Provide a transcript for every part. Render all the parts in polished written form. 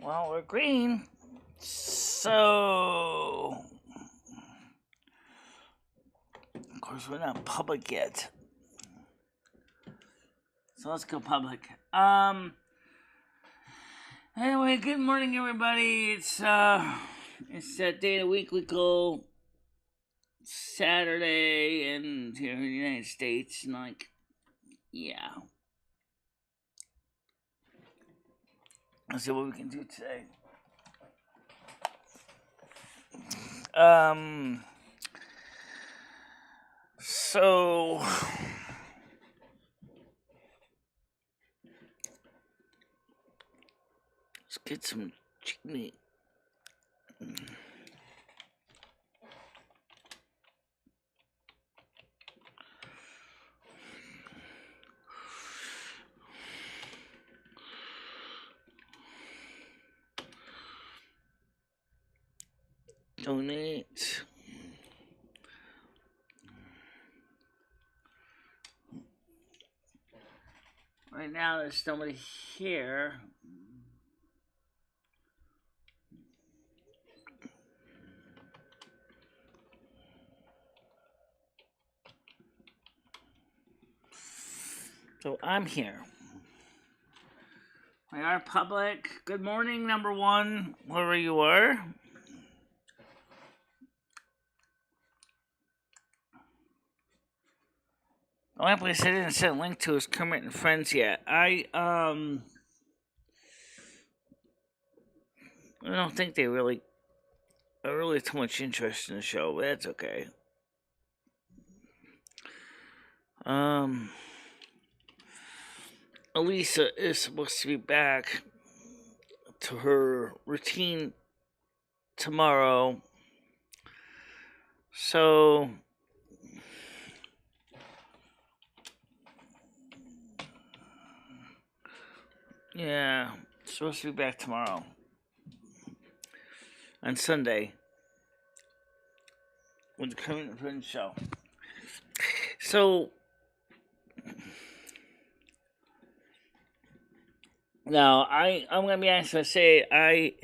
Well, we're green. So, of course, we're not public yet. So let's go public. Anyway, good morning, everybody. It's that day of the week we call Saturday, and here in the United States, and yeah. Let's see what we can do today. So let's get some chicken meat. Donate. Right now, there's somebody here. So I'm here. We are public. Good morning, number one, wherever you are. The only place I didn't send a link to is Kermit and Friends yet. I don't think they really are too much interest in the show, but that's okay. Elisa is supposed to be back to her routine tomorrow. So yeah, supposed to be back tomorrow. On Sunday. With the Kermit and Friends show. So now I'm gonna be honest and say I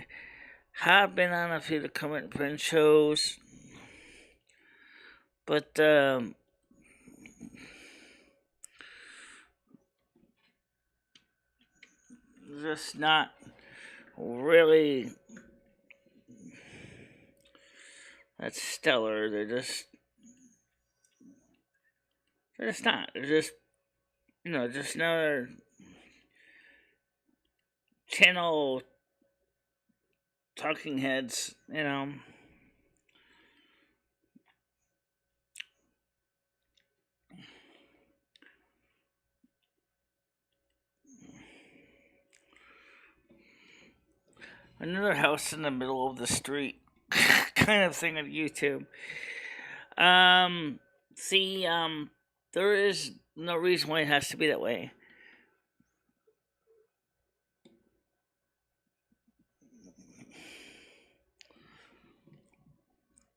have been on a few of the Kermit and Friends shows, but just not really that stellar. They're just not. They're just just another channel talking heads, Another house in the middle of the street kind of thing on YouTube. There is no reason why it has to be that way.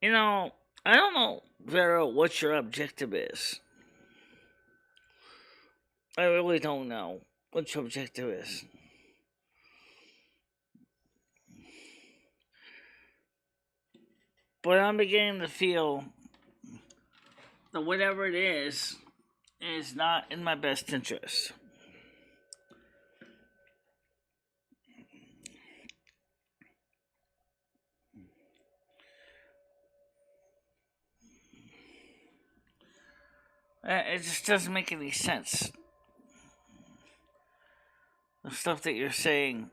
I don't know, Vera, what your objective is. I really don't know what your objective is. But I'm beginning to feel that whatever it is not in my best interest. It just doesn't make any sense. The stuff that you're saying.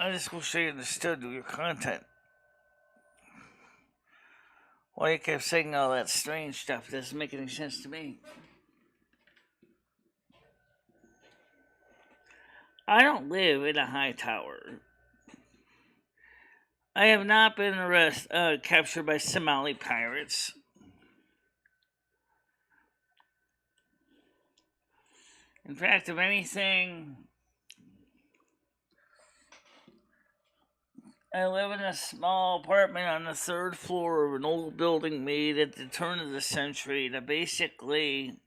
I just wish I understood your content. Why you kept saying all that strange stuff doesn't make any sense to me. I don't live in a high tower. I have not been captured by Somali pirates. In fact, if anything, I live in a small apartment on the 3rd floor of an old building made at the turn of the century that basically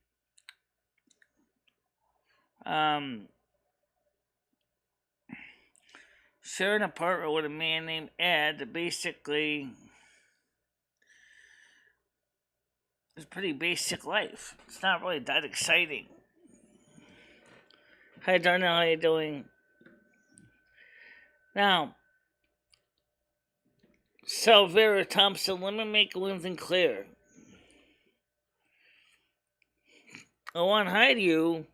share an apartment with a man named Ed that basically is pretty basic life. It's not really that exciting. Hi Darnell, how you doing? Now, Salvera Thompson, let me make one thing clear. I want to hide you,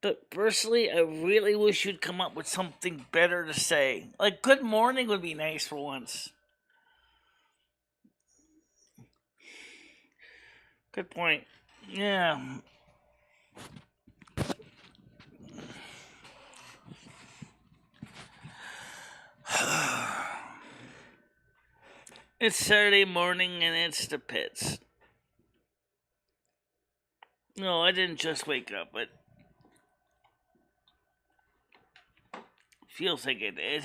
but personally, I really wish you'd come up with something better to say. Like, good morning would be nice for once. Good point. Yeah. It's Saturday morning and it's the pits. No, I didn't just wake up, but feels like I did.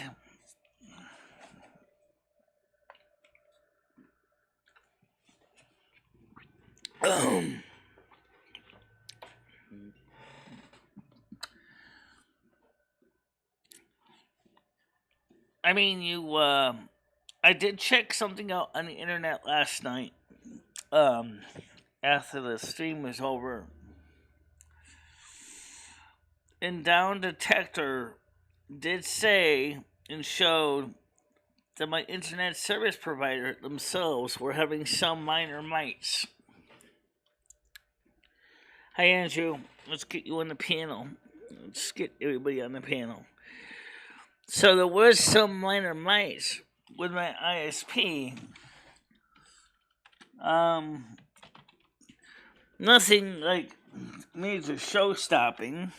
I mean, I did check something out on the internet last night, after the stream was over. And Down Detector did say and showed that my internet service provider themselves were having some minor mites. Hi, Andrew. Let's get you on the panel. Let's get everybody on the panel. So there was some minor mites with my ISP. Nothing like major show stopping.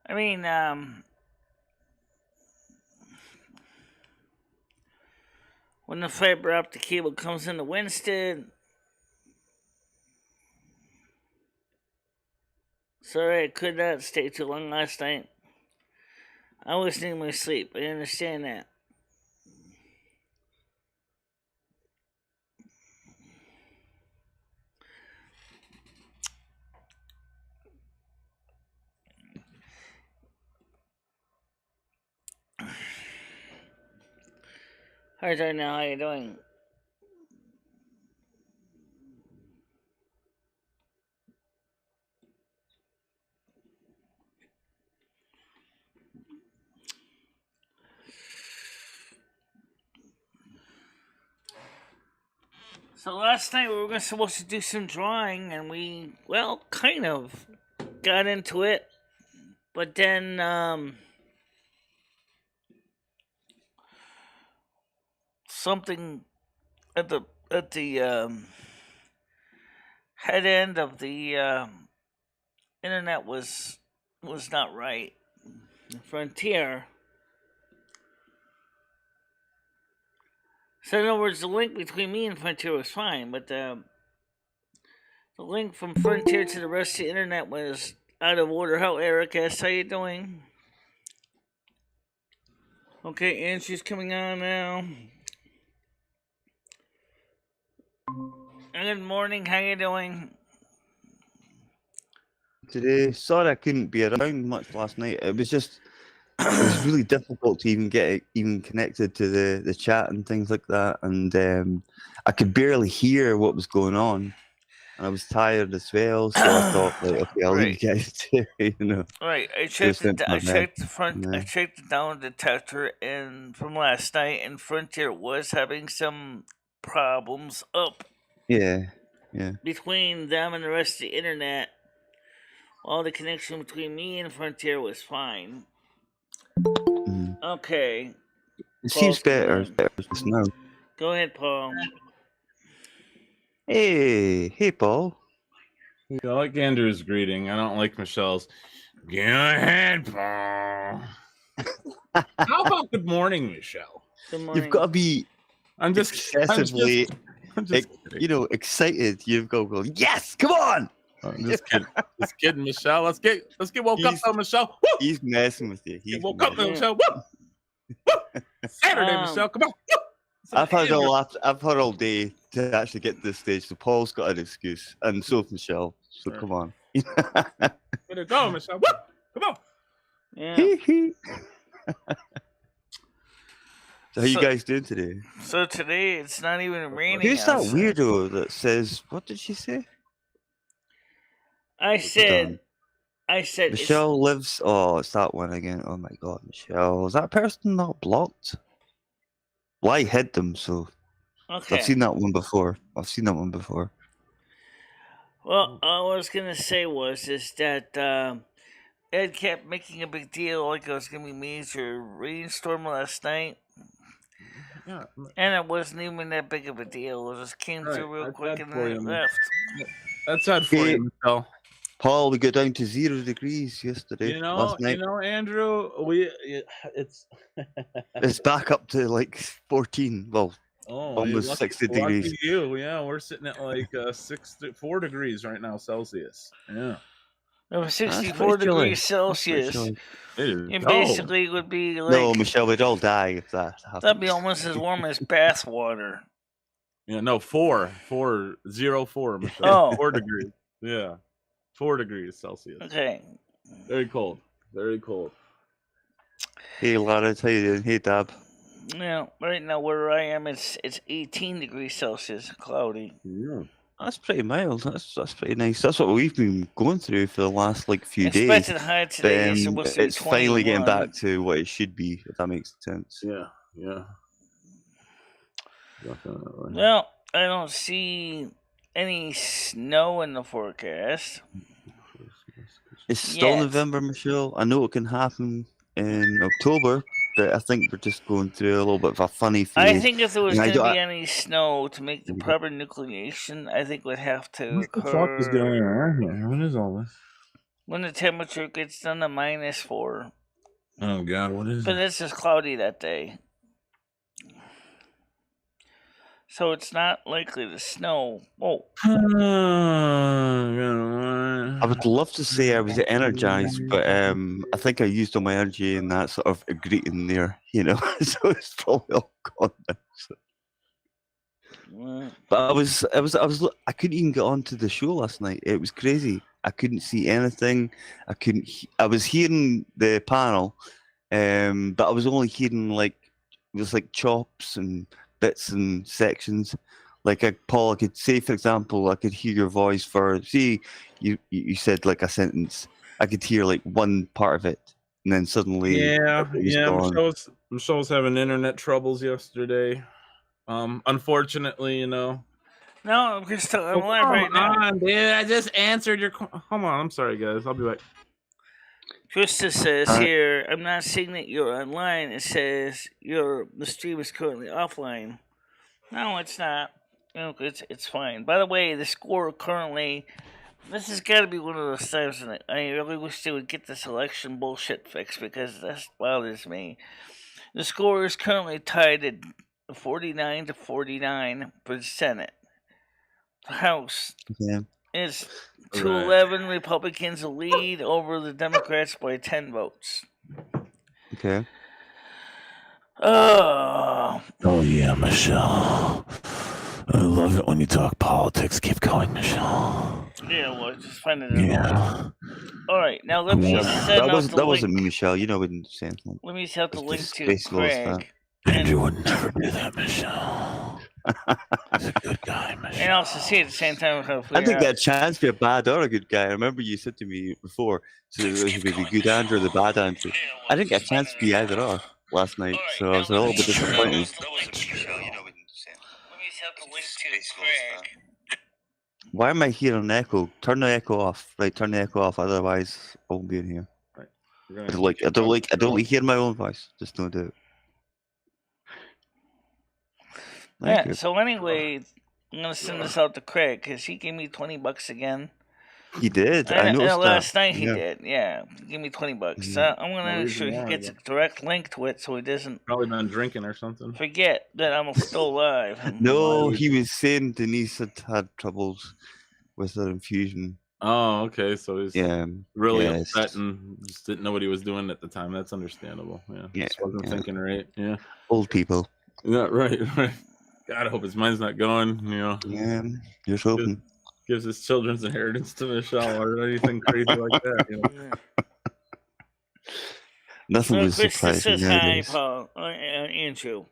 I mean, when the fiber optic cable comes into Winston, sorry I could not stay too long last night. I was needing my sleep. I understand that. Hi, Darnell. How you doing? So last night we were supposed to do some drawing, and we, well, kind of got into it, but then something at the head end of the internet was not right. Frontier. So in other words, the link between me and Frontier was fine, but the link from Frontier to the rest of the internet was out of order. How Eric S, how you doing? Okay, Angie's coming on now. Good morning, how you doing? Today, sorry I couldn't be around much last night. It was really difficult to even get connected to the chat and things like that, and I could barely hear what was going on, and I was tired as well. So I thought, like, okay, I'll leave you guys to, Right, I checked the down detector and from last night, and Frontier was having some problems up. Yeah. Between them and the rest of the internet, all the connection between me and Frontier was fine. Okay. It seems better just now. Go ahead, Paul. Hey, Paul. I like Andrew's greeting. I don't like Michelle's. Go ahead, Paul. How about good morning, Michelle? Good morning. You've got to be excessively excited. You've got go, yes, come on. Just kidding, Michelle. Let's get woke up though, Michelle. Woo! He's messing with you. Get woke up though, Michelle. Woo! Woo! Saturday, Michelle. Come on. Woo! I've had all day to actually get to this stage. So Paul's got an excuse, and so has Michelle. So come on. Way to go, Michelle. Woo! Come on. Yeah. So how you guys doing today? So today it's not even raining. Who's that outside. weirdo that says, what did she say? I said Michelle lives. Oh, it's that one again. Oh my God, Michelle. Is that person not blocked? Well, I hid them, so okay. I've seen that one before. Well, all I was gonna say is that Ed kept making a big deal like it was gonna be a major rainstorm last night. Yeah. And it wasn't even that big of a deal. It just came through real quick and then it left. That's sad for you, Michelle. Paul, we got down to 0 degrees yesterday. Last night. Andrew, it's it's back up to like 14. Well, almost 60 degrees. Lucky you. Yeah, we're sitting at like 4 degrees right now Celsius. Yeah. It was 64 degrees Celsius. It basically would be like... No, Michelle, we'd all die if that happened. That'd be almost as warm as bath water. Yeah, no, 4, Michelle. Oh. 4 degrees. Yeah. 4 degrees Celsius. Okay. Very cold. Very cold. Hey, Lara, how you doing? Hey, Dab. Yeah, right now where I am, it's 18 degrees Celsius, cloudy. Yeah. That's pretty mild. That's pretty nice. That's what we've been going through for the last few days. Expected high today is supposed to be 21. It's finally getting back to what it should be, if that makes sense. Yeah. Definitely. Well, I don't see any snow in the forecast. It's still November, Michelle. I know it can happen in October, but I think we're just going through a little bit of a funny phase. I think if there was going to be any snow to make the proper nucleation, I think would have to occur. What the fuck is going on here? What is all this? When the temperature gets down to -4. Oh God, what is it? But it's just cloudy that day. So it's not likely to snow. Oh. I would love to say I was energized, but I think I used all my energy in that sort of greeting there, so it's probably all gone now. But I couldn't even get onto the show last night. It was crazy. I couldn't see anything. I was hearing the panel, but I was only hearing it was like chops and bits and sections. Paul, I could say, for example, I could hear your voice for, see, you said like a sentence. I could hear one part of it, and then suddenly, Michelle was having internet troubles yesterday. Unfortunately, No, I'm just I'm live right now. Dude, I just answered your. Hold on, I'm sorry, guys. I'll be back. Krista says here, I'm not seeing that you're online. It says the stream is currently offline. No, it's not. It's fine. By the way, the score currently, this has got to be one of those times that I really wish they would get this election bullshit fixed, because that bothers me. The score is currently tied at 49-49 for the Senate. The House is 211 Republicans lead over the Democrats by 10 votes. Okay. Oh yeah, Michelle. I love it when you talk politics. Keep going, Michelle. Yeah, well, just find it. Yeah. All right, now let me send that out wasn't, the that link. wasn't me, Michelle. You know, we didn't say anything. Let me set up the link to Craig. Andrew would never do that, Michelle. He's a good guy, Michelle. And also see at the same time how I didn't get a chance to be a bad or a good guy. I remember you said to me before, so it was the good Andrew or the bad Andrew. I didn't get a chance to be either or last night, so I was a little bit disappointed. Why am I hearing an echo? Turn the echo off. Right, turn the echo off. Otherwise, I won't be in here. Right. I don't like hearing my own voice. Just don't do it. Yeah. So anyway, I'm gonna send this out to Craig because he gave me $20 again. He did. I And noticed that. last night he Yeah. did. Yeah, give me $20. Mhm. I'm gonna No make reason sure he why, gets a but- direct link to it, so he doesn't Probably been drinking or something. forget that I'm still alive. No, he was saying Denise had troubles with her infusion. Oh, okay. So he's Yeah. really yeah, upset and just didn't know what he was doing at the time. That's understandable. Yeah. Yeah, Just wasn't yeah. thinking right. Yeah. Old people. Yeah, right. God, I hope his mind's not going, Yeah, just hoping. gives his children's inheritance to Michelle or anything crazy like that. Nothing So was Krista surprising. says hi, nowadays. Paul. Andrew.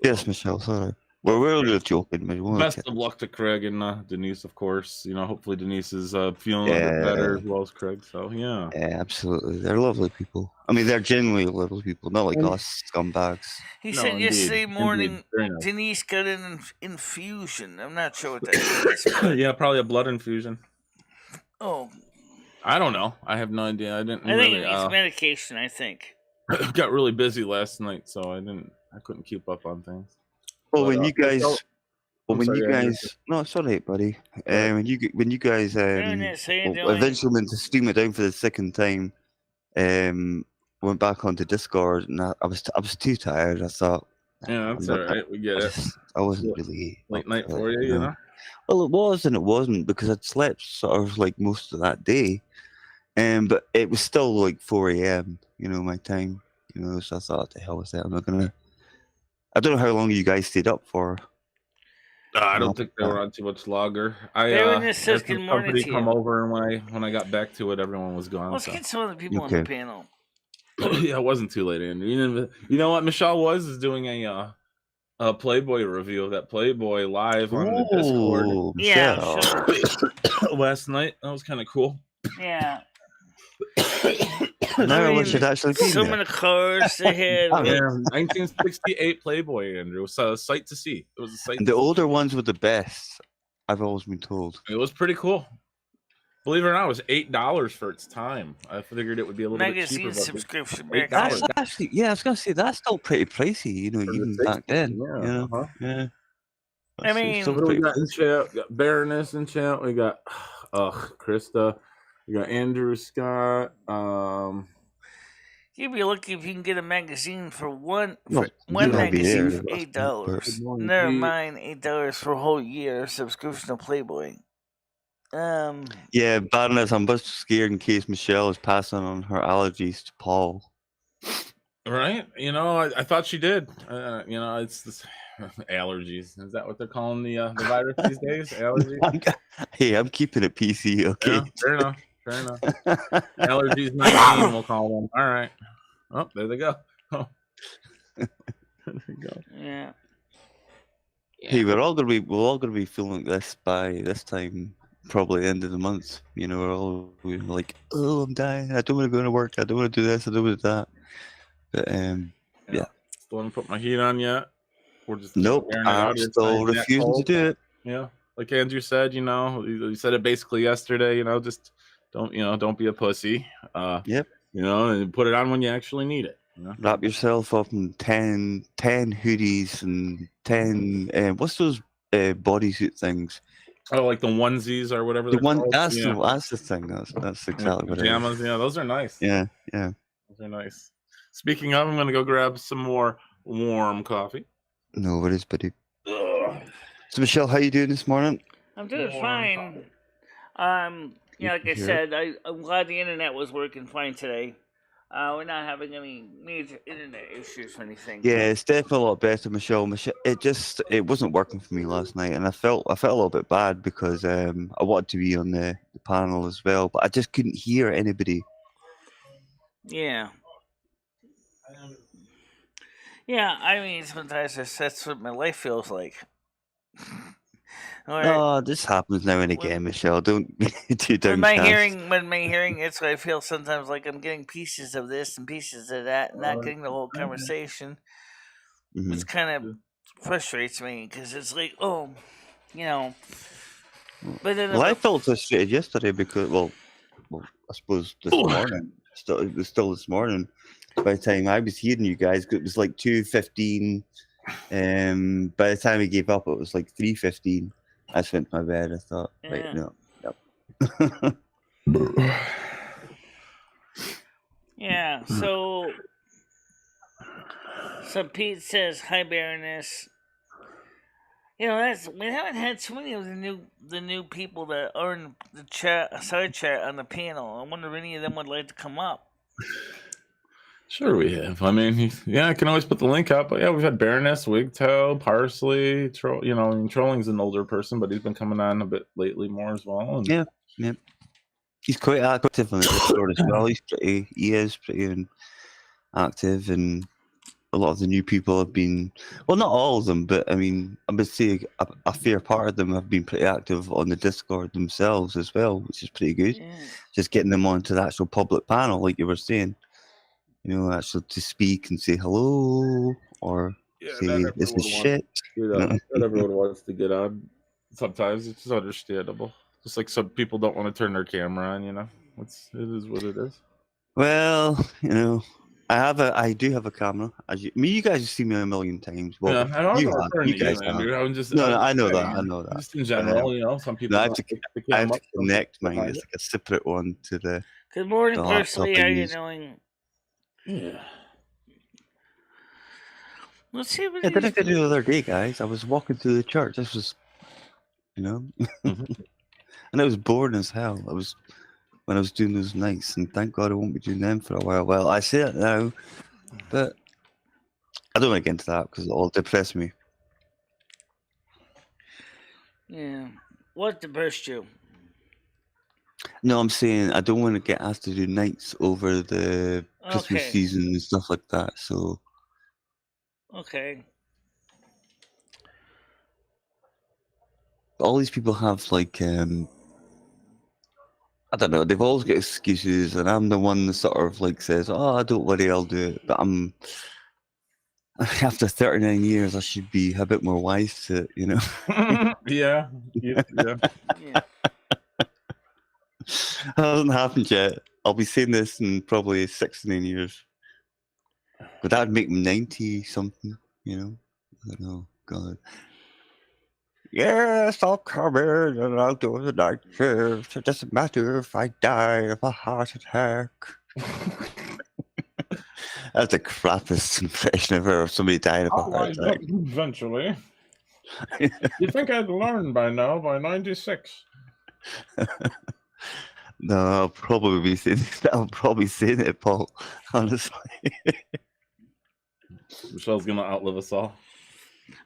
Yes, Michelle. Sorry. Well, we're just joking. We won't Best get- of luck to Craig and Denise, of course. Hopefully Denise is feeling a bit better as well as Craig. So yeah. Yeah, absolutely. They're lovely people. I mean, they're genuinely lovely people, not like us scumbags. He No, said indeed, yesterday morning indeed. Very nice. Denise got an infusion. I'm not sure what that is. but- Yeah, probably a blood infusion. Oh, I don't know. I have no idea. I didn't I think really. it needs medication. I think. Got really busy last night, so I couldn't keep up on things. Well, But, when you guys, Michelle- well, I'm when sorry, you I guys, no, it's all right, buddy. Right. When you guys, Ernest, how you doing? eventually went to stream it down for the second time, went back onto Discord, and I was too tired. I thought, Yeah, that's I'm all not- right. We get it. I wasn't really Late up night for for it, you, you know. Well, it was and it wasn't because I'd slept sort of like most of that day, but it was still like 4 a.m. My time. So I thought, the hell with that? I'm not gonna. I don't know how long you guys stayed up for. I don't think they were on too much longer. Darren had says some good morning company to come you. over, and when I got back to it, everyone was gone. Let's So. get some other people on the Okay. panel. Yeah, it wasn't too late, Andrew. You know what? Michelle is doing a Playboy review of that Playboy live on the Discord Oh, Yeah, Michelle. sure. last night. That was kind of cool. Yeah. Now I I mean, wish it actually been some there. of the cars they had. Yeah, 1968 Playboy, Andrew. It was a sight to see. It was a sight. And the older ones were the best. I've always been told. It was pretty cool. Believe it or not, it was $8 for its time. I figured it would be a little bit magazine cheaper. But subscription. $8. back That's then. actually, yeah, I was gonna say that's still pretty pricey. Even back then. Yeah. Uh-huh. Yeah. I mean, still What do we pretty got in chat? We got Baroness in chat. We got Krista. We got Andrew Scott. You'd be lucky if you can get a magazine for one Well, one you'll be magazine there, for but- $8. Good morning, Never Pete. mind $8 for a whole year subscription to Playboy. Yeah, Baroness, I'm just scared in case Michelle is passing on her allergies to Paul. Right? I thought she did. It's this allergies. Is that what they're calling the virus these days? Allergies? I'm keeping it PC, okay? Yeah, fair enough. Fair enough. Allergies 19, we'll call them. All right. Oh, there they go. Oh. There they go. Yeah. Hey, we're all gonna be feeling this by this time, probably the end of the month. We're all like, oh, I'm dying. I don't want to go to work. I don't want to do this. I don't want to do that. But yeah. Still haven't put my heat on yet. We're just Nope. airing it out. I'm It's still not that refusing to cold. do it. Yeah, like Andrew said, you said it basically yesterday. Just don't be a pussy. Yep. And put it on when you actually need it. Wrap yourself up in 10 hoodies and 10 what's those bodysuit things? Oh, like the onesies or whatever. The they're one called? that's Yeah. that's the thing. That's exactly what it is. Pajamas. Yeah, those are nice. Yeah. Those are nice. Speaking of, I'm gonna go grab some more warm coffee. No worries, buddy. So Michelle, how you doing this morning? I'm doing Warm fine. Like I Here. said, I'm glad the internet was working fine today. We're not having any major internet issues or anything. Yeah, it's definitely a lot better, Michelle. It wasn't working for me last night, and I felt a little bit bad because I wanted to be on the panel as well, but I just couldn't hear anybody. Yeah. Yeah, I mean, sometimes that's what my life feels like. All right. Oh, this happens now and again, Michelle. Don't be too When my downcast. hearing, it's what I feel sometimes like I'm getting pieces of this and pieces of that, and not getting the whole conversation. Mhm. Which kind of frustrates me because it's like, But then Well, I felt frustrated yesterday because, I suppose this morning, it was still this morning. By the time I was hearing you guys, it was like 2:15. By the time I gave up, it was like 3:15. I just went to my bed. I thought, Yeah. right, no. Yeah, so Pete says, "Hi, Baroness." You know, we haven't had too many of the new people that are in the chat, side chat on the panel. I wonder if any of them would like to come up. Sure, we have. I mean, I can always put the link up. But yeah, we've had Baroness, Wigtail, Parsley. Trolling's an older person, but he's been coming on a bit lately more as well. And Yeah. He's quite active on the Discord as well. He is pretty active, and a lot of the new people have been, well, not all of them, but I mean, I would say a fair part of them have been pretty active on the Discord themselves as well, which is pretty good. Yeah. Just getting them onto the actual public panel, like you were saying, actually to speak and say hello or say this is shit. Not everyone wants to get on. Sometimes it's just understandable. Just like some people don't want to turn their camera on. It is what it is. Well, I do have a camera. You guys have seen me a million times. Well, I don't you guys have. Andrew. I'm just I know that. Just in general, some people. I have to connect mine. It's like a separate one to the. Good morning, the Parsley. laptop How I you use. doing? Yeah. Let's see what I did it the other day, guys. I was walking through the church. This was, and I was bored as hell. When I was doing those nights, and thank God I won't be doing them for a while. Well, I say it now, but I don't want to get into that because it'll depress me. Yeah. What depressed you? No, I'm saying I don't want to get asked to do nights over the Christmas season and stuff like that. So. Okay. All these people have I don't know, they've always got excuses, and I'm the one that sort of says, "Oh, don't worry, I'll do it." But after 39 years, I should be a bit more wise to it, Yeah. It hasn't happened yet. I'll be saying this in probably 69 years. But that'd make me 90 something, I don't know, God. Yes, I'll come in and I'll do the night shift. It doesn't matter if I die of a heart attack. That's the crappiest impression ever of somebody dying of a heart attack. Eventually. You think I'd learn by now, by 96? No, I'll probably be saying it, Paul, honestly. Michelle's going to outlive us all.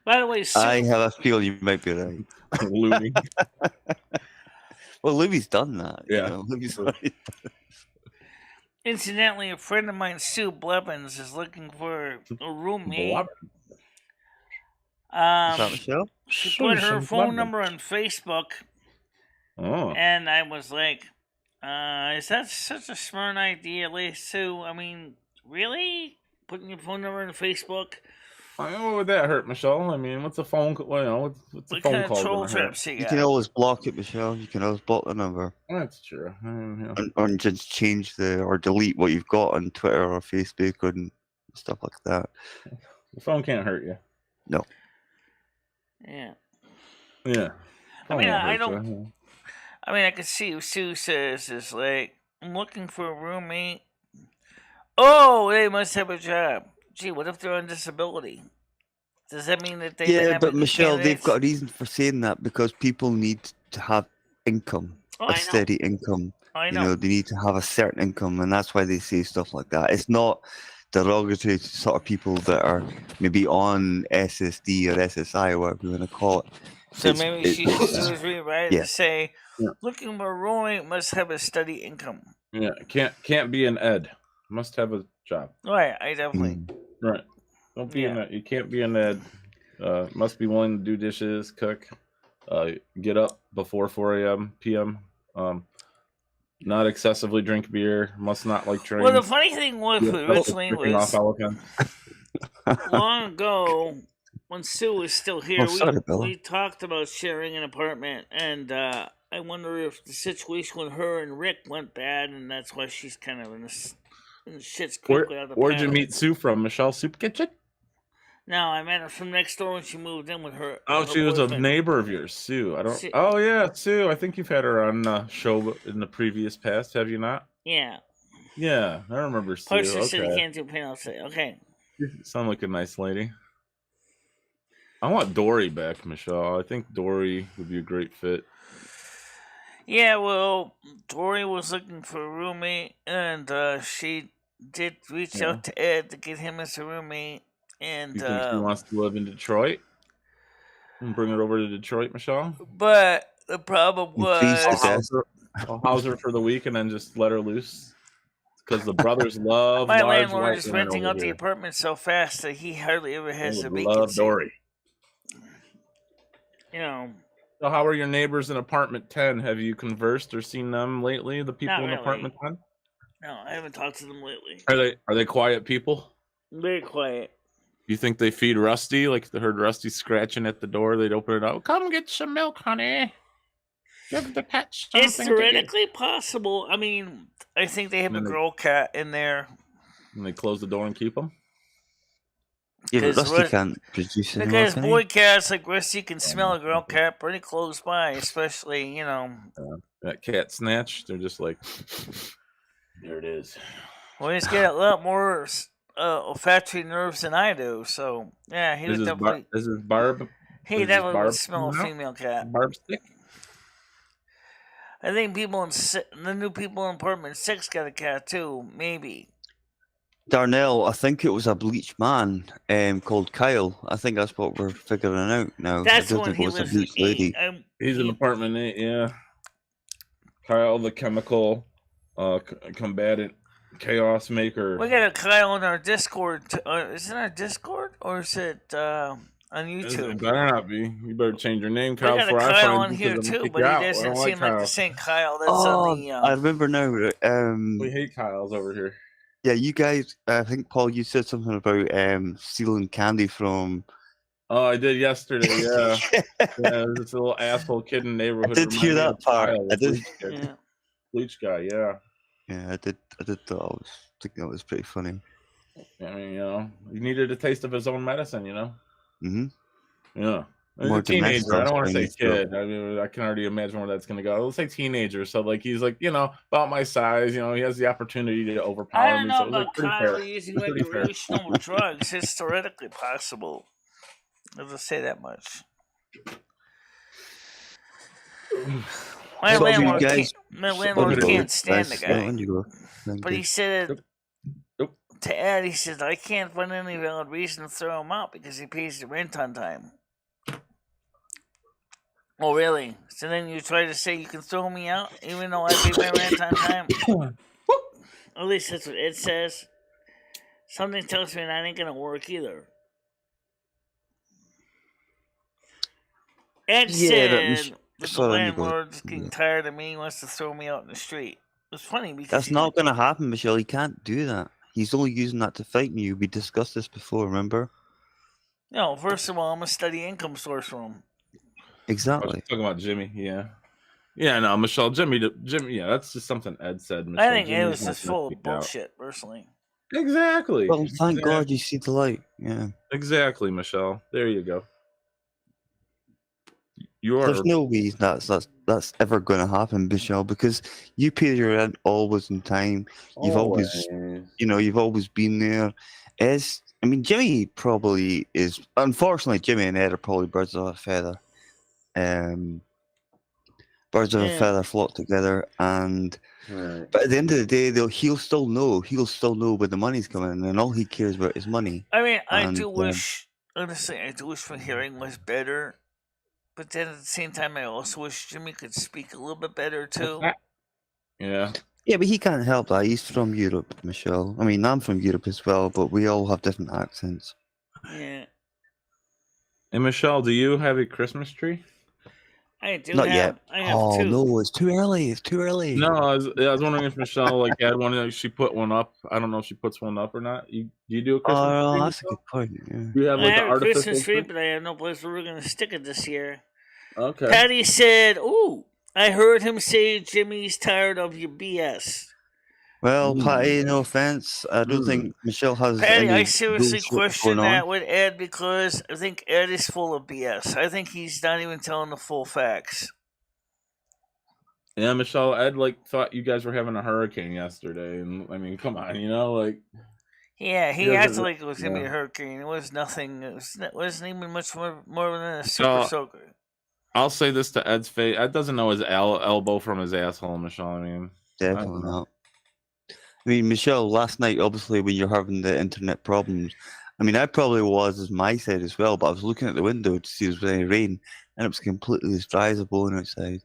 By the way, I have a feeling you might be right. Louis. Well, Louis done that. Yeah. Louis Incidentally, a friend of mine, Sue Blevins, is looking for a roommate. Is that Michelle? She put her phone number on Facebook. Oh. And I was like, is that such a smart idea, Sue? I mean, really? Putting your phone number on Facebook? What would that hurt, Michelle? I mean, what's a phone call? What's a phone call? Troll traps you can always block it, Michelle. You can always block the number. That's true. Or just change or delete what you've got on Twitter or Facebook and stuff like that. The phone can't hurt you. No. Yeah. Yeah. I mean, I don't. I mean, I can see what Sue says is I'm looking for a roommate. Oh, they must have a job. Gee, what if they're on disability? Does that mean that they? Yeah, but Michelle, they've got a reason for saying that because people need to have income, steady income. I know. They need to have a certain income, and that's why they say stuff like that. It's not derogatory to sort of people that are maybe on SSD or SSI or whatever you want to call it. So maybe she was rewrite to say, looking for a roommate must have a steady income. Yeah, can't be an ed. Must have a job. Right, I definitely. Right. Don't be an ed. You can't be an ed. Must be willing to do dishes, cook, get up before 4 a.m. p.m. Not excessively drink beer. Must not like trains. Well, the funny thing was originally was long ago when Sue was still here. We talked about sharing an apartment, and I wonder if the situation with her and Rick went bad, and that's why she's kind of in the shit's creek. Where'd you meet Sue from, Michelle? Soup Kitchen? No, I met her from next door when she moved in with her. Oh, her she was a boyfriend. neighbor of yours, Sue. I don't. Sue. Oh yeah, Sue. I think you've had her on show in the previous past, have you not? Yeah. Yeah, I remember Sue. Parser said he Okay, can't do pain outside. Okay. you sound like a nice lady. I want Dory back, Michelle. I think Dory would be a great fit. Yeah, well, Dory was looking for a roommate, and she did reach out to Ed to get him as a roommate. And You think she wants to live in Detroit? And bring her over to Detroit, Michelle? but the problem Please, was I'll house her for the week and then just let her loose. Because the brothers love my large landlord white is women renting over out the here. apartment so fast that he hardly ever has a They love vacancy. Dory. You know. So how are your neighbors in apartment 10? Have you conversed or seen them lately? The people Not in really. apartment 10? No, I haven't talked to them lately. Are they quiet people? Very quiet. You think they feed Rusty? Like they heard Rusty scratching at the door, they'd open it up. Come get some milk, honey. Give the cat something. It's theoretically possible. I mean, I think they have a girl cat in there. And they close the door and keep them? Yeah, but Rusty can't produce any because more, boy cats like Rusty can smell a girl cat pretty close by, especially, you know. That cat snatch, they're just like, there it is. Well, he's got a lot more olfactory nerves than I do, so yeah, he would definitely. This is Barb. He definitely would smell a female cat. Barb stick. I think the new people in apartment 6 got a cat too, maybe. Darnell, I think it was a bleached man called Kyle. I think that's what we're figuring out now. That's I don't when think it he was a was bleached lady. He's in apartment 8, yeah. Kyle, the chemical combatant chaos maker. We got a Kyle in our Discord. Is it our Discord or is it on YouTube? It better not be. You better change your name, Kyle. We got a Kyle on here too, but he doesn't seem like the same Kyle that's on the. I remember now. We hate Kyles over here. Yeah, you guys. I think Paul, you said something about stealing candy from. Oh, I did yesterday. Yeah, yeah. This little asshole kid in the neighborhood. I did hear that part. Kyle, I did. Bleach guy. Yeah. Yeah, I did. I think that was pretty funny. I mean, you know, he needed a taste of his own medicine. You know. Mm-hmm. Yeah. He's a teenager. I don't want to say kid. I mean, I can already imagine where that's going to go. Let's say teenager. So, like, he's like, you know, about my size. You know, he has the opportunity to overpower me. I so don't know about Kyle using recreational drugs. It's theoretically possible. I'll just say that much. My landlord can't stand the guy. But he said to Ed, he says, I can't find any valid reason to throw him out because he pays the rent on time. Oh, really? So then you try to say you can throw me out even though I pay my rent on time? At least that's what Ed says. Something tells me that ain't going to work either. Ed said that the landlord's getting tired of me, he wants to throw me out in the street. It's funny because... That's not going to happen, Michelle. He can't do that. He's only using that to fight me. We discussed this before, remember? No, first of all, I'm a steady income source for him. Exactly. Talking about Jimmy, yeah. Yeah, no, Michelle, Jimmy, yeah, that's just something Ed said. Michelle. I think it was just full of bullshit, personally. Exactly. Well, thank God you see the light. Yeah. Exactly, Michelle. There you go. There's no way that's ever going to happen, Michelle, because you pay your rent always in time. You've always been there. I mean, Jimmy probably is. Unfortunately, Jimmy and Ed are probably birds of a feather. Birds of a feather flock together, but at the end of the day, he'll still know where the money's coming in, and all he cares about is money. I mean, I do wish my hearing was better. But then at the same time, I also wish Jimmy could speak a little bit better, too. Yeah. Yeah, but he can't help that. He's from Europe, Michelle. I mean, I'm from Europe as well, but we all have different accents. Yeah. And Michelle, do you have a Christmas tree? I do. Not yet. I have two. No, it's too early. It's too early. No, I was wondering if Michelle had one. She put one up. I don't know if she puts one up or not. Do you do a Christmas tree? Oh, that's a good point. Yeah. You have like I have a Christmas tree, but I have no place where we're going to stick it this year. Okay. Patty said, "Ooh, I heard him say Jimmy's tired of your BS." Well, Patty, no offense. I don't think Michelle has Patty, any I seriously bullshit question going on. that with Ed because I think Ed is full of BS. I think he's not even telling the full facts. Yeah, Michelle, Ed thought you guys were having a hurricane yesterday, and I mean, come on, Yeah, he He doesn't acted re- like it was gonna be a yeah. hurricane. It was nothing. It wasn't even much more than a super So, soaker. I'll say this to Ed's face: Ed doesn't know his elbow from his asshole, Michelle. I mean, Definitely not. I mean, Michelle, last night, obviously, when you're having the internet problems, I mean, I probably was as my side as well, but I was looking at the window to see if there was any rain, and it was completely as dry as a bone outside.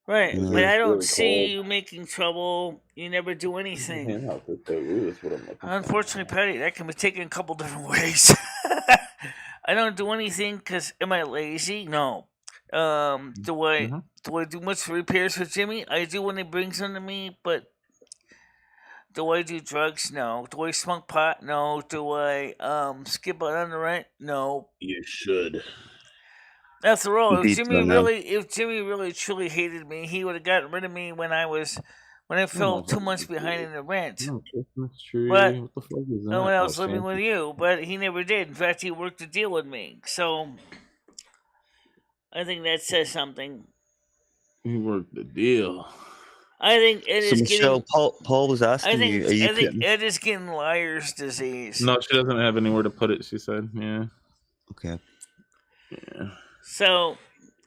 Right, You know? but I don't really see cold. you making trouble. You never do anything. That's what I'm looking for. Unfortunately, Patty, that can be taken a couple different ways. I don't do anything because am I lazy? No. Do I do much repairs with Jimmy? I do when he brings them to me, but do I do drugs? No. Do I smoke pot? No. Do I skip out on the rent? No. You should. After all, Indeed, if Jimmy really truly hated me, he would have gotten rid of me when I fell 2 months behind in the rent. No, Christmas tree. But What the fuck is that? when I was living with you, but he never did. In fact, he worked a deal with me. So I think that says something. He worked the deal. I think Ed So is Michelle, getting. Paul was asking you, are you I think putting... Ed is getting liar's disease. No, she doesn't have anywhere to put it. She said, "Yeah." Okay. Yeah. So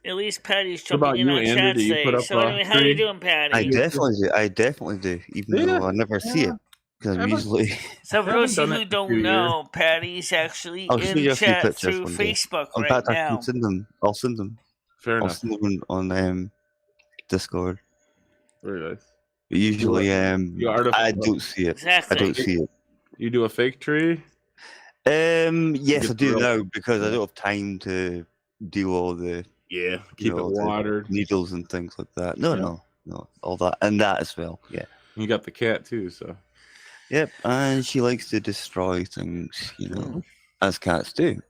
at least Patty's What about jumping in you, on Andrew? chat Do you today. put up So a anyway, how you tree? doing, Patty? I definitely do, even though I never see it because I'm usually. So for those of you who don't know, Patty's actually I'll show in you a few chat pictures through one day. Facebook In right fact, I now. can send them. I'll send them. Fair I'll enough. send them on Discord. Very nice. But usually, I don't see it. Exactly. I don't see it. You do a fake tree? Yes, I do now because I don't have time to do all the keep it watered, needles and things like that. No, all that and that as well. Yeah, you got the cat too, so. Yep, and she likes to destroy things, as cats do.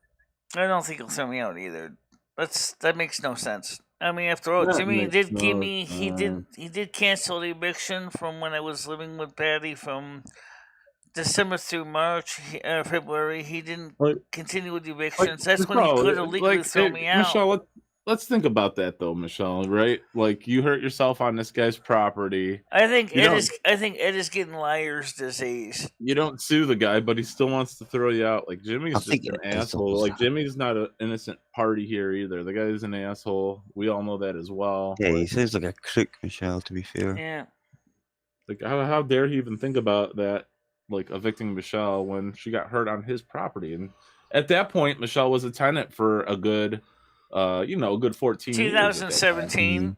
I don't think he'll throw me out either. That makes no sense. I mean, after all, That Jimmy makes did no give me he did cancel the eviction from when I was living with Patty from December through March, February. He didn't continue with the evictions. That's when he could have legally thrown me out. Michelle, let's think about that though, Michelle. Right? Like you hurt yourself on this guy's property. I think Ed is getting liar's disease. You don't sue the guy, but he still wants to throw you out. Like Jimmy's just an asshole. Like Jimmy's not an innocent party here either. The guy's an asshole. We all know that as well. Yeah, he sounds like a crook, Michelle. To be fair. Yeah. Like how dare he even think about that? Like evicting Michelle when she got hurt on his property, and at that point, Michelle was a tenant for a good, a good 14 years. 2017.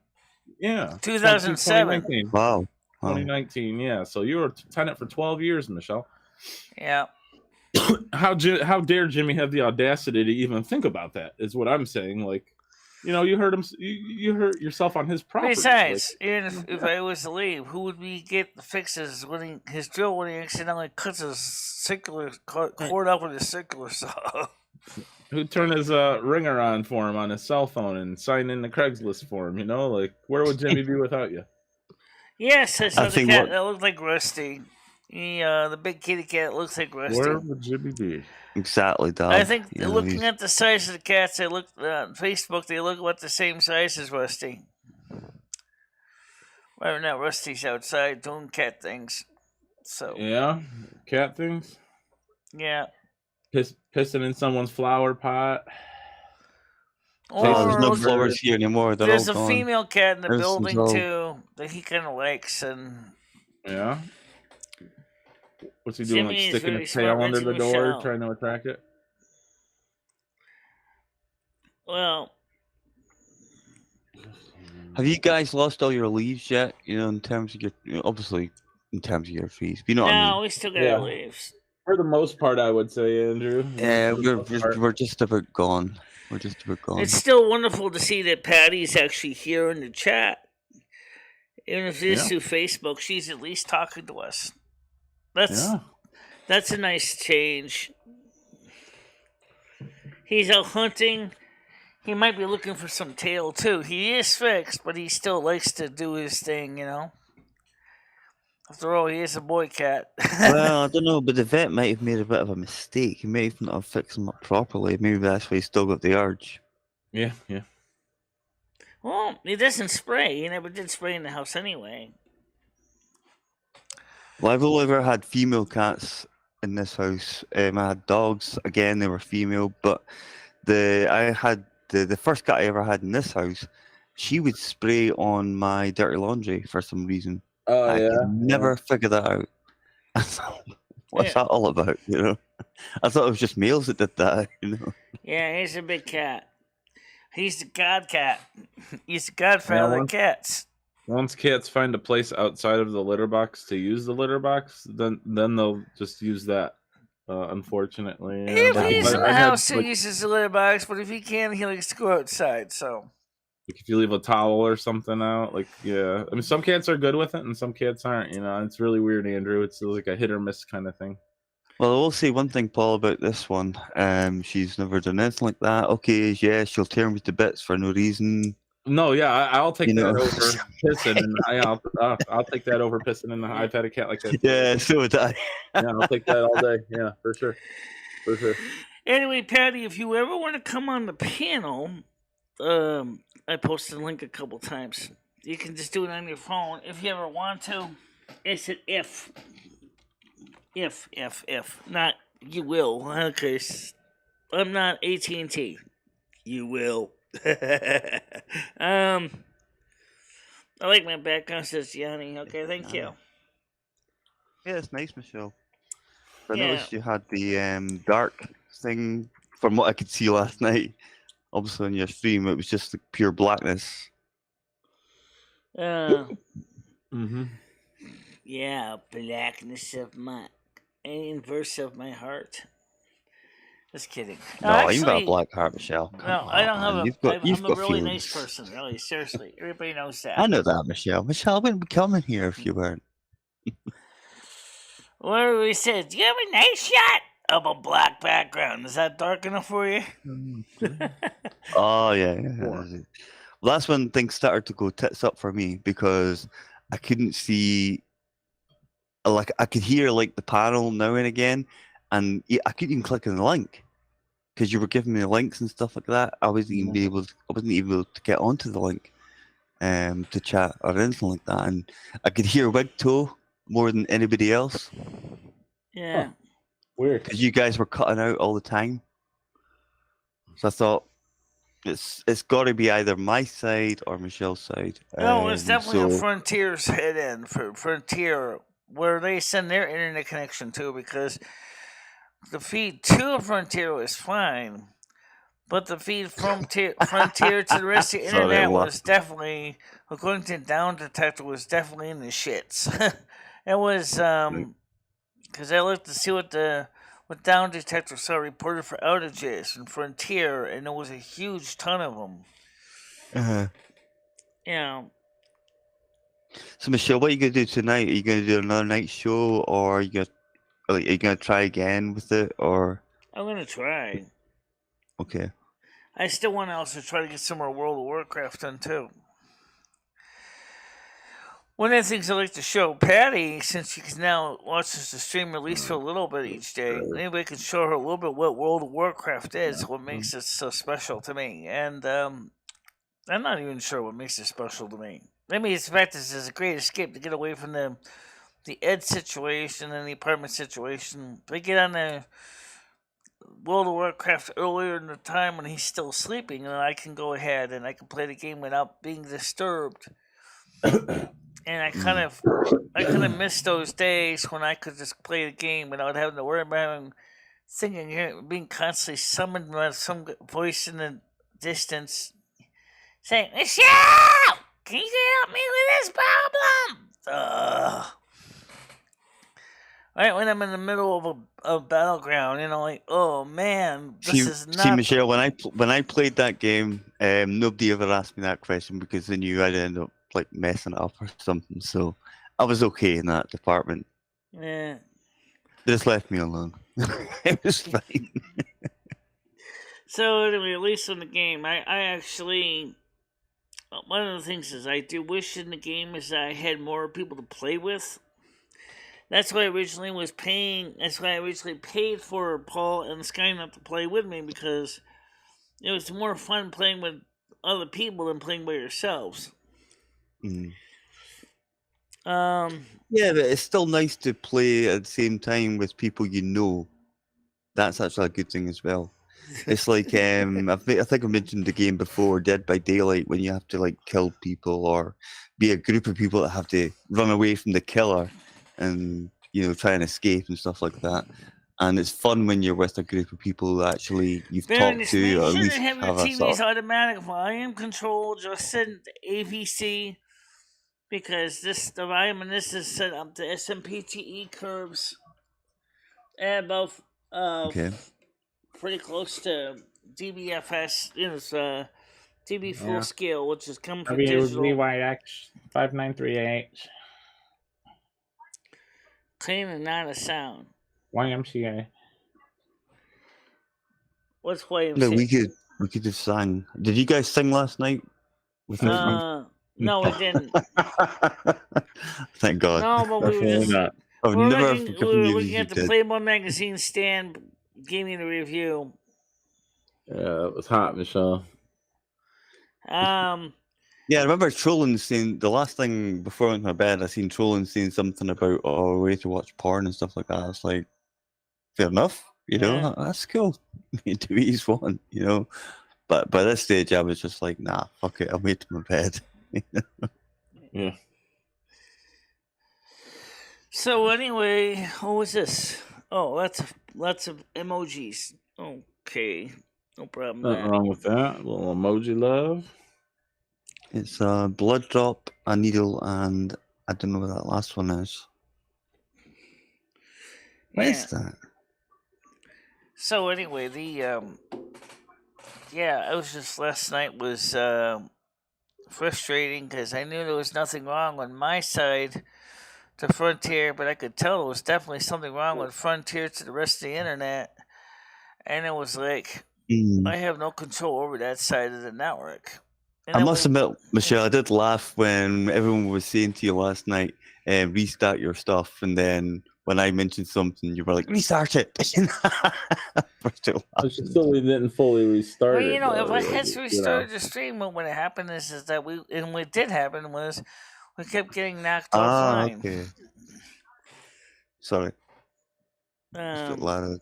Yeah. 2007. 2019. Wow. 2019. Yeah. So you were a tenant for 12 years, Michelle. Yeah. How dare Jimmy have the audacity to even think about that? Is what I'm saying. Like, you hurt him. You hurt yourself on his property. Besides, even if I was to leave, who would we get the fixes when his drill when he accidentally cuts his cord off with his circular saw? Who turned his ringer on for him on his cell phone and signed in the Craigslist for him? Like, where would Jimmy be without you? Yes, I saw the cat that looked like Rusty. The big kitty cat looks like Rusty. Where would Jimmy be? Exactly, Dad. I think looking at the size of the cats, I looked on Facebook. They look about the same size as Rusty. Right now, Rusty's outside doing cat things. So yeah, cat things. Yeah. Pissing in someone's flower pot. There's no flowers here anymore. There's a female cat in the building too that he kind of likes, and yeah. What's he doing? Like sticking his tail under the door, trying to attract it? Well, have you guys lost all your leaves yet? In terms of your, obviously, in terms of your fees. You know what I mean? No, we still got our leaves. For the most part, I would say, Andrew. Yeah, we're just about gone. We're just about gone. It's still wonderful to see that Patty's actually here in the chat. Even if it is through Facebook, she's at least talking to us. That's a nice change. He's out hunting. He might be looking for some tail too. He is fixed, but he still likes to do his thing, After all, he is a boy cat. Well, I don't know, but the vet might have made a bit of a mistake. He might have not fixed him up properly. Maybe that's why he's still got the urge. Yeah. Well, he doesn't spray. He never did spray in the house anyway. Well, I've only ever had female cats in this house. I had dogs. Again, they were female, but I had the first cat I ever had in this house. She would spray on my dirty laundry for some reason. Oh I yeah. could never figure that out. What's that all about? You know, I thought it was just males that did that. You know. Yeah, he's a big cat. He's the god cat. He's the godfather of cats. Once cats find a place outside of the litter box to use the litter box, then they'll just use that. Unfortunately, if he's in the house, he uses the litter box. But if he can, he likes to go outside. So, if you leave a towel or something out, I mean, some cats are good with it, and some cats aren't. You know, it's really weird, Andrew. It's like a hit or miss kind of thing. Well, I will say one thing, Paul, about this one. She's never done anything like that. Okay, yeah, she'll tear me to bits for no reason. No, yeah, I'll take that over pissing, and I'll take that over pissing. And I've had a cat like that. Yeah, so would I. Yeah, I'll take that all day. Yeah, for sure. Anyway, Patty, if you ever want to come on the panel, I posted a link a couple times. You can just do it on your phone if you ever want to. It's an if, not you will. Okay, I'm not AT&T. You will. I like my background, says Yanni. Okay, thank you. Yeah, it's nice, Michelle. I noticed you had the dark thing. From what I could see last night, obviously on your stream, it was just like pure blackness. Yeah, blackness of my inverse of my heart. Just kidding. No, actually, you've got a black heart, Michelle. No, I don't have I'm a really nice person, really. Seriously. Everybody knows that. I know that, Michelle. Michelle wouldn't be coming here if you weren't. What we said? Do you have a nice shot of a black background? Is that dark enough for you? Oh, yeah. Well, that's when things started to go tits up for me because I couldn't see. Like, I could hear like the panel now and again. And I couldn't even click on the link because you were giving me links and stuff like that. I wasn't even able to get onto the link to chat or anything like that. And I could hear Wig Toe more than anybody else. Yeah. Weird. Because you guys were cutting out all the time. So I thought it's got to be either my side or Michelle's side. No, it's definitely a Frontier's head end for Frontier where they send their internet connection to because the feed to Frontier is fine, but the feed from Frontier to the rest of the internet was definitely, according to Down Detector, was definitely in the shits. It was because I looked to see what Down Detector saw reported for outages in Frontier, and there was a huge ton of them. Yeah. So Michelle, what are you gonna do tonight? Are you gonna do another night show, or are you gonna try again with it, or? I'm gonna try. Okay. I still want to also try to get some more World of Warcraft done too. One of the things I like to show Patty, since she can now watch the stream at least for a little bit each day, maybe I can show her a little bit what World of Warcraft is, what makes it so special to me. And I'm not even sure what makes it special to me. Maybe it's the fact that this is a great escape to get away from the Ed situation and the apartment situation. If I get on the World of Warcraft earlier in the time when he's still sleeping, and I can go ahead and I can play the game without being disturbed. And I kind of miss those days when I could just play the game without having to worry about him thinking, being constantly summoned by some voice in the distance saying, "Michelle, can you help me with this problem?" Right when I'm in the middle of a battleground, like, oh man, this is not. See, Michelle, when I played that game, nobody ever asked me that question because they knew I'd end up like messing it up or something. So I was okay in that department. Yeah. They just left me alone. It was fine. So anyway, at least in the game, I actually. One of the things is I do wish in the game is that I had more people to play with. That's why I originally was paying. That's why I originally paid for Paul and Skynet to play with me, because it was more fun playing with other people than playing by yourselves. Mm. Um, Yeah, but it's still nice to play at the same time with people you know. That's actually a good thing as well. It's like I think I mentioned the game before, Dead by Daylight, when you have to like kill people or be a group of people that have to run away from the killer and try and escape and stuff like that. And it's fun when you're with a group of people that actually you've Baron, talked just make to, or at sure least to have your have a TV's sort of, automatic volume control. Just set it to AVC, because the volume in this is set up to SMPTE curves at about okay. pretty close to DBFS. It's DB full Yeah. scale, which is coming from WVYX digital. 5938. Clean and not a sound. YMCA. What's YMCA? No, we could have sang. Did you guys sing last night? With No, we didn't. Thank God. No, but we were Definitely just. not. I've We were never looking, forgiven we were you looking if at you the did. Playboy magazine stand, gave me the review. Yeah, it was hot, Michelle. Yeah, I remember trolling saying the last thing before I went to bed. I seen trolling saying something about a way to watch porn and stuff like that. I was like, fair enough, Yeah. that's cool. To each one, But by this stage, I was just like, nah, fuck it, I'll wait to my bed. Yeah. So anyway, what was this? Oh, lots of emojis. Okay, no problem. Nothing wrong with that. A little emoji love. It's a blood drop, a needle, and I don't know what that last one is. What is that? So anyway, I was just last night was frustrating because I knew there was nothing wrong on my side to Frontier, but I could tell there was definitely something wrong with Frontier to the rest of the internet, and it was like I have no control over that side of the network. And I must admit, Michelle, I did laugh when everyone was saying to you last night, restart your stuff, and then when I mentioned something, you were like, restart it. But you still didn't fully restart well, it. if I had restarted the stream, what would have happened is that what did happen was we kept getting knocked offline. Okay. Sorry. Just a bit loud.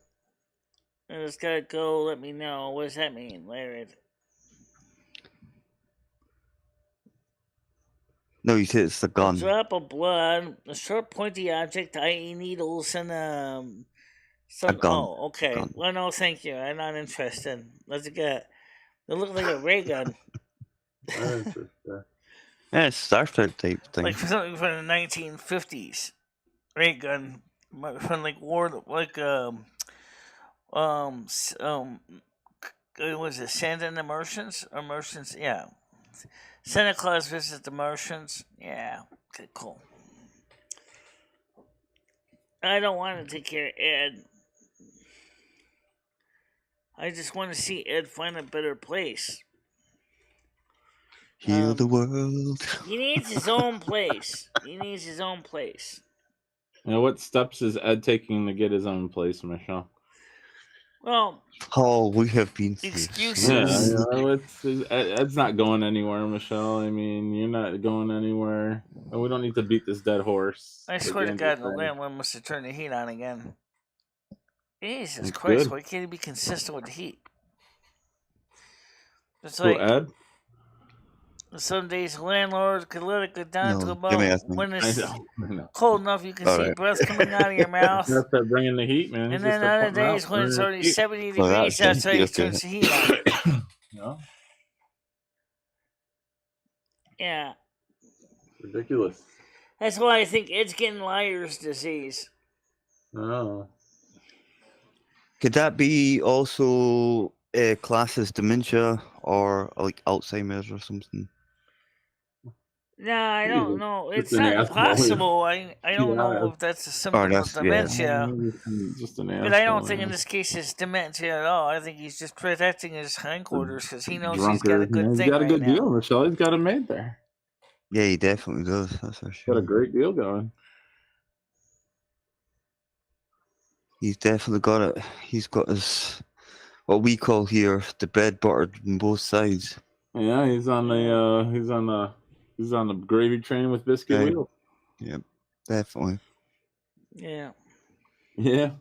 I just gotta go. Let me know. What does that mean, Larry? No, you said it's the gun. A drop of blood, a short pointy object, i.e. needles, and some. A gun. Oh, okay. Gun. Well, no, thank you. I'm not interested. Let's get. It looked like a ray gun. Yeah, it's Star Trek type thing. Like something from the 1950s. Ray gun from like war, like was it Santa and the Martians? Or Martians? Yeah. Santa Claus visits the Martians. Yeah. Okay, cool. I don't want to take care of Ed. I just want to see Ed find a better place. Heal the world. He needs his own place. He needs his own place. Now, what steps is Ed taking to get his own place, Michelle? Well, we have been excuses. Yeah, Ed's not going anywhere, Michelle. I mean, you're not going anywhere. And we don't need to beat this dead horse. I swear to God, the landlord must have turned the heat on again. Jesus That's Christ, good. why can't he be consistent with the heat? It's Who, like Ed? some days the landlord could let it go down to about when it's I know. cold enough you can All see right. breath coming out of your mouth. That's bringing the heat, man. And then other days when it's already 70 degrees outside, he turns the heat on. No? Yeah. Ridiculous. That's why I think Ed's getting liar's disease. No. Could that be also classed as dementia or like Alzheimer's or something? No, I don't know. It's an not asshole. impossible. I don't know if that's a symptom of dementia. Just an But I don't think in this case it's dementia at all. I think he's just protecting his hindquarters because he knows he's got a good thing. He's got a good right deal, Michelle. He's got it made there. Yeah, he definitely does. That's for sure. Got a great deal going. He's definitely got it. He's got his what we call here the bread buttered on both sides. Yeah, he's on the gravy train with biscuit Right. wheels. Yep, definitely. Yeah. Yeah.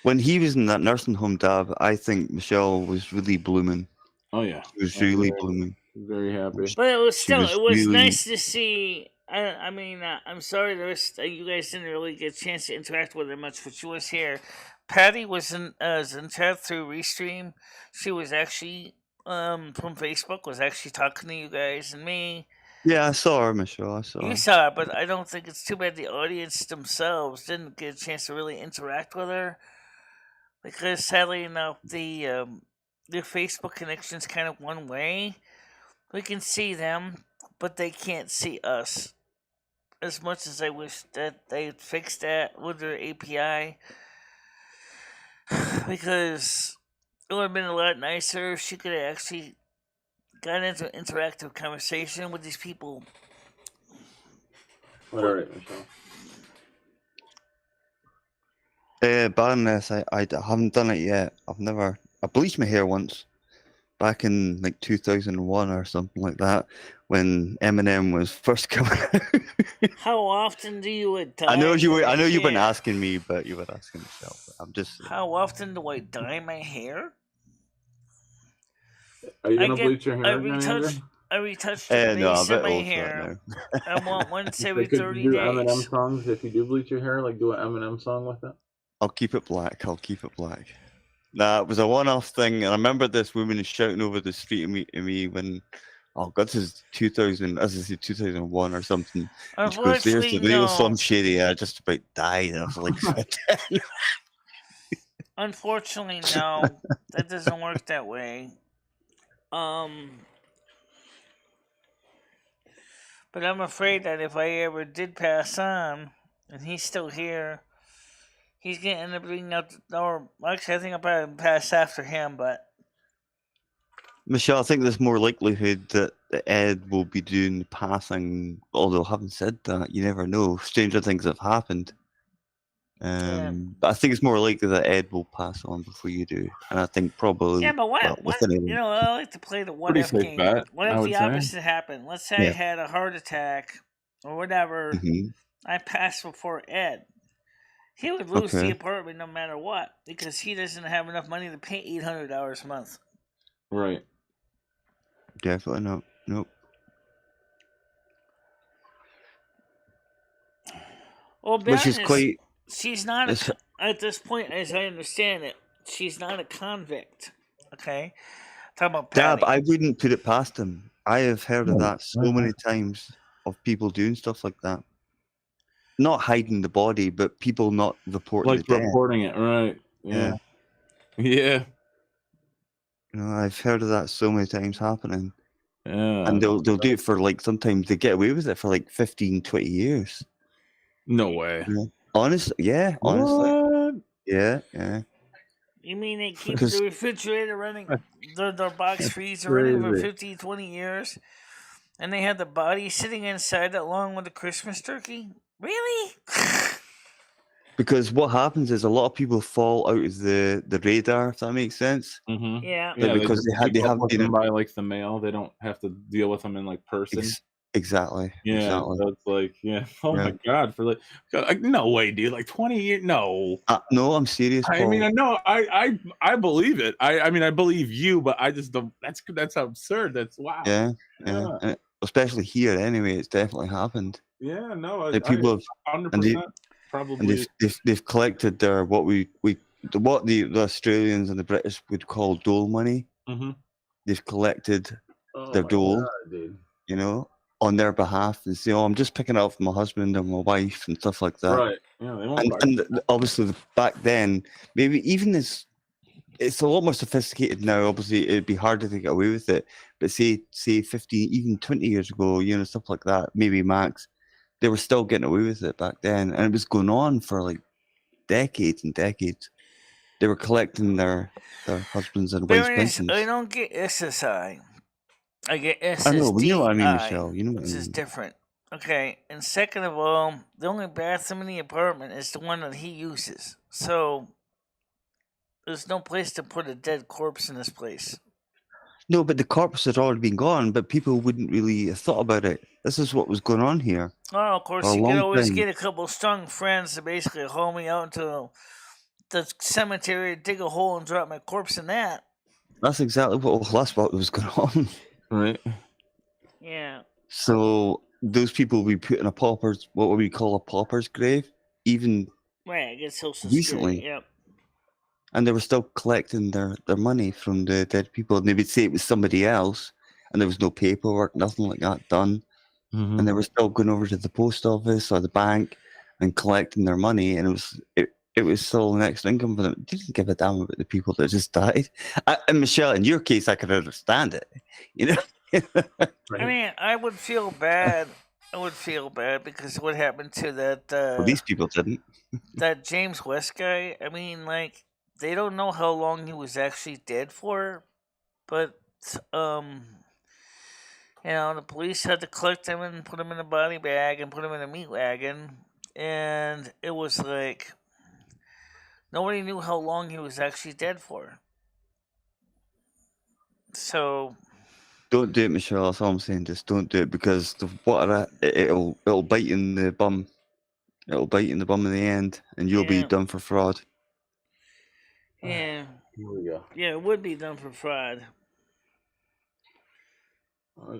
When he was in that nursing home, Dab, I think Michelle was really blooming. Oh yeah. She was really blooming. Very happy. But it was She still, was it was really- nice to see. I mean, I'm sorry you guys didn't really get a chance to interact with her much, but she was here. Patty was in chat through Restream. She was actually from Facebook, was actually talking to you guys and me. Yeah, I saw her, Michelle. I saw You her. saw her, but I don't think it's too bad the audience themselves didn't get a chance to really interact with her, because sadly enough, the Facebook connection's kind of one way. We can see them, but they can't see us. As much as I wish that they'd fix that with their API, because it would have been a lot nicer if she could have actually got into an interactive conversation with these people. All right, Michelle. Baroness, I haven't done it yet. I bleached my hair once, back in like 2001 or something like that, when Eminem was first coming out. How often do you dye I know you my weren't hair? asking me, but you were asking Michelle. But I'm just. How often do I dye my hair? Are you I gonna get- bleach your hair I again, retouch- Andrew? I retouched the No, I'm base a of bit my old for that hair. now. I want once every Could 30 you do days. Eminem songs if you do bleach your hair? Like do an Eminem song with it? I'll keep it black. Nah, it was a one-off thing, and I remember this woman shouting over the street at me when, oh God, this is 2000, as I say, 2001 or something. And she goes, "There's the real Slim Shady." I just about died, and I was like, Unfortunately, no, that doesn't work that way. But I'm afraid that if I ever did pass on, and he's still here, he's gonna end up bringing out. Or actually, I think I'll probably pass after him. But Michelle, I think there's more likelihood that Ed will be doing the passing. Although having said that, you never know. Stranger things have happened. But I think it's more likely that Ed will pass on before you do, and I think probably. yeah, but what? well, What? within a You know, I like to play the what Pretty if safe game. bet, What I if would the say. opposite happened? Let's say I Yeah. had a heart attack or whatever. Mhm. I passed before Ed. He would lose the Okay. apartment no matter what because he doesn't have enough money to pay $800 a month. Right. Definitely not. Nope. Well, Which is quite. She's not it's- at this point, as I understand it. She's not a convict. Okay, talking about Patty. Dab, I wouldn't put it past him. I have heard of that so many times of people doing stuff like that. Not hiding the body, but people not reporting Like the death. reporting it, right? Yeah. Yeah. You know, I've heard of that so many times happening. Yeah. And they'll do it for like, sometimes they get away with it for like 15, 20 years. No way. Honestly, yeah, honestly. What? Yeah. You mean they keep Because- the refrigerator running, their box freezer running for crazy. 15, 20 years, and they had the body sitting inside it along with the Christmas turkey? Really? Because what happens is a lot of people fall out of the radar, if that makes sense. Mm-hmm. Yeah. Like, because they haven't been been by like the mail. They don't have to deal with them in like person. Exactly. Yeah, Exactly. so it's like, oh Yeah. my god, for like, no way, dude, like 20 years, no. No, I'm serious. I Paul. mean, no, I believe it. I mean, I believe you, but I just don't. That's absurd. That's wow. Yeah. And especially here, anyway, it's definitely happened. Yeah, no, Like people have, 100% probably. and they've collected their what the Australians and the British would call dole money. Mm-hmm. They've collected Oh their my dole, God, dude. you know, on their behalf, and say, "Oh, I'm just picking it up for my husband and my wife and stuff like that." Right. Yeah, they won't. And obviously back then, maybe even it's a lot more sophisticated now. Obviously, it'd be harder to get away with it. But say 15, even 20 years ago, you know, stuff like that, maybe max, they were still getting away with it back then, and it was going on for like decades and decades. They were collecting their husbands and wives' pensions. I don't get SSI. I get SSDI. I know, but you know what I mean, Michelle. You know what I This is mean. different. Okay, and second of all, the only bathroom in the apartment is the one that he uses. So there's no place to put a dead corpse in this place. No, but the corpse had already been gone, but people wouldn't really have thought about it. This is what was going on here. Oh, of course, For a you could long always time. get a couple strong friends to basically haul me out to the cemetery, dig a hole, and drop my corpse in that. That's exactly what was going on. Right. Yeah. So those people will be put in a pauper's, what we call a pauper's grave, even Right, I guess Social recently. Security. Yep. And they were still collecting their money from the dead people. And they would say it was somebody else, and there was no paperwork, nothing like that done. Mm-hmm. And they were still going over to the post office or the bank and collecting their money, and it was still an extra income for them. They didn't give a damn about the people that just died. And Michelle, in your case, I could understand it. You know, I mean, I would feel bad. I would feel bad because what happened to that well, these people didn't. that James West guy. I mean, like they don't know how long he was actually dead for, but the police had to collect him and put him in a body bag and put him in a meat wagon, and it was like nobody knew how long he was actually dead for. So Don't do it, Michelle. That's all I'm saying. Just don't do it, because the water, it'll bite you in the bum. It'll bite you in the bum in the end, and you'll be Yeah. done for fraud. yeah, Here we go. yeah, it would be done for fraud.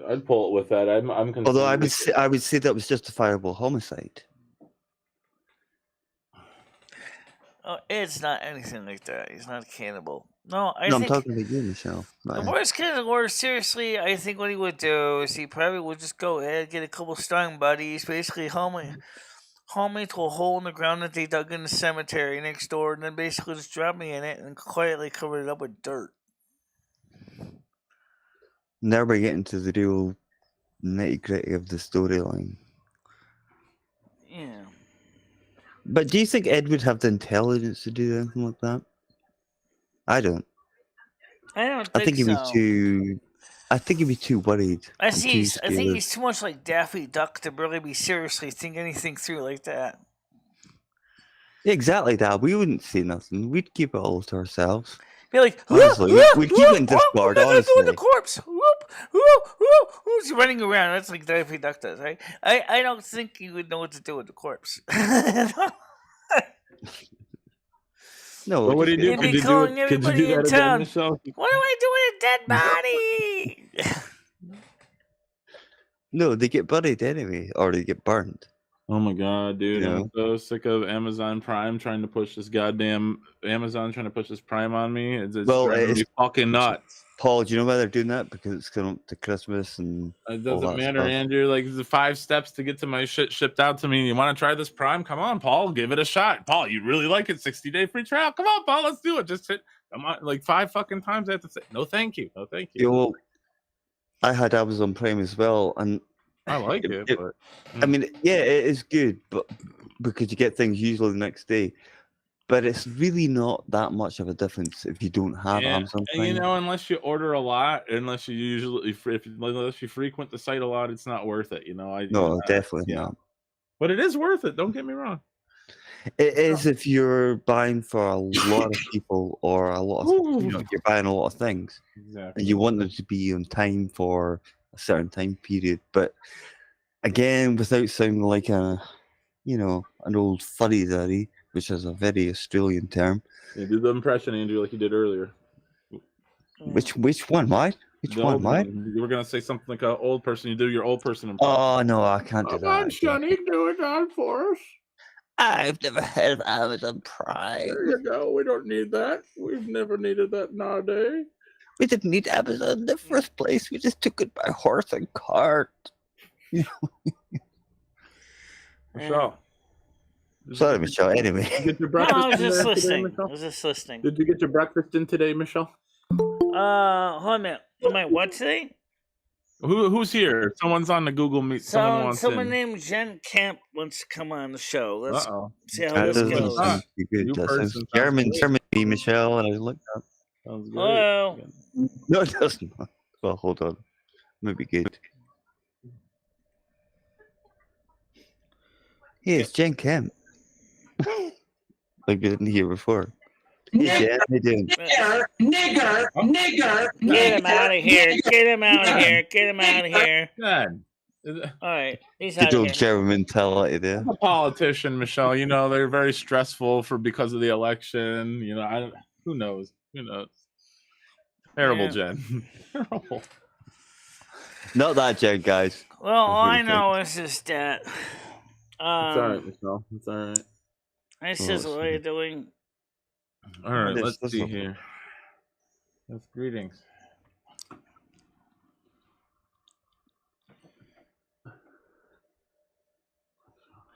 I'd pull it with that. I'm concerned. Although I would say that was justifiable homicide. Oh, it's not anything like that. He's not a cannibal. No, I No, I'm think talking about you, Michelle. the worst case of the worst, seriously, I think what he would do is he probably would just go ahead, get a couple strong buddies, basically haul me to a hole in the ground that they dug in the cemetery next door, and then basically just drop me in it and quietly cover it up with dirt. Now we're getting to the real nitty-gritty of the storyline. Yeah. But do you think Ed would have the intelligence to do anything like that? I don't. I don't I think think he'd so. be too. I think he'd be too worried. I and too think scared. he's too much like Daffy Duck to really be seriously think anything through like that. Exactly that. We wouldn't say nothing. We'd keep it all to ourselves. Be like, Honestly, we'd keep it in Discord, what are they doing with the honestly. corpse? Who's running around? That's like Daffy Duck does, right? I don't think you would know what to do with the corpse. No. What would he do? You'd Could be you do calling it? Could you everybody do in that town. again, Michelle? What do I do with a dead body? No, they get buried anyway, or they get burned. Oh my god, dude! Yeah. I'm so sick of Amazon Prime trying to push this goddamn Prime on me. It's Well, driving me it's- fucking nuts. Paul, do you know why they're doing that? Because it's coming up to Christmas and It all doesn't that matter, stuff. Andrew. Like the 5 steps to get to my shit shipped out to me. You want to try this Prime? Come on, Paul. Give it a shot. Paul, you really like it? 60-day free trial. Come on, Paul. Let's do it. Just hit. Come on, like 5 fucking times. I have to say no, thank you. No, thank you. You know, I had Amazon Prime as well, and I like it, but I mean, yeah, it is good, but because you get things usually the next day. But it's really not that much of a difference if you don't have yeah, Amazon and, Prime. unless you order a lot, unless you frequent the site a lot, it's not worth it. No, definitely yeah. not. But it is worth it. Don't get me wrong. It is if you're buying for a lot of people or a lot of, you're buying a lot of things. Exactly. And you want them to be on time for a certain time period. But again, without sounding like an old fuddy-duddy, which is a very Australian term. Yeah, do the impression, Andrew, like you did earlier. Which one? Why? Which The one? old Why? You were gonna say something like an old person. You do your old person impression. Oh no, I can't do that. Come on, Sonny, do it on for us. I've never heard of Amazon Prime. There you go. We don't need that. We've never needed that nowadays. We didn't need Amazon in the first place. We just took it by horse and cart. Michelle. Sorry, Michelle. Anyway. Did you get your No, breakfast I was in just there today, listening. Michelle? I was just listening. Did you get your breakfast in today, Michelle? Hold on a minute. Am I what today? Who's here? Someone's on the Google Meet. Someone named Jen Camp wants to come on the show. Let's see how this doesn't goes. sound too good. New That person sounds sounds German, great. Michelle, and I looked up. Sounds great. Hello. No, it doesn't. Well, hold on. Maybe good. Hey, it's Jen Kemp. Like we didn't hear before. Hey, Jen, how you doing? Nigger. Get him out of here! Get him out of here! Get him out of here! God. All right, he's Good out of old here. German mentality there. I'm a politician, Michelle. You know, they're very stressful because of the election. You know, who knows? Who knows? Terrible, Yeah. Jen. Terrible. Not that Jen, guys. Well, all I know is just that. It's all right, Um, Michelle. It's all right. this is what you're doing. All right, Yes, let's that's see okay. here. Yes, greetings.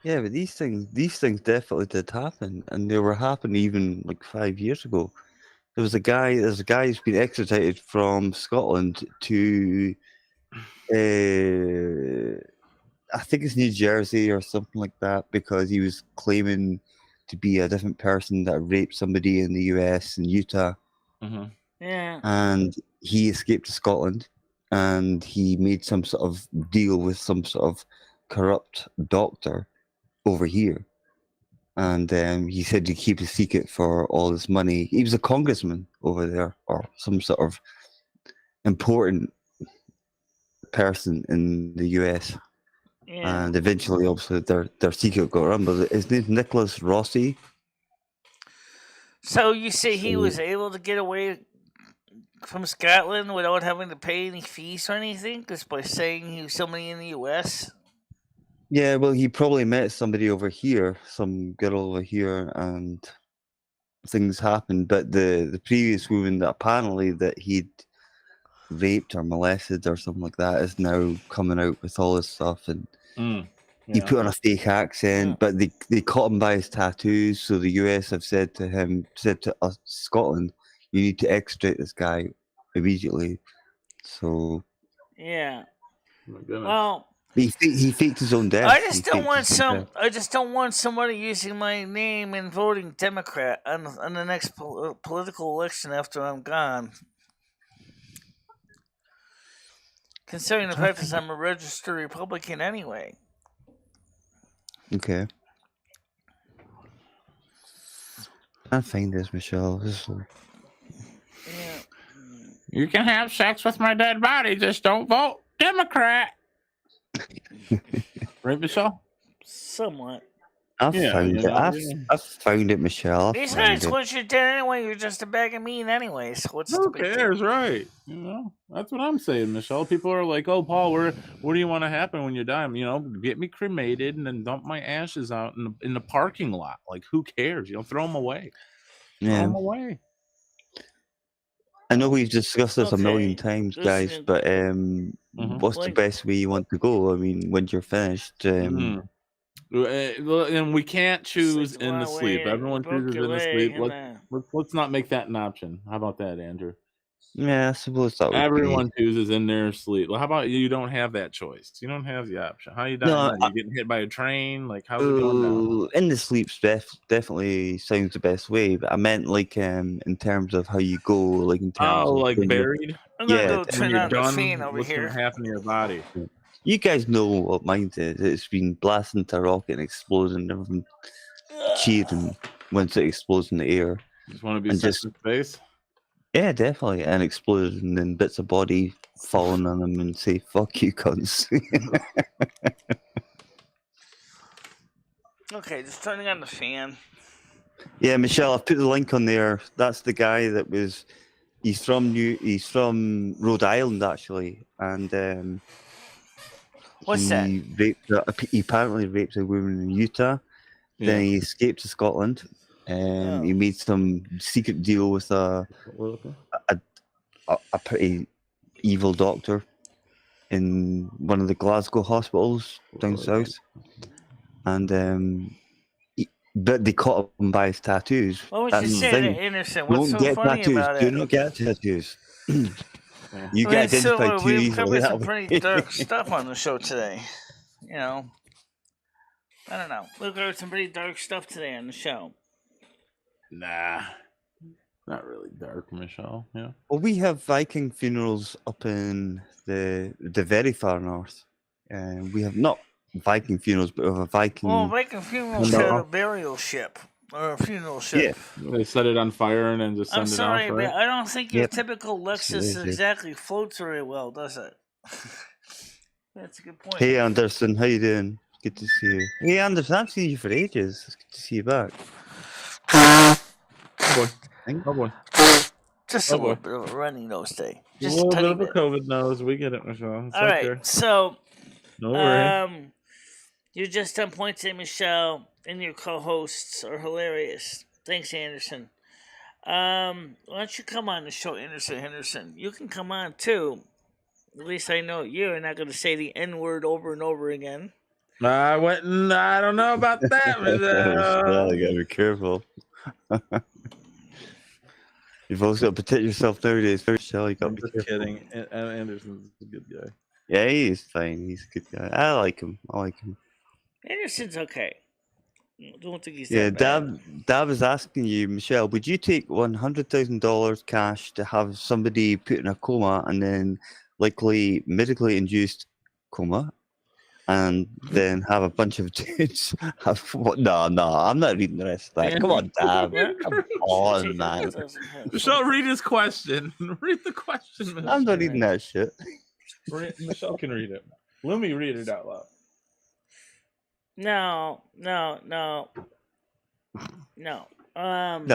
Yeah, but these things definitely did happen, and they were happening even like 5 years ago. There's a guy who's been extradited from Scotland to, I think it's New Jersey or something like that, because he was claiming to be a different person that raped somebody in the U.S. and Utah, Yeah. and he escaped to Scotland, and he made some sort of deal with some sort of corrupt doctor over here, and he said to keep a secret for all his money. He was a congressman over there, or some sort of important person in the US. Yeah. And eventually, obviously, their secret got run. But his name's Nicholas Rossi. So you say he So- was able to get away from Scotland without having to pay any fees or anything, just by saying he was somebody in the U.S.? Yeah, well, he probably met somebody over here, some girl over here, and things happened. But the previous woman that apparently that he'd raped or molested or something like that is now coming out with all this stuff, and he put on a fake accent, but they caught him by his tattoos. So the US have said to us, Scotland, you need to extradite this guy immediately. So Yeah. Oh my goodness. Well, he faked his own death. I just He don't faked want his own death. I just don't want somebody using my name and voting Democrat on the next political election after I'm gone. Considering the fact that I'm a registered Republican anyway. Okay. I find this, Michelle. Yeah. You can have sex with my dead body, just don't vote Democrat. Right, Michelle? Somewhat. I've found it. I've found it, Michelle. Besides, once you're dead anyway, you're just a bag of meat anyway. So what's the Who big deal? cares, right? You know, that's what I'm saying, Michelle. People are like, "Oh, Paul, what do you want to happen when you die? You know, get me cremated and then dump my ashes out in the parking lot. Like, who cares? You know, throw them away. Throw Yeah. them away." I know we've discussed this a million times, This guys, is- but what's the Like- best way you want to go? I mean, when you're finished, And we can't choose Like, in the wow, sleep. wait, Everyone broke chooses your in the leg sleep. and, Let's not make that an option. How about that, Andrew? yeah, I suppose that would Everyone chooses in their sleep. Well, how about you? You don't have that choice. You don't have the option. How you dying? No, You getting hit by a train? Like, how's it going down? be. In the sleep's definitely sounds the best way, but I meant like in terms of how you go, like in terms Oh, of like when you're- buried? I'm gonna Yeah, go when turn You're on the done. fan over What's here. gonna happen to your body? You guys know what mine is. It's been blasting to rocket and exploding and everything, cheering once it explodes in the air. Just want to be And sent just- in space? Yeah, definitely. And exploded, and then bits of body falling on them and say, fuck you, cunts. Okay, just turning on the fan. Yeah, Michelle, I've put the link on there. That's the guy that was. He's from Rhode Island, actually. And What's that? he apparently raped a woman in Utah. Then he escaped to Scotland. Oh. He made some secret deal with a pretty evil doctor in one of the Glasgow hospitals down south, and but they caught him by his tattoos. What was That's you the saying, thing. innocent? What's Don't so get funny tattoos. about Do it? not get tattoos. You I get mean, so, identified too we've easily. covered that some way. pretty dark stuff on the show today. You know, I don't know. We've covered some pretty dark stuff today on the show. Nah. Not really dark, Michelle. Yeah. Well, we have Viking funerals up in the very far north. We have not Viking funerals, but of a Viking. Well, Viking funerals had a burial ship or a funeral ship. Yeah. They set it on fire and then just send I'm it sorry, off, but right? I don't think your Yep. typical Yes, it Lexus is, yeah. exactly floats very well, does it? That's a good point. Hey Anderson, how you doing? Good to see you. Hey Anderson, I've seen you for ages. It's good to see you back. Oh boy. Oh boy. Just Oh, a little boy. bit of a runny nose day. A Just little a bit tiny of a bit. COVID nose. We get it, Michelle. It's All right, okay. so No worry. you just on point today, Michelle, and your co-hosts are hilarious. Thanks, Anderson. Why don't you come on the show, Anderson Henderson? You can come on too. At least I know you're not going to say the N-word over and over again. I don't know about that, Michelle. You gotta be careful. You've also got to protect yourself nowadays, Michelle. You gotta I'm be just careful. kidding. Anderson's a good guy. Yeah, he's fine. He's a good guy. I like him. Anderson's okay. I don't think he's Yeah, that bad. Dab is asking you, Michelle, would you take $100,000 cash to have somebody put in a coma and then likely medically induced coma, and then have a bunch of dudes have what? No, I'm not reading the rest of that. Come on, Dab. Come on, man. Michelle, read his question. Read the question, Michelle. I'm not reading that shit. Michelle can read it. Let me read it out loud. No. No,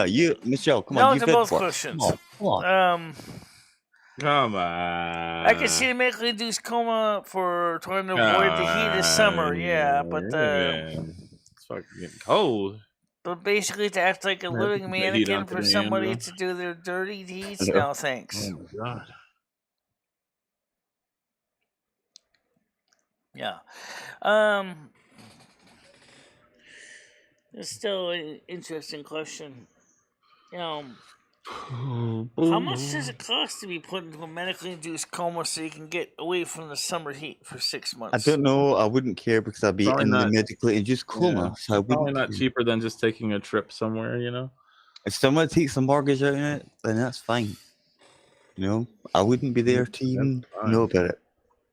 you, Michelle, come on. No You to bid both for it. questions. Come on. Come on. I can see the medically induced coma for trying to avoid the heat of summer, yeah, but it's fucking getting cold. But basically to act like a Yeah, living put the heat mannequin on for today, somebody Andrew. to do their dirty deeds, Yeah. no thanks. Oh my god. Yeah. It's still an interesting question. You know, how much does it cost to be put into a medically induced coma so you can get away from the summer heat for 6 I months? don't know. I wouldn't care because I'd be Probably in the not. medically induced coma. Yeah. So I Probably wouldn't not care. cheaper than just taking a trip somewhere, you know? If someone takes a mortgage out on it, then that's fine. You know, I wouldn't be there to even fine. know about it.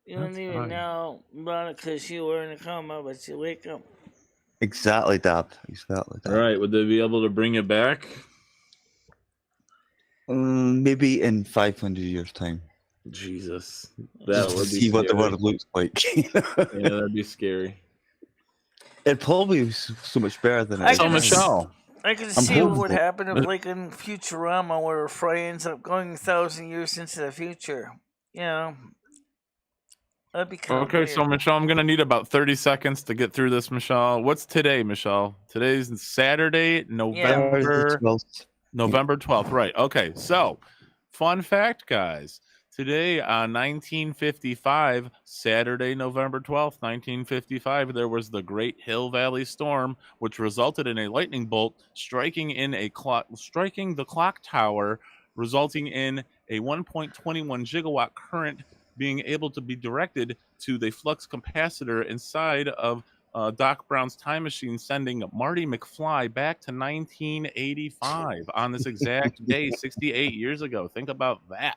You don't That's even fine. know about it because you were in a coma, but you wake up. Exactly, Dab. Exactly, Dab. All right. Would they be able to bring it back? Maybe in 500 years' time. Jesus. Just That to would be see what the scary. world looks like. Yeah, that'd be scary. It'd probably be so much better than I it So, can is. Michelle. I can I'm see what would hopeful. happen if, like in Futurama, where Fry ends up going 1,000 years into the future. You know, that'd be kind of Okay, weird. so Michelle, I'm gonna need about 30 seconds to get through this, Michelle. What's today, Michelle? Today's Saturday, November 12th. Right. Okay. So, fun fact, guys. Today on 1955, Saturday, November 12th, 1955, there was the Great Hill Valley Storm, which resulted in a lightning bolt striking the clock tower, resulting in a 1.21 gigawatt current being able to be directed to the flux capacitor inside of Doc Brown's time machine, sending Marty McFly back to 1985 on this exact day, 68 years ago. Think about that.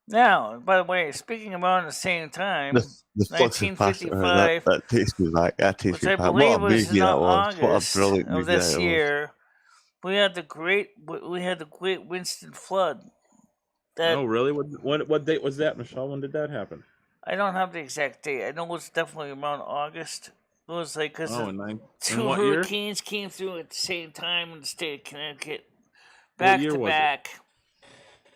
Now, by the way, speaking about at the same time, The flux capacitor, 1955, that takes me back. That takes which me I back. believe What a was movie in that was. What a August brilliant of movie this that was. year, we had the great Winston flood. That Oh, really? What date was that, Michelle? When did that happen? I don't have the exact date. I know it's definitely around August. It was like because two what year? hurricanes came through at the same time in the state of Connecticut, back year to was it? back.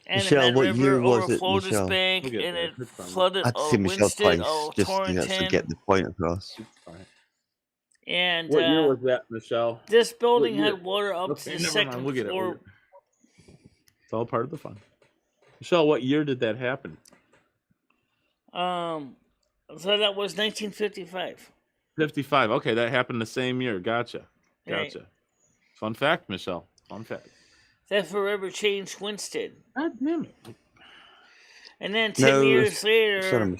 And Michelle, the Red what River year was it, overflowed its Michelle? bank, We'll get and there. it It's fine. flooded I'd say Michelle Winston, twice, just to actually Torrington, get the point across. It's fine. and What year was that, Michelle? this building What year? had water up Okay, to the never mind. second We'll get it. floor. It's all part of the fun. Michelle, what year did that happen? So that was 1955. 55. Okay, that happened the same year. Gotcha. Right. Fun fact, Michelle. Fun fact. That forever changed Winston. God damn it. And then 10 years later, Sorry,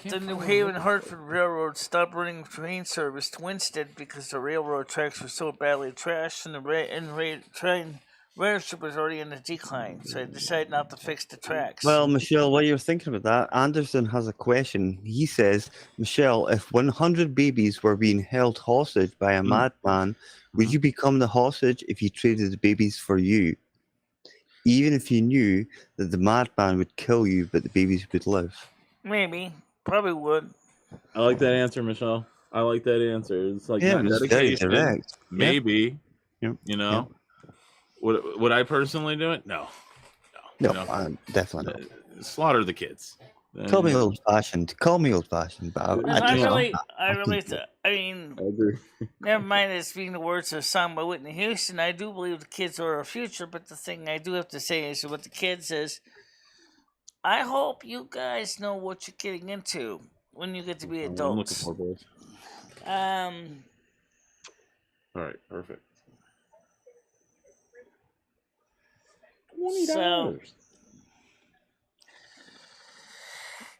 the New Haven Hartford Railroad stopped running train service to Winston because the railroad tracks were so badly trashed, and the train ridership was already in the decline, so I decided not to fix the tracks. Well, Michelle, while you're thinking about that, Anderson has a question. He says, Michelle, if 100 babies were being held hostage by a madman, would you become the hostage if he traded the babies for you? Even if you knew that the madman would kill you, but the babies would live? Maybe. Probably would. I like that answer, Michelle. I like that answer. It's like Yeah, not it's very dedication. direct. Maybe. Yep. You know. Yep. Would I personally do it? No. No, you know? Definitely not. Slaughter the kids. Call me old-fashioned. But I I mean, I agree. never mind it being the words of a song by Whitney Houston. I do believe the kids are our future, but the thing I do have to say is with the kids is, I hope you guys know what you're getting into when you get to be adults. I'm looking for All right, perfect. $20. So,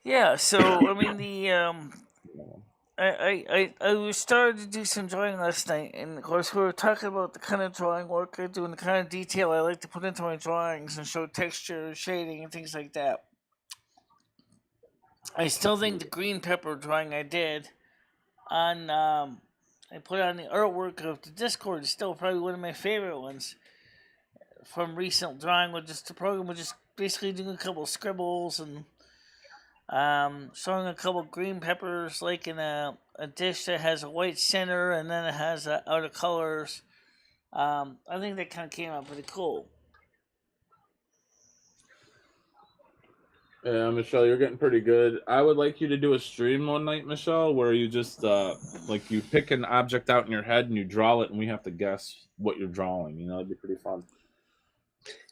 yeah, so I mean I was started to do some drawing last night, and of course we were talking about the kind of drawing work I do and the kind of detail I like to put into my drawings and show texture, shading, and things like that. I still think the green pepper drawing I did on I put on the artwork of the Discord is still probably one of my favorite ones from recent drawing. With just the program was just basically doing a couple of scribbles and showing a couple green peppers like in a dish that has a white center and then it has outer colors. I think that kind of came out pretty cool. Yeah, Michelle, you're getting pretty good. I would like you to do a stream one night, Michelle, where you just like you pick an object out in your head and you draw it, and we have to guess what you're drawing. You know, it'd be pretty fun.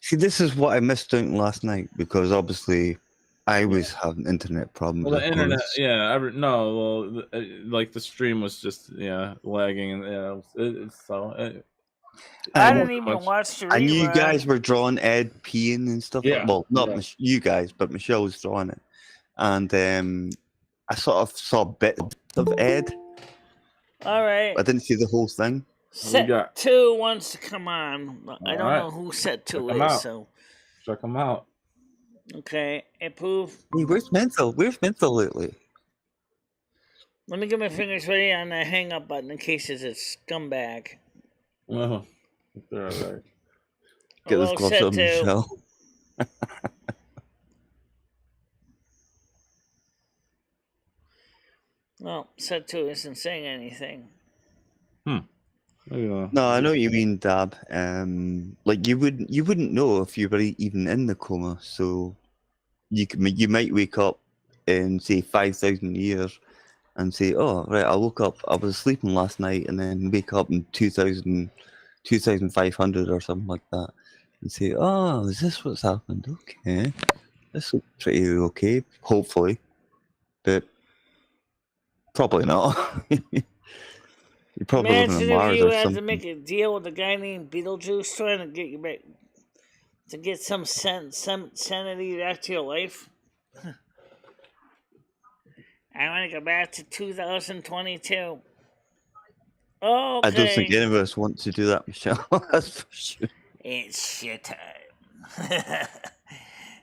See, this is what I missed out last night because obviously I was having internet problems. Well, the internet, like the stream was just lagging, and I didn't even watch the rerun. I knew you guys were drawing Ed peeing and stuff. Yeah, well, not you guys, but Michelle was drawing it, and I sort of saw bits of Ed. All right. I didn't see the whole thing. Set 2 wants to come on. I don't know who Set 2 is, so check them out. Okay, approve. Hey, where's Mental? Where's Mental lately? Let me get my fingers ready on the hang up button in case it's a scumbag. Well, they're all right. Get those gloves on, Michelle. Well, Set 2 isn't saying anything. No, I know what you mean, Dab. Like you wouldn't know if you were even in the coma. So you might wake up in say 5,000 years and say, "Oh, right, I woke up. I was sleeping last night," and then wake up in 2,500 or something like that, and say, "Oh, is this what's happened? Okay, this looks pretty okay, hopefully, but probably not." You probably live in Mars you or had something. to make a deal with a guy named Beetlejuice trying to get you back to get some sanity back to your life. I want to go back to 2022. Okay. I don't think any of us want to do that, Michelle. That's for sure. It's shit time.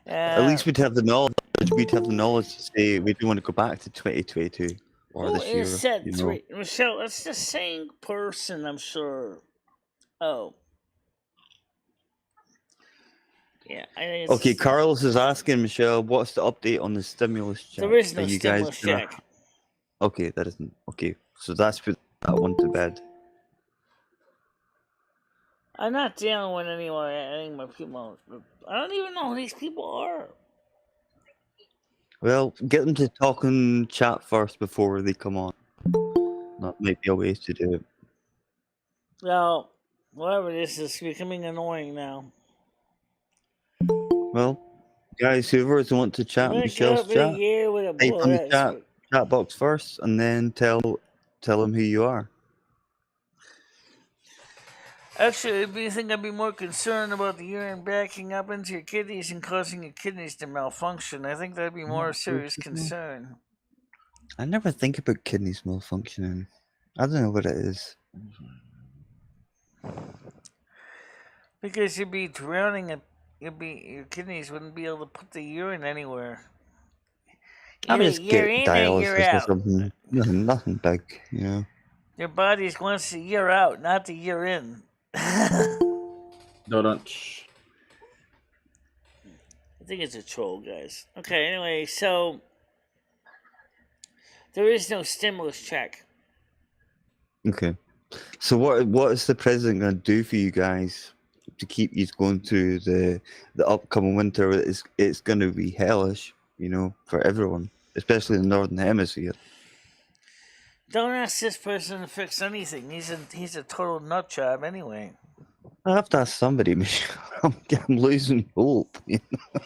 At least we'd have the knowledge. We'd have the knowledge to say we do want to go back to 2022 or this year. Set 3? Michelle, it's the same person, I'm sure. Oh. Yeah, I think it's Okay, Carlos is asking Michelle, what's the update on the stimulus check? There is no stimulus check. Okay, that isn't. Okay, so that's put that one to bed. I'm not dealing with any more people. I don't even know who these people are. Well, get them to talk in chat first before they come on. That might be a way to do it. Well, whatever this is becoming annoying now. Well, guys, whoever want to chat in Michelle's chat, type in the chat box first, and then tell them who you are. Actually, I think I'd be more concerned about the urine backing up into your kidneys and causing your kidneys to malfunction. I think that'd be more a serious concern. I never think about kidneys malfunctioning. I don't know what it is. Because you'd be drowning it. Your kidneys wouldn't be able to put the urine anywhere. I would just You're get in and you're dialysis or out. something. Nothing big, you know. Your body wants the year out, not the year in. I think it's a troll, guys. Okay, anyway, so there is no stimulus check. Okay. So what is the president going to do for you guys to keep you going through the upcoming winter? It's going to be hellish, you know, for everyone, especially in the northern hemisphere. Don't ask this person to fix anything. He's a total nut job anyway. I have to ask somebody, Michelle. I'm losing hope. You know?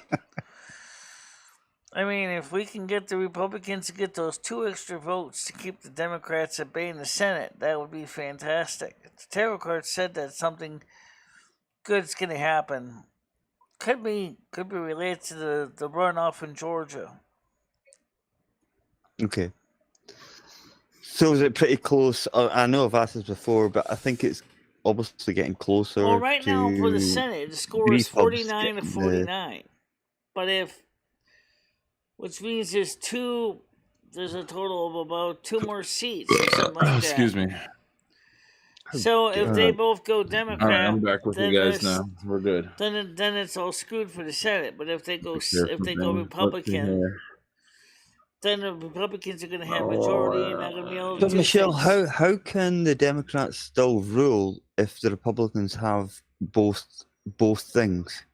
I mean, if we can get the Republicans to get those 2 extra votes to keep the Democrats at bay in the Senate, that would be fantastic. The tarot card said that something good's going to happen. Could be related to the runoff in Georgia. Okay. So is it pretty close? I know I've asked this before, but I think it's obviously getting closer. Well, right now for the Senate, the score is 49 to 49. But which means there's a total of about 2 more seats or something like that. Excuse me. So if they both go Democrat, all right, I'm back with you guys now. We're good. Then it's all screwed for the Senate. But if they go Republican, then the Republicans are going to have majority and not going to be able to But do Michelle, things. how can the Democrats still rule if the Republicans have both things?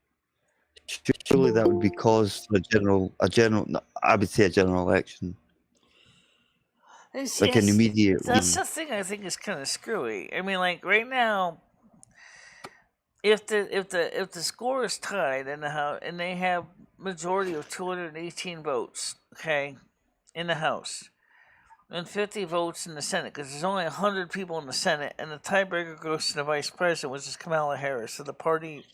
Surely that would be cause for a general. I would say a general election, like an immediate. That's the thing I think is kind of screwy. I mean, like right now, if the score is tied in the House and they have majority of 218 votes, okay, in the House, and 50 votes in the Senate, because there's only 100 people in the Senate, and the tiebreaker goes to the Vice President, which is Kamala Harris, so the party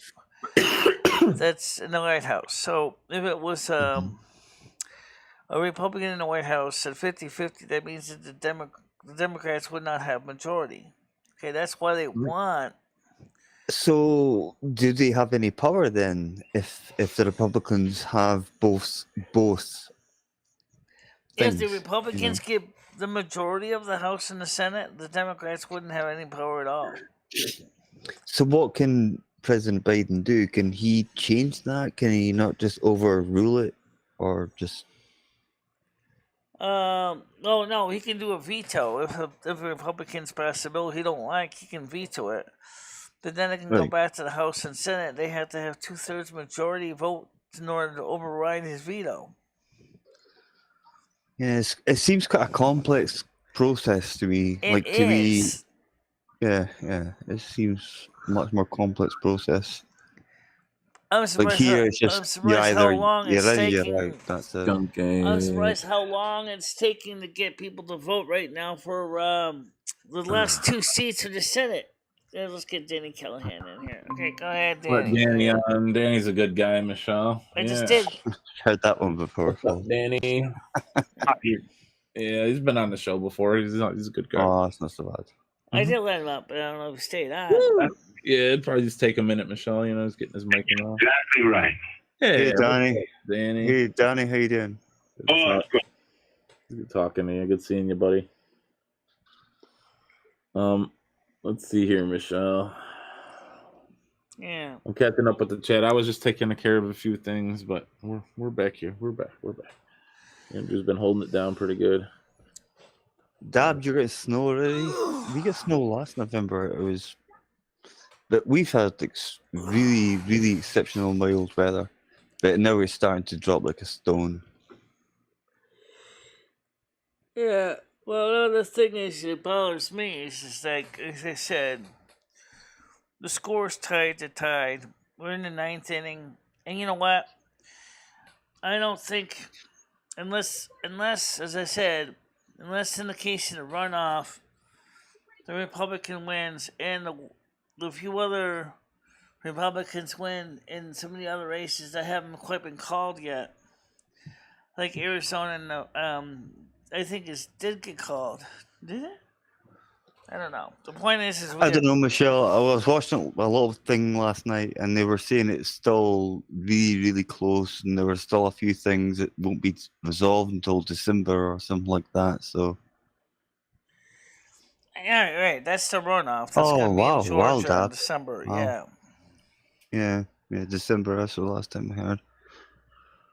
that's in the White House. So if it was a Republican in the White House at 50-50, that means that the Democrats would not have majority. Okay, that's why they want. So, do they have any power then? If the Republicans have both things, if the Republicans get the majority of the House and the Senate, the Democrats wouldn't have any power at all. So, what can President Biden do? Can he change that? Can he not just overrule it, or just? No, he can do a veto. If Republicans pass a bill he don't like, he can veto it. But then it can go back to the House and Senate. They have to have 2/3 majority vote in order to override his veto. Yes, it seems quite a complex process to me. It is. Yeah, it seems a much more complex process. I'm surprised. Here, it's just I'm surprised how long it's taking. You're out. That's it. I'm surprised how long it's taking to get people to vote right now for the last 2 seats of the Senate. Let's get Danny Callahan in here. Okay, go ahead, Danny. Let Danny on. Danny's a good guy, Michelle. I just did. Heard that one before. What's up, Danny? Yeah, he's been on the show before. He's a good guy. Oh, that's not so bad. I did let him up, but I don't know if he stayed on. Yeah, it'd probably just take a minute, Michelle. You know, he's getting his mic on. Exactly right. Hey, Danny. Danny. Hey, Danny, how you doing? Good talking to you. Good seeing you, buddy. Let's see here, Michelle. Yeah. I'm catching up with the chat. I was just taking care of a few things, but we're back here. We're back. Andrew's been holding it down pretty good. Dab, you're getting snow already? We got snow last November. But we've had really, really exceptional mild weather. But now we're starting to drop like a stone. Yeah. Well, the thing is, it bothers me. It's just like, as I said, the score's tied to tied. We're in the 9th inning. And you know what? I don't think, unless, as I said, unless in the case of the runoff, the Republican wins and the few other Republicans win in some of the other races that haven't quite been called yet. Like Arizona and I think it did get called. Did it? I don't know. The point is I don't know, Michelle. I was watching a little thing last night, and they were saying it's still really, really close, and there were still a few things that won't be resolved until December or something like that. So. Yeah, right. That's the runoff. That's Oh, gonna be wow, in wow, Georgia in Dad. December. Wow. Yeah, December. That's the last time I heard.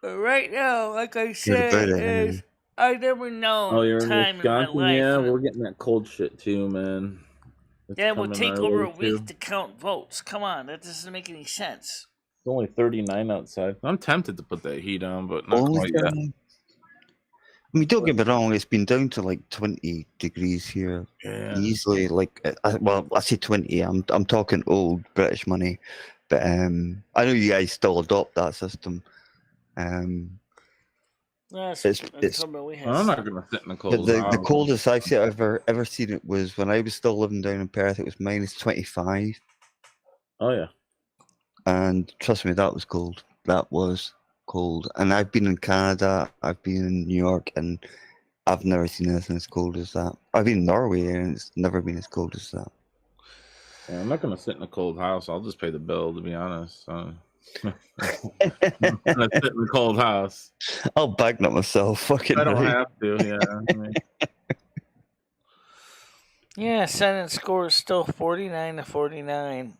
But right now, like I Heard said, about it, is I never known Oh, you're in time in my Wisconsin? life. Yeah, when we're getting that cold shit too, man. It's that will coming take our over way, a week too. to count votes. Come on, that doesn't make any sense. It's only 39 outside. I'm tempted to put that heat on, but not Only quite yet. 39? I mean, don't get me wrong, it's been down to like 20 degrees here. Yeah. Easily, like, well, I say 20, I'm talking old British money. But I know you guys still adopt that system. That's It's something we I'm had. not going to sit in the but cold. the coldest I've ever seen it was when I was still living down in Perth. It was -25, Oh, yeah. and trust me, that was cold. That was cold. And I've been in Canada, I've been in New York, and I've never seen anything as cold as that. I've been in Norway, and it's never been as cold as that. Yeah, I'm not going to sit in a cold house. I'll just pay the bill, to be honest. I'm going to sit in a cold house. I'll bag that myself. Fucking I don't right. have to, yeah. I mean, Yeah, Senate score is still 49-49.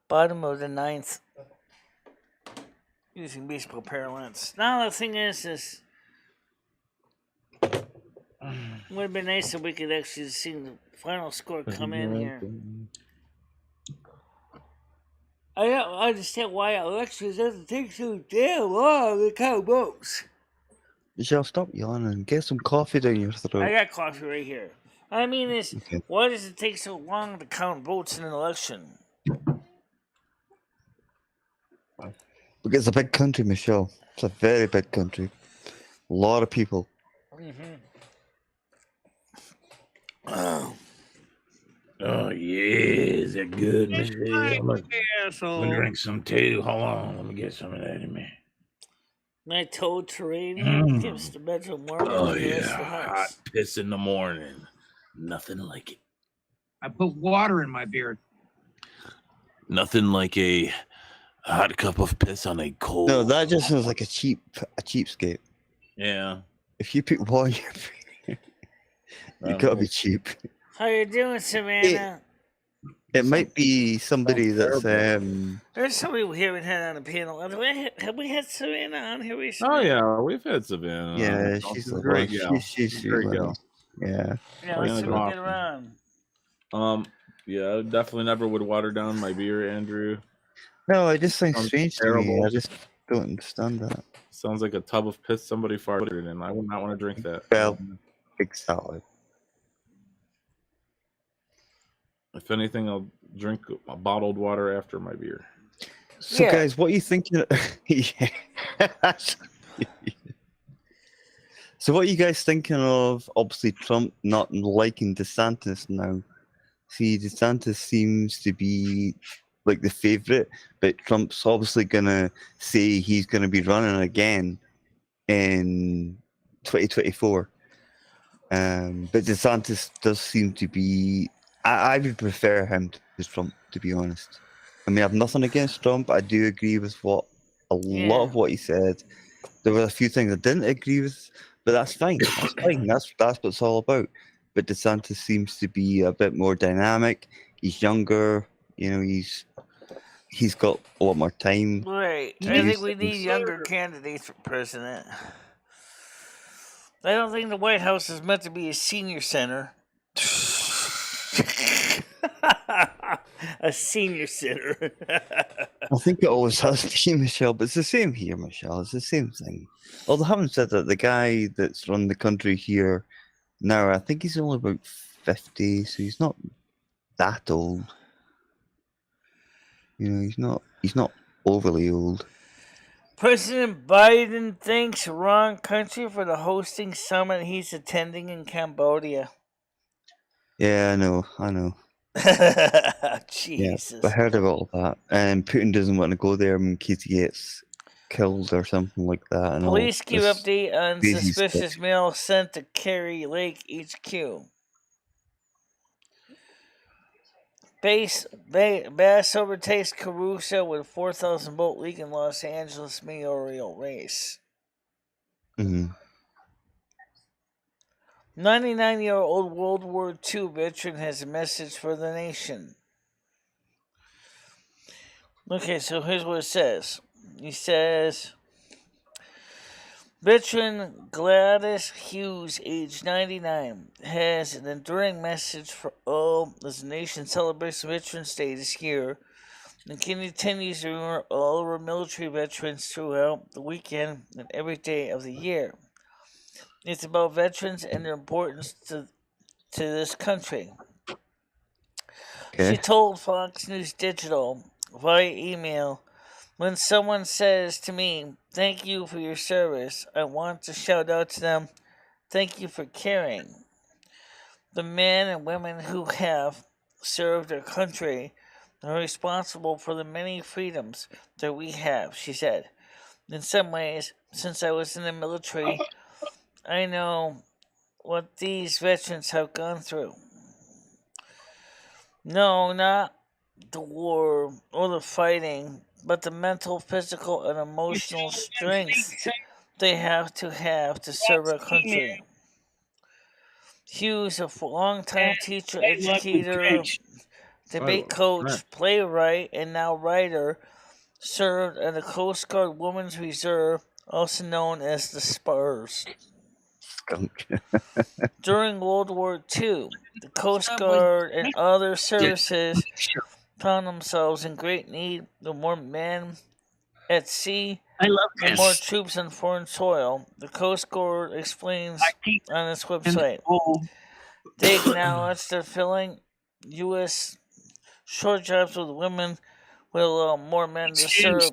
Bottom of the ninth. Using baseball parlance. Now the thing is it would have been nice if we could actually see the final score come in here. I don't understand why elections doesn't take so damn long to count votes. Michelle, stop yawning and get some coffee down your throat. I got coffee right here. I mean, Okay. why does it take so long to count votes in an election? Because it's a big country, Michelle. It's a very big country. A lot of people. Oh, yeah. Is that good, Michelle? I'm gonna drink some too. Hold on. Let me get some of that in me. Mediterranean gives the bedroom warmer Oh, than the rest yeah. of the Hot house. piss in the morning. Nothing like it. I put water in my beard. Nothing like a hot cup of piss on a cold. No, that just sounds like a cheapskate. yeah. If you put water in your beer, you gotta be cheap. How you doing, Savannah? It might be somebody that's There's somebody we haven't had on the panel. Have we had Savannah on here recently? Oh, yeah. We've had Savannah. yeah, she's a a great great gal. She's Great sweet, gal. yeah. Yeah, let's see if we Savannah get her on. Yeah, I definitely never would water down my beer, Andrew. No, it just sounds Sounds strange to me. terrible. I just don't understand that. Sounds like a tub of piss somebody farted in. I would not want to drink that. Well, exactly. If anything, I'll drink bottled water after my beer. So, Yeah. guys, what are you thinking? Yeah. So, what are you guys thinking of? Obviously, Trump not liking DeSantis now. See, DeSantis seems to be like the favorite, but Trump's obviously gonna say he's gonna be running again in 2024. But DeSantis does seem to be. I would prefer him to Trump, to be honest. I mean, I have nothing against Trump. I do agree with a lot of what he said. There were a few things I didn't agree with, but that's fine. That's fine. That's what it's all about. But DeSantis seems to be a bit more dynamic. He's younger. You know, he's got a lot more time. Right. to I do think we things. need younger candidates for president. I don't think the White House is meant to be a senior center. A senior center. I think it always has been, Michelle, but it's the same here, Michelle. It's the same thing. Although having said that, the guy that's run the country here now, I think he's only about 50, so he's not that old. You know, he's not overly old. President Biden thinks wrong country for the hosting summit he's attending in Cambodia. Yeah, I know. Jesus. Yeah, I heard about all that. And Putin doesn't want to go there in case he gets killed or something like that. And Police all give this update on crazy suspicious stuff. mail sent to Kerry Lake HQ. Bass overtakes Caruso with 4,000 vote lead in Los Angeles mayoral race. Mm-hmm. 99-year-old World War II veteran has a message for the nation. Okay, so here's what it says. He says, veteran Gladys Hughes, age 99, has an enduring message for all as the nation celebrates Veterans Day this year and continues to remember all of our military veterans throughout the weekend and every day of the year. It's about veterans and their importance to this country. Okay. She told Fox News Digital via email, when someone says to me, thank you for your service, I want to shout out to them, thank you for caring. The men and women who have served their country are responsible for the many freedoms that we have, she said. In some ways, since I was in the military, I know what these veterans have gone through. No, not the war or the fighting, but the mental, physical, and emotional strength they have to serve our country. Hughes, a longtime teacher, educator, debate coach, playwright, and now writer, served in the Coast Guard Women's Reserve, also known as the Spurs. Skunk. During World War II, the Coast Guard and other services found themselves in great need of more men at sea and more troops on foreign soil. The Coast Guard explains on its website. They acknowledge that filling U.S. short jobs with women will allow more men to serve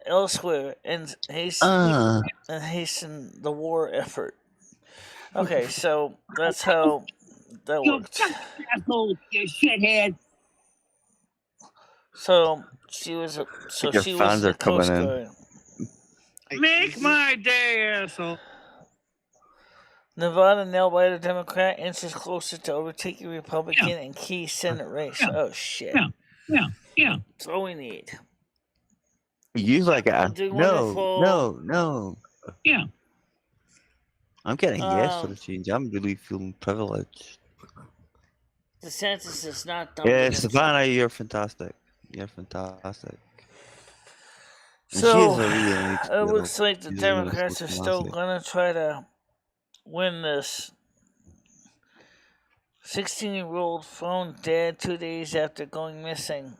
elsewhere and hasten the war effort. Okay, so that's how that worked. You shithead. So she was in the Coast Guard. Make my day, asshole. Nevada nail biter Democrat inches closer to overtaking Republican in key Senate race. Oh shit! Yeah. That's all we need. You like I'll it? do No. wonderful. Yeah. I'm getting yes for the change. I'm really feeling privileged. The census is not done. Yeah, Savannah, you're fantastic. You're fantastic. And So really it looks like the Democrats are still gonna try to win this. 16-year-old found dead 2 days after going missing.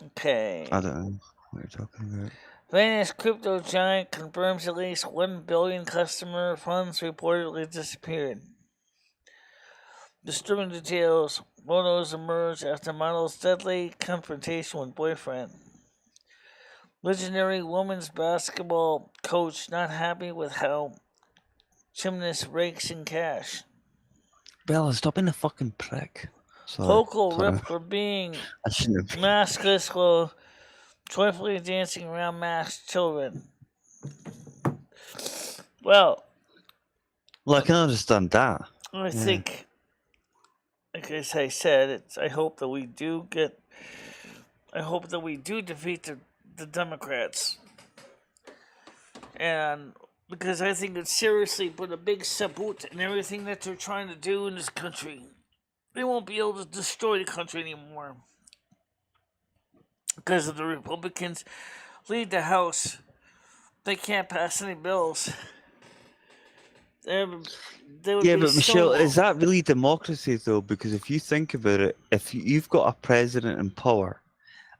Okay. I don't know what you're talking about. Vanished crypto giant confirms at least 1 billion customer funds reportedly disappeared. Disturbing details. Photos emerge after model's deadly confrontation with boyfriend. Legendary women's basketball coach not happy with how gymnast rakes in cash. Bella, stop being a fucking prick. Local rip for being maskless while joyfully dancing around masked children. Well, I can understand that. I think, like as I said, I hope that we do defeat the Democrats, and because I think it's seriously put a big sabot in everything that they're trying to do in this country. They won't be able to destroy the country anymore because if the Republicans lead the House, they can't pass any bills. But Michelle, is that really democracy though? Because if you think about it, if you've got a president in power,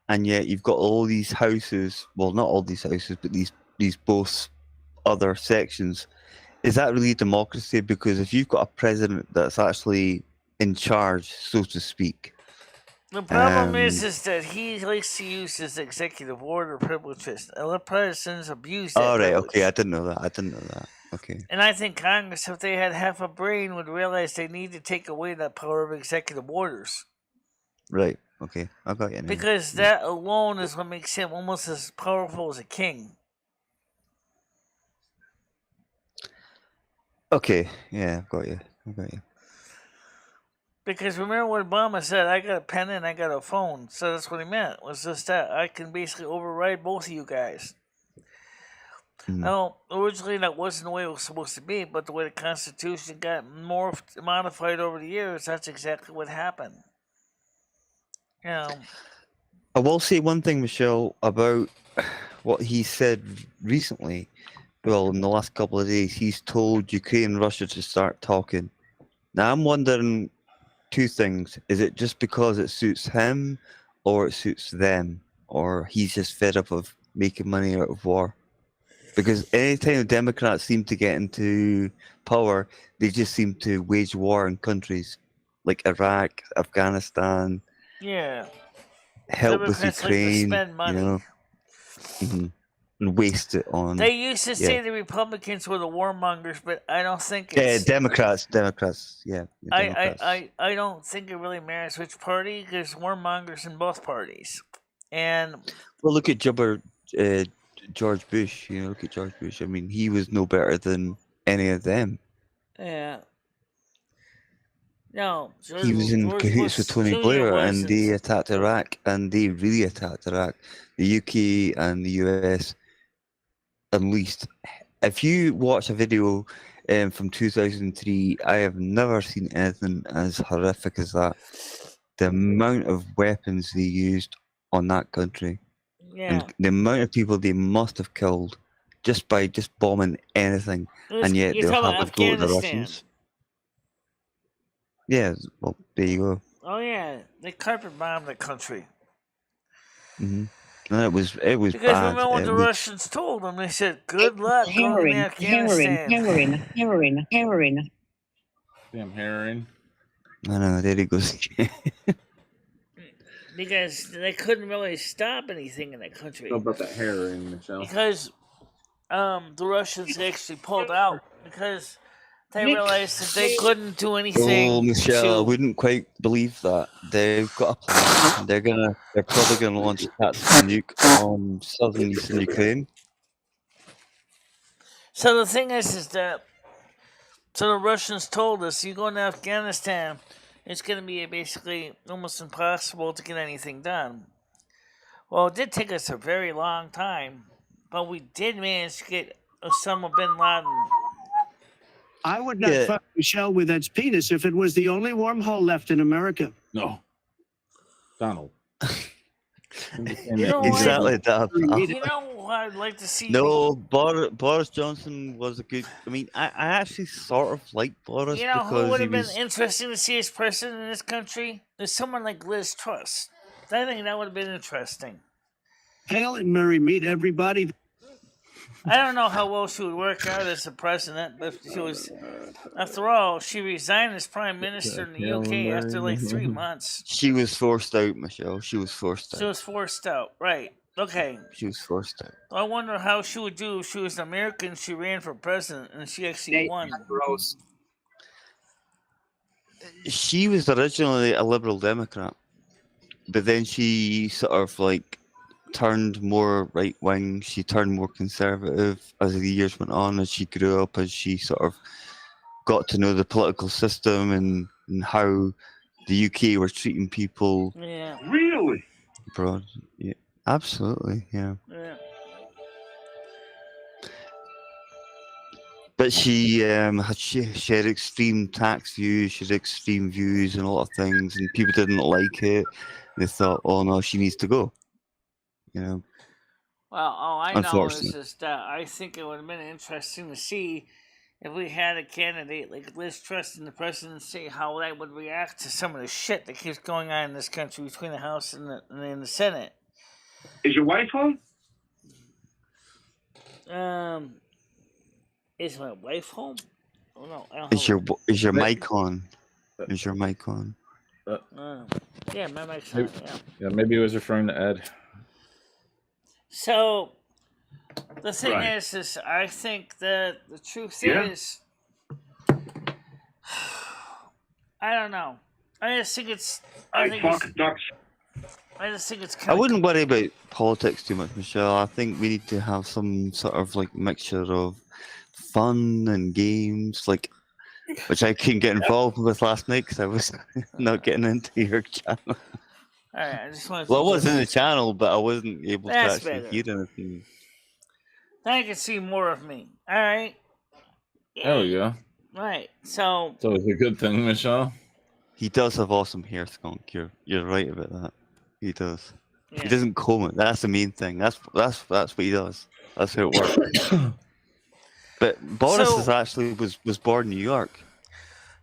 and yet you've got all these houses, well, not all these houses, but these both other sections, is that really democracy? Because if you've got a president that's actually in charge, so to speak. The problem is that he likes to use his executive order privileges, and the presidents abuse that. All right, okay, I didn't know that. Okay. And I think Congress, if they had half a brain, would realize they need to take away that power of executive orders. Right. Okay, I got you now. Because that alone is what makes him almost as powerful as a king. Okay, yeah, I got you. Because remember what Obama said, I got a pen and I got a phone. So that's what he meant. Was just that I can basically override both of you guys. Now, originally that wasn't the way it was supposed to be, but the way the Constitution got modified over the years, that's exactly what happened. You know, I will say one thing, Michelle, about what he said recently. Well, in the last couple of days, he's told Ukraine and Russia to start talking. Now, I'm wondering two things. Is it just because it suits him, or it suits them, or he's just fed up of making money out of war? Because anytime the Democrats seem to get into power, they just seem to wage war in countries like Iraq, Afghanistan. yeah. Help with Democrats Ukraine, like to spend money. you know, and waste it on. They used to say the Republicans were the warmongers, but I don't think Democrats, it's. yeah. Democrats. I don't think it really matters which party. There's warmongers in both parties, and well, look at George Bush. You know, look at George Bush. I mean, he was no better than any of them. yeah. No, He was in cahoots with Tony Blair, and they attacked Iraq, and they really attacked Iraq. The UK and the US unleashed. If you watch a video from 2003, I have never seen anything as horrific as that. The amount of weapons they used on that country, and the amount of people they must have killed just by bombing anything, and yet they'll have a go at the Russians. Yeah, well, there you go. Oh yeah, they carpet bombed the country. And it was because bad. Remember what the Russians told them? They said, "Good luck going to Afghanistan." Heroin. Damn heroin. I know. There it goes. Because they couldn't really stop anything in that country. What about that heroin, Michelle? Because the Russians actually pulled out because they realized that they couldn't do anything. Oh, Michelle, I wouldn't quite believe that. They've got a plan. They're probably gonna launch a tactical nuke on southern eastern Ukraine. So the thing is that the Russians told us, you go into Afghanistan, it's going to be basically almost impossible to get anything done. Well, it did take us a very long time, but we did manage to get Osama bin Laden. I would not fuck Michelle with that penis if it was the only wormhole left in America. No. Donald. Exactly that. You know what I'd like to see? No, Boris Johnson was a good. I mean, I actually sort of like Boris. You know because who would have been interesting to see as president in this country? There's someone like Liz Truss. I think that would have been interesting. Helen Murray, meet everybody. I don't know how well she would work out as a president, but she was, after all, she resigned as prime minister in the UK after like 3 months. She was forced out, Michelle. She was forced out. She was forced out, right. Okay. She was forced out. I wonder how she would do if she was an American, she ran for president, and she actually won. Gross. She was originally a Liberal Democrat, but then she sort of like turned more right wing. She turned more conservative as the years went on, as she grew up, as she sort of got to know the political system and how the UK were treating people. Yeah. Really? Abroad. Yeah. Absolutely. Yeah. Yeah. But she had extreme tax views, she had extreme views and a lot of things, and people didn't like it. They thought, oh no, she needs to go. You know. Well, all I know is that I think it would have been interesting to see if we had a candidate like Liz Truss in the presidency, how they would react to some of the shit that keeps going on in this country between the House and the Senate. Is your wife home? Is my wife home? Oh no, I don't. Is your mic on? Is your mic on? Yeah, my mic's on. Yeah, maybe it was referring to Ed. So, the thing is I think that the truth is, I don't know. I just think it's. I just think it's. I wouldn't worry about politics too much, Michelle. I think we need to have some sort of like mixture of fun and games. Like, which I couldn't get involved with last night because I was not getting into your channel. All right, I just wanted Well, I to was in the channel, but I wasn't able to That's actually better. hear anything. Then you can see more of me. All right. There we go. Right. So So it's a good thing, Michelle. He does have awesome hair, Skunk. You're right about that. He does. yeah. He doesn't comb it. That's the main thing. That's what he does. That's how it works. But Boris So- is actually was born in New York.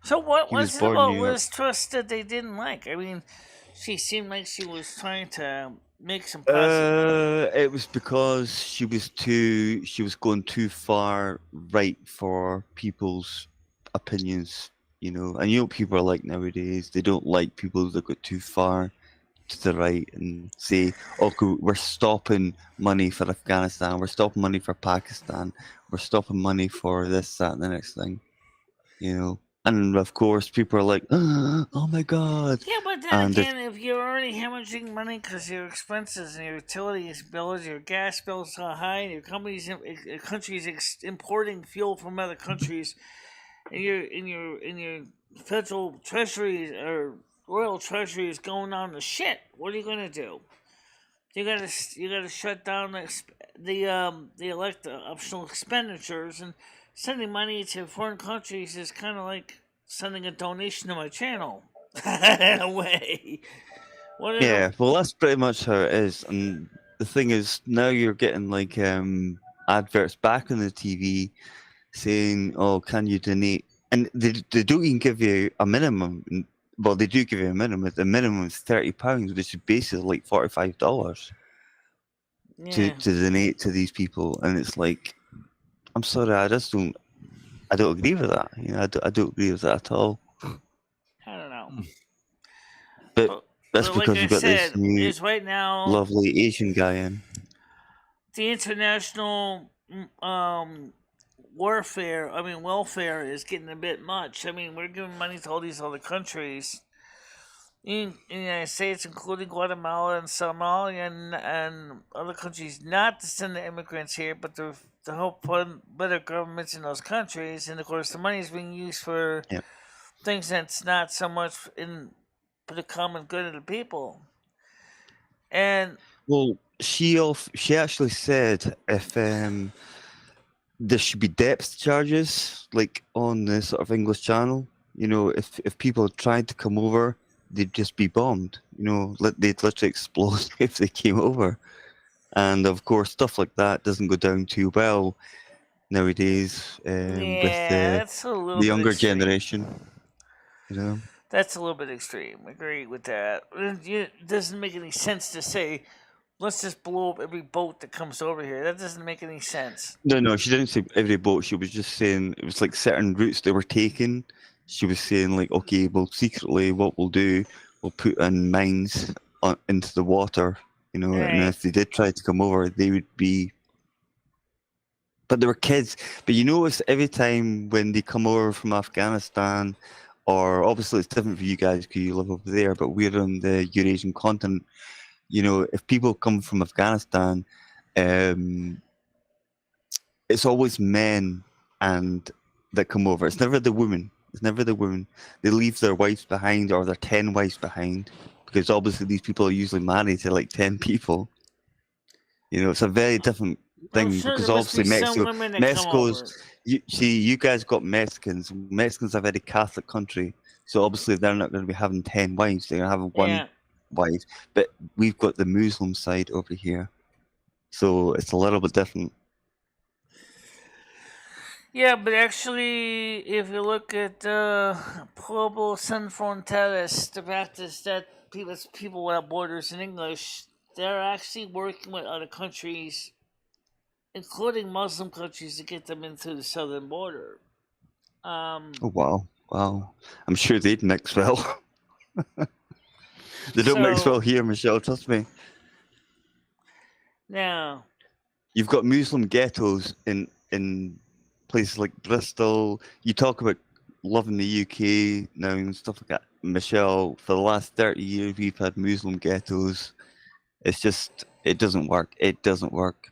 So what He was was it born in about New York. Liz Truss that they didn't like? I mean, she seemed like she was trying to make some positive. It was because she was going too far right for people's opinions, you know. And you know what people are like nowadays. They don't like people that go too far to the right and say, "Okay, we're stopping money for Afghanistan. We're stopping money for Pakistan. We're stopping money for this, that, and the next thing," you know. And of course, people are like, "Oh my God!" Yeah, but then And again, if you're already hemorrhaging money because your expenses and your utilities bills, your gas bills are high, and your country's importing fuel from other countries, and your federal treasury or royal treasury is going down to shit, what are you gonna do? You gotta shut down the optional expenditures, and sending money to foreign countries is kind of like sending a donation to my channel in a way. What are yeah, well, that's pretty much how it is. And the thing is, now you're getting like adverts back on the TV saying, "Oh, can you donate?" And they don't even give you a minimum. Well, they do give you a minimum. The minimum is £30, which is basically like $45 yeah. to donate to these people. And it's like, I'm sorry, I don't agree with that. You know, I don't agree with that at all. I don't know. But that's But because like we've I got this said, new is right now lovely Asian guy in. the international welfare is getting a bit much. I mean, we're giving money to all these other countries in the United States, including Guatemala and Somalia and other countries, not to send the immigrants here, but to help fund better governments in those countries. And of course, the money is being used for things that's not so much for the common good of the people. And well, she actually said if there should be depth charges, like on the sort of English channel. You know, if people tried to come over, they'd just be bombed. You know, they'd literally explode if they came over. And of course, stuff like that doesn't go down too well nowadays with the younger generation. You know, that's a little bit extreme. I agree with that. It doesn't make any sense to say, let's just blow up every boat that comes over here. That doesn't make any sense. No, she didn't say every boat. She was just saying it was like certain routes they were taking. She was saying like, okay, well, secretly, what we'll do, we'll put in mines into the water, you know, and if they did try to come over, they would be. But they were kids. But you notice every time when they come over from Afghanistan, or obviously it's different for you guys because you live over there, but we're on the Eurasian continent. You know, if people come from Afghanistan, it's always men and that come over. It's never the women. They leave their wives behind, or their 10 wives behind, because obviously these people are usually married to like 10 people. You know, it's a very different thing because obviously Mexico's. You guys got Mexicans. Mexicans are a very Catholic country, so obviously they're not going to be having 10 wives. They're going to have one wife. But we've got the Muslim side over here, so it's a little bit different. Yeah, but actually, if you look at Pueblo San Fronteras, the practice that people without borders in English, they're actually working with other countries, including Muslim countries, to get them into the southern border. Oh wow! I'm sure they'd mix well. They don't mix well here, Michelle. Trust me. Now, you've got Muslim ghettos in places like Bristol. You talk about loving the UK now and stuff like that. Michelle, for the last 30 years, we've had Muslim ghettos. It's just, it doesn't work. It doesn't work.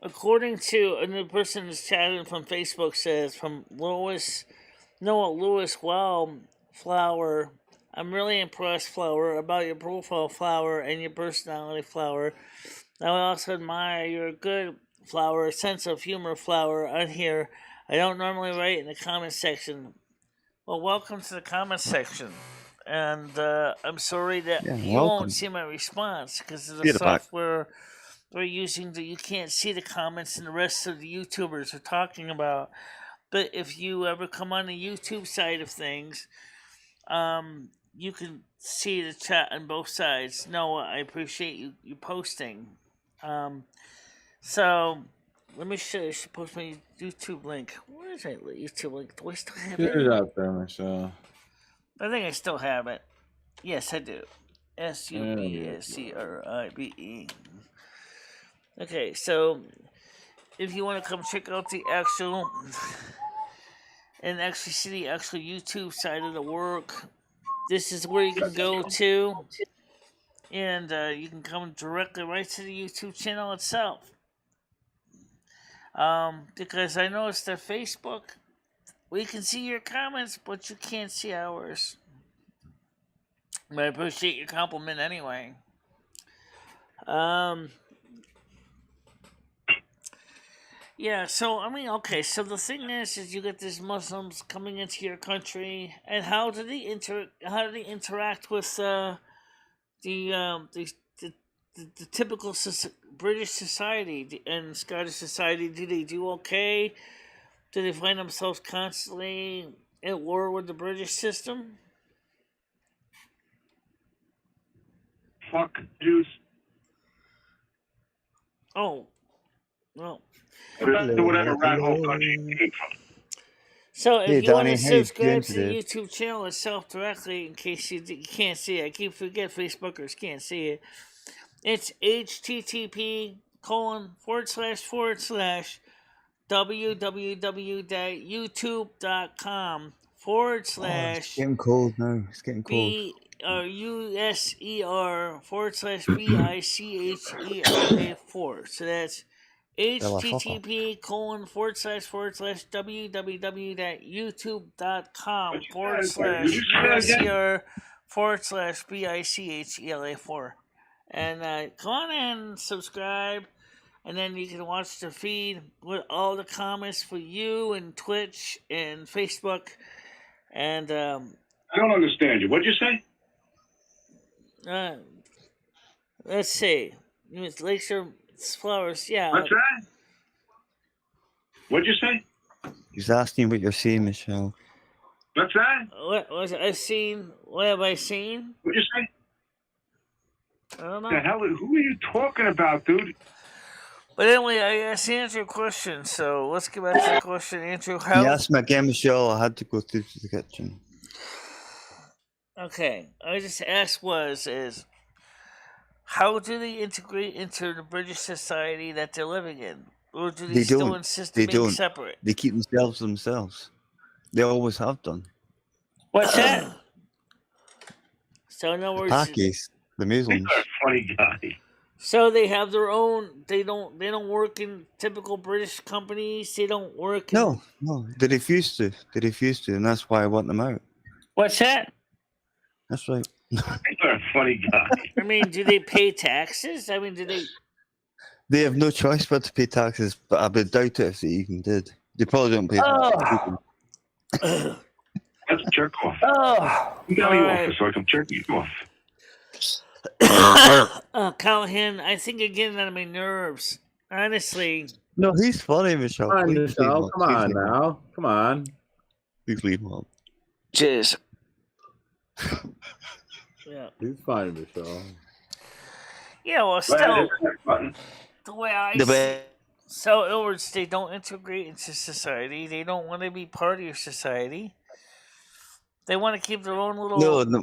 according to another person that's chatting from Facebook, says from Noah Lewis, wow, Flower. I'm really impressed, Flower, about your profile, Flower, and your personality, Flower. I also admire your good, Flower, sense of humor, Flower, on here. I don't normally write in the comment section. Well, welcome to the comment section. And I'm sorry that you won't see my response because of the software we're using. That you can't see the comments and the rest of the YouTubers are talking about. But if you ever come on the YouTube side of things, you can see the chat on both sides. Noah, I appreciate you posting. So let me show you. I should post my YouTube link. Where is that YouTube link? Do I still have Get it out there, Michelle. I think I still have it. Yes, I do. SUBSCRIBE. Okay, so if you want to come check out the actual and actually see the actual YouTube side of the work, this is where you can go to, and you can come directly right to the YouTube channel itself. Because I noticed that Facebook, we can see your comments, but you can't see ours. But I appreciate your compliment anyway. Yeah, so I mean, okay. So the thing is you get these Muslims coming into your country, and how do they interact with the typical British society and Scottish society? Do they do okay? Do they find themselves constantly at war with the British system? Fuck Jews. Oh, well. Whatever rat hole country you came from. So if you Donnie, want to subscribe to the today? YouTube channel itself directly, in case you can't see it, I keep forget Facebookers can't see it. It's http://www.youtube.com/ It's getting cold now. It's getting cold. USER/BICHELA4. So that's http://www.youtube.com/USER/BICHELA4. And go on and subscribe, and then you can watch the feed with all the comments for you and Twitch and Facebook. And I don't understand you. What'd you say? Let's see. It's Lakeshore Flowers. Yeah. What's that? What'd you say? He's asking what you're saying, Michelle. What's that? What was I seen? What have I seen? What'd you say? I don't know. The hell? Who are you talking about, dude? But anyway, I answered your question, so let's get back to the question, Andrew. You asked me again, Michelle. I had to go through to the kitchen. Okay, I just asked is how do they integrate into the British society that they're living in, or do they still insist on being separate? They keep themselves. They always have done. What's that? So in other words, Pakis, the Muslims. You're a funny guy. So they have their own. They don't work in typical British companies. They don't work. No. They refuse to, and that's why I want them out. What's that? That's right. You're a funny guy. I mean, do they pay taxes? I mean, do they? They have no choice but to pay taxes, but I would doubt it if they even did. They probably don't pay taxes. That's a jerk off. Oh, You got me off so I can jerk you off. Callahan, I think you're getting on my nerves. Honestly. No, he's funny, Michelle. Come on, Michelle. Come on now. Come on. Please leave him up. Cheers. Yeah. He's fine, Michelle. Yeah, well, still, the way I see. So, in other words, they don't integrate into society. They don't want to be part of your society. They want to keep their own little. No,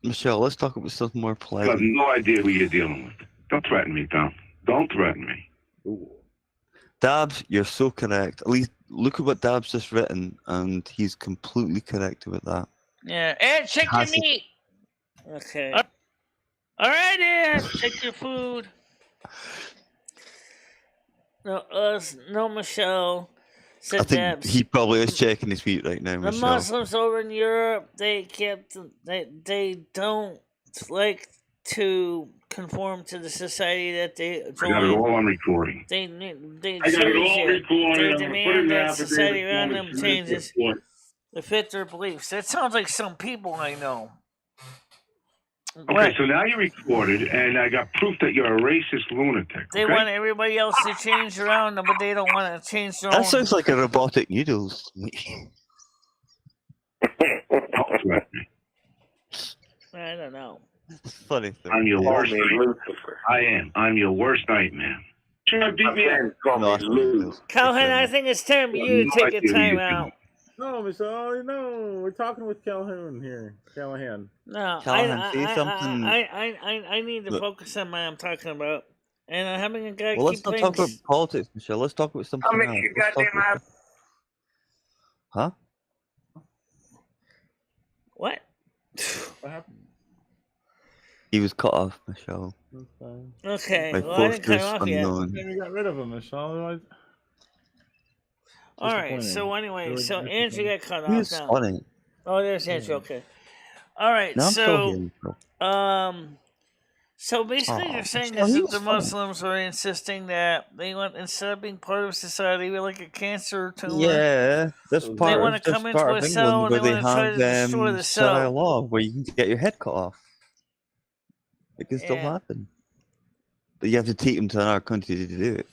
Michelle, let's talk about something more polite. I have no idea who you're dealing with. Don't threaten me, Tom. Don't threaten me. Ooh. Dabs, you're so correct. At least look at what Dabs just written, and he's completely correct about that. Yeah, and check your meat. Okay. All right, Ed. Check your food. No, Michelle I said think that he probably is checking his feet right now, the Michelle. Muslims over in Europe, they don't like to conform to the society that they I got it join. all on recording. They I got it all change recorded. They I'm gonna put it demand in that the society affidavit around form them and submit it to changes the court. to fit their beliefs. That sounds like some people I know. Okay, What? so now you're recorded, and I got proof that you're a racist lunatic. They Okay? want everybody else to change around them, but they don't want to change their That own. sounds like a robotic noodles. Don't threaten me. I don't know. It's funny thing. I'm your Yeah. worst nightmare. I am. I'm your worst nightmare. Should I beat me up? No, that's noodles. Calhoun, I think it's time for you to take a time out. No, Michelle, no. We're talking with Calhoun here. Callahan. No, Callahan, say something. I need to Look. focus on what I'm talking about. And I'm having a guy Well, let's keep not playing. talk about politics, Michelle. Let's talk about something else. Let's talk about... Huh? What? What happened? He was cut off, Michelle. Okay, By well, I didn't cut him forced off yet. unknown. You got rid of him, Michelle. All right, so anyway, so Andrew got cut He off was now. funny. Oh, there's Andrew. Okay. All right, No, I'm still so here, Michelle. so basically, Aw, you're saying Michelle, is he that was the funny. Muslims are insisting that they want, instead of being part of society, we're like a cancer tumor. Yeah, that's They part wanna of come into part a of cell England and where they they wanna try have to destroy the Sharia cell. law where you can get your head cut off. It can still Yeah. happen, but you have to take them to another country to do it.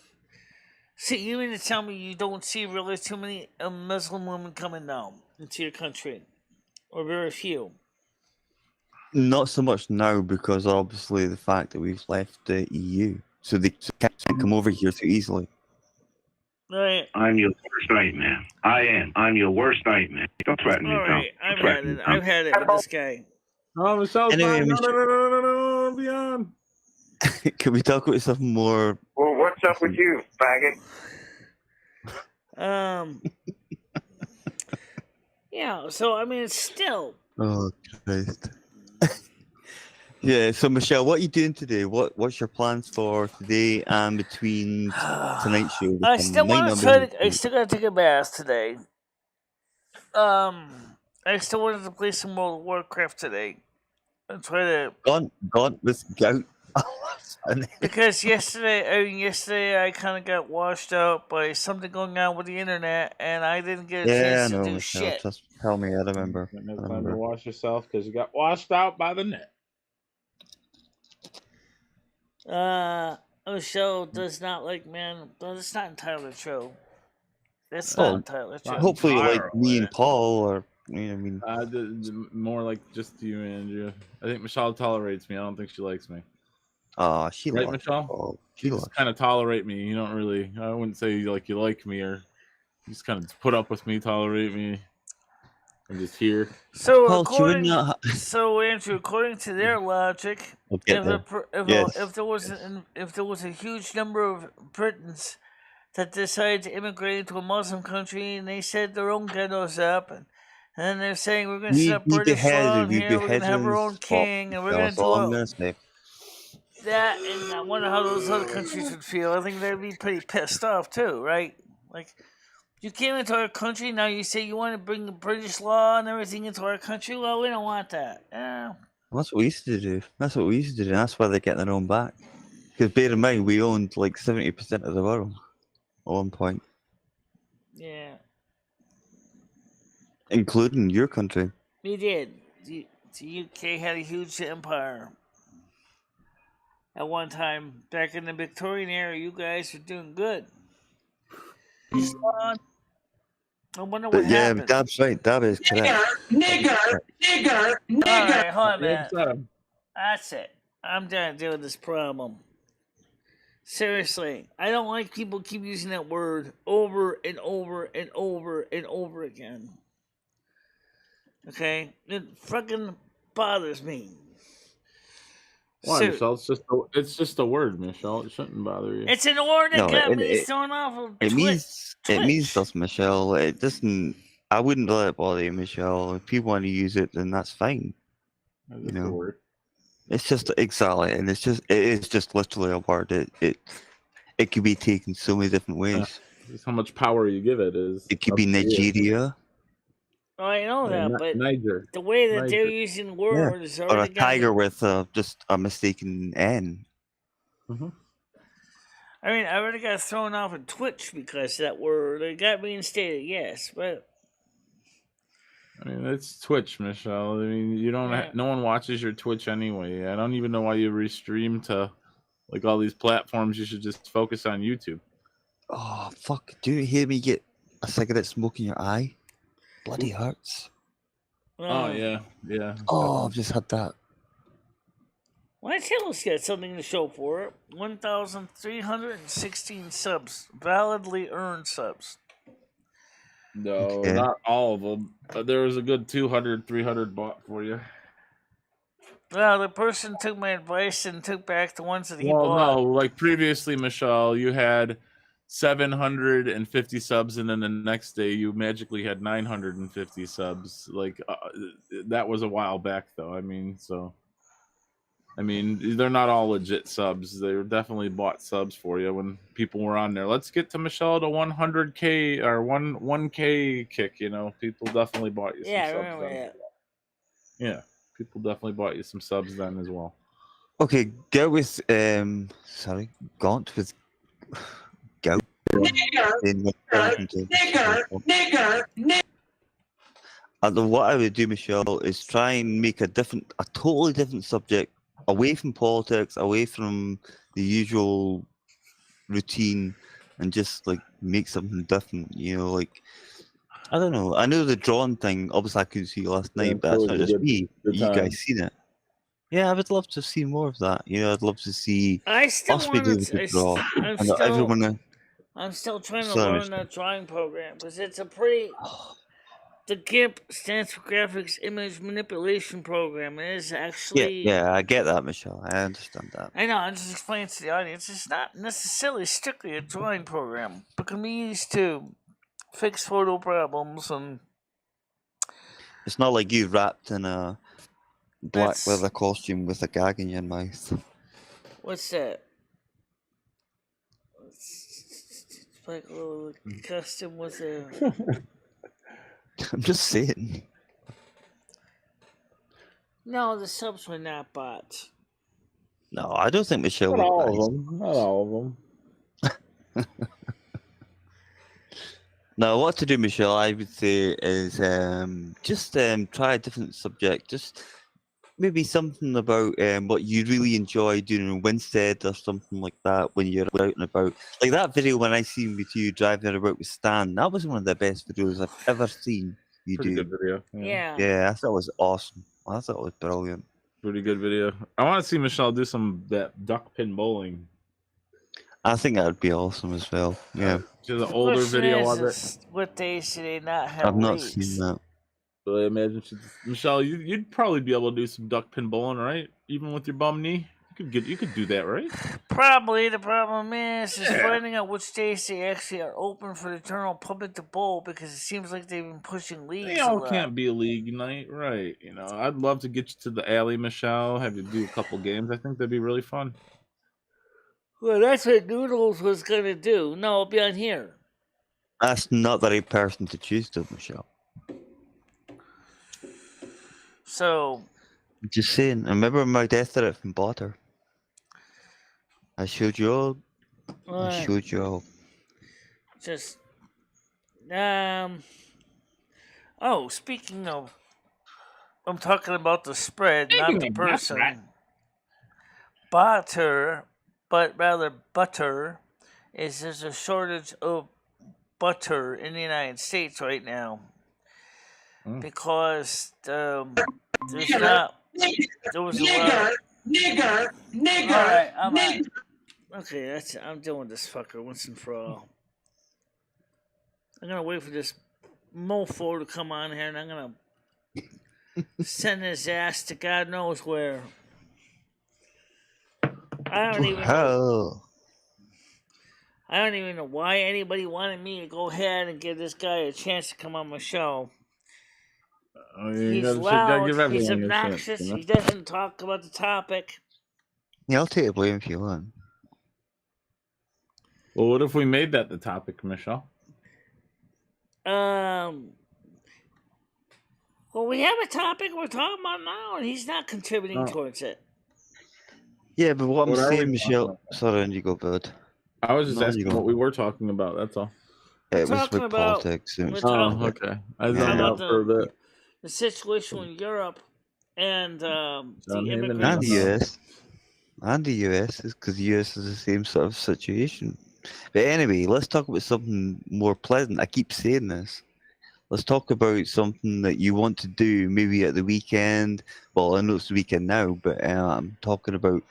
See, you mean to tell me you don't see really too many Muslim women coming down into your country, or very few? Not so much now because obviously the fact that we've left the EU, so they can't come over here too easily. Right. I'm your worst nightmare. I am. I'm your worst nightmare. Don't threaten me, All Tom. right, Don't I've threaten had me, it. Tom. I've had it with this guy. Oh, Michelle's Anyway, fine. Michelle- No, be on. Can we talk about something more? Well, what's up with you, faggot? Yeah. So I mean, it's still. Oh Christ! Yeah. So Michelle, what are you doing today? What's your plans for today and between tonight's show? I which still might want not to be try able to. I still got to take a bath today. I still wanted to play some World of Warcraft today. And try to. Gone with gout. Because yesterday I kind of got washed out by something going on with the internet, and I didn't get a Yeah, I chance to know, do Michelle. shit. Just tell me. I remember. No I time to remember. wash yourself because you got washed out by the net. Michelle does not like men. But it's not entirely true. It's Oh, not entirely true. Hopefully, you like Viral, me eh? and Paul, or I mean, More like just you, Andrew. I think Michelle tolerates me. I don't think she likes me. she Right, loves Michelle? Paul. You She just loves. kind of tolerate me. You don't really. I wouldn't say like you like me, or you just kind of put up with me, tolerate me. I'm just here. So Paul, she would according, not. so Andrew, according to their logic, We'll get there. Yes. if there was a huge number of Britons that decided to immigrate into a Muslim country, and they set their own ghettos up, and then they're saying we're going to set up British law in here, we're going to have our own king, and we're going to That's do all I'm all gonna say. that, and I wonder how those other countries would feel. I think they'd be pretty pissed off too, right? Like, you came into our country, now you say you want to bring the British law and everything into our country. Well, we don't want that. That's what we used to do. That's what we used to do. And that's why they're getting their own back. Because bear in mind, we owned like 70% of the world at one point, Yeah, including your country. we did. The UK had a huge empire. At one time, back in the Victorian era, you guys were doing good. I wonder what But yeah, happened. Dab's right. Dab is correct. Nigger. Alright, hold on a Yeah, minute. That's it. I'm done dealing with this problem. Seriously, I don't like people keep using that word over and over and over and over again. Okay? It fucking bothers me. Why, So- Michelle? It's just a word, Michelle. It shouldn't bother you. It's an word that No, got it- me it- thrown off of It Twitch. means Twitch. stuff, Michelle. It doesn't. I wouldn't let it bother you, Michelle. If people want to use it, then that's fine. It's you just a know. word. It's just exactly, and it is just literally a word. it could be taken so many different ways. Just how much power you give it is. It could be up to you. Nigeria. Oh, I know Yeah, that, but Niger. the way that they're Niger. using words Or a already got tiger me. with just a mistaken N. Mhm. I mean, I already got thrown off of Twitch because of that word. It got reinstated, yes, but I mean, it's Twitch, Michelle. I mean, you don't. Yeah. No one watches your Twitch anyway. I don't even know why you restream to like all these platforms. You should just focus on YouTube. Oh, fuck. Do you hear me get a cigarette smoke in your eye? Bloody hurts. Oh yeah, yeah. Oh, I've just had that. Why tell us got something to show for it? 1,316 subs, validly earned subs. No, Okay. not all of them. There was a good 200, 300 bought for you. Well, the person took my advice and took back the ones that he Well, bought. no, like previously, Michelle, you had 750 subs, and then the next day you magically had 950 subs. Like that was a while back, though. I mean, they're not all legit subs. They were definitely bought subs for you when people were on there. Let's get to Michelle to 100K or 1K kick. You know, people definitely bought you some Yeah, I subs. remember then. that. Yeah, people definitely bought you some subs then as well. Okay, go with Gaunt with Gout. And what I would do, Michelle, is try and make a totally different subject, away from politics, away from the usual routine, and just like make something different. You know, like I don't know. I know the drawing thing. Obviously, I couldn't see it last Yeah, night, but that's it not was a just me. good You time. guys seen it? Yeah, I would love to see more of that. You know, I'd love to see I still us be able want to to. draw, and everyone. I'm still trying to Sorry, learn that drawing program because it's a pretty. The GIMP stands for Graphics Image Manipulation Program. It is actually. Yeah, I get that, Michelle. I understand that. I know. I'm just explaining to the audience. It's not necessarily strictly a drawing program, but can be used to fix photo problems and. It's not like you wrapped in a black That's- leather costume with a gag in your mouth. What's that? It's like a little custom with a. I'm just saying. No, the subs were not bots. No, I don't think Michelle Not all would. of them. Not all of them. No, what to do, Michelle, I would say is just try a different subject. Just maybe something about what you really enjoy doing in Winstead or something like that when you're out and about. Like that video when I seen with you driving about with Stan, that was one of the best videos I've ever seen you Pretty do. good video. Yeah. Yeah, I thought it was awesome. I thought it was brilliant. Pretty good video. I want to see Michelle do that duck pin bowling. I think that would be awesome as well. Yeah. Just an older Question video is, of it. is what days do they not have I've not leagues? seen that. So I imagine Michelle, you'd probably be able to do some duck pin bowling, right? Even with your bum knee, you could do that, right? Probably. The problem is finding out which days they actually are open for the general public to bowl because it seems like they've been pushing leagues. They all can't be a league night, right? You know, I'd love to get you to the alley, Michelle. Have you do a couple games. I think that'd be really fun. Well, that's what Noodles was gonna do. No, it'll be on here. That's not the right person to choose, though, Michelle. So. Just saying. I remember my death threat from Botter. I showed you all. I showed you all. Just. Oh, speaking of. I'm talking about the spread, not the person. Butter, but rather butter, there's a shortage of butter in the United States right now because there was a lot. Nigger. All right, I'm out. Okay, I'm done with this fucker once and for all. I'm gonna wait for this mofo to come on here, and I'm gonna send his ass to God knows where. I don't even know why anybody wanted me to go ahead and give this guy a chance to come on my show. He's loud, he's obnoxious, he doesn't talk about the topic. Yeah, I'll take the blame if you want. Well, what if we made that the topic, Michelle? Well, we have a topic we're talking about now, and he's not contributing towards it. Yeah, but what I'm What are we saying, talking Michelle. about? Sorry, on you go, bud. I was just No, you asking go. what we were talking about. That's all. It was talking with about- politics. It we're was talking- okay. I Yeah. zoned out for a bit. The situation in Europe and the him and And immigrants. the US. And the US is because the US is the same sort of situation. But anyway, let's talk about something more pleasant. I keep saying this. Let's talk about something that you want to do maybe at the weekend. Well, I know it's the weekend now, but I'm talking about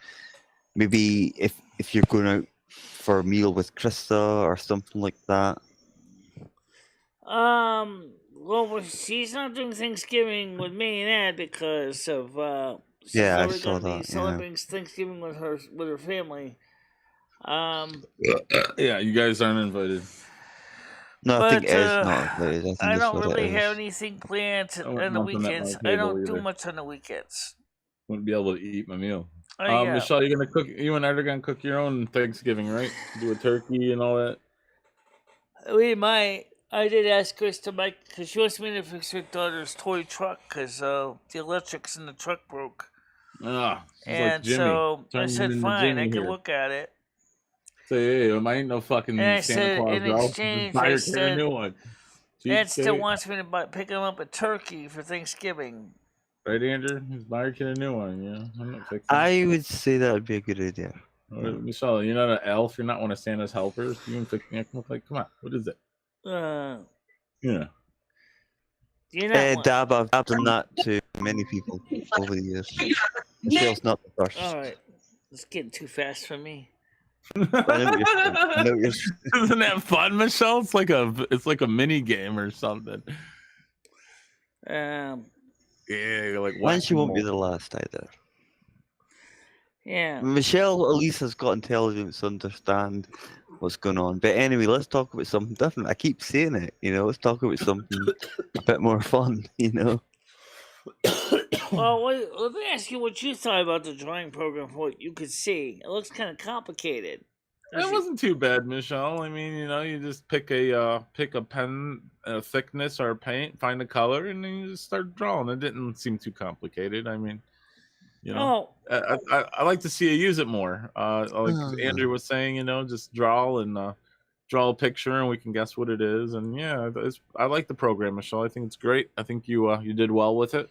maybe if you're going out for a meal with Krista or something like that. Well, she's not doing Thanksgiving with me and Ed because of she's Yeah, I already saw gonna be that, yeah. celebrating Thanksgiving with her family. Yeah, you guys aren't invited. No, I think But, Ed's not invited. I think I that's don't what really it have is. anything planned I want on the nothing at my weekends. I table don't do either. much on the weekends. Wouldn't be able to eat my meal. Yeah. Michelle, you're gonna cook. You and Ed are gonna cook your own Thanksgiving, right? Do a turkey and all that. We might. I did ask Chris to make because she wants me to fix her daughter's toy truck because the electrics in the truck broke. Ah, she's like And Jimmy. so I Turn said, into fine, I Jimmy can here. look at it. Say, hey, I ain't no fucking And I Santa said, Claus, in bro. Just exchange, buy I her kid a said, new one. Ed still Cheapskate. wants me to pick him up a turkey for Thanksgiving. Right, Andrew? Just buy your kid a new one. Yeah, I'm not fixing. I would say that would be a good idea. Michelle, you're not an elf. You're not one of Santa's helpers. You can fix. Come on. What is it? Uh, Yeah. you're not one. Dab, I've done that to many people over the years. Michelle's not the first. All right, it's getting too fast for me. I know what you're saying. Isn't that fun, Michelle? It's like a mini game or something. Um, Yeah, you're like Mine she won't be whack-a-mole. the last either. yeah. Michelle at least has got intelligence to understand what's going on. But anyway, let's talk about something different. I keep saying it, let's talk about something a bit more fun, Well, let me ask you what you thought about the drawing program from what you could see. It looks kind of complicated. It wasn't too bad, Michelle. I mean, you just pick a pen thickness or paint, find a color, and then you just start drawing. It didn't seem too complicated. I mean, I like to see you use it more. Like Andrew was saying, just draw and draw a picture, and we can guess what it is. And yeah, I like the program, Michelle. I think it's great. I think you did well with it.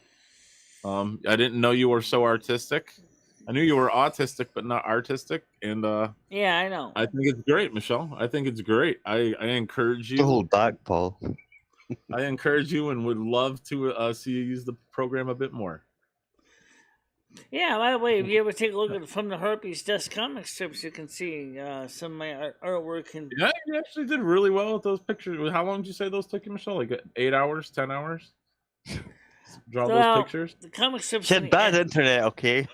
I didn't know you were so artistic. I knew you were autistic, but not artistic. And yeah, I know. I think it's great, Michelle. I think it's great. I encourage you. Don't hold back, Paul. I encourage you and would love to see you use the program a bit more. Yeah, by the way, if you ever take a look at from the Herpes Desk comic strips, you can see some of my artwork. Yeah, you actually did really well with those pictures. How long did you say those took you, Michelle? Like 8 hours, 10 hours? Draw those pictures? The comic strips. She had bad internet, okay?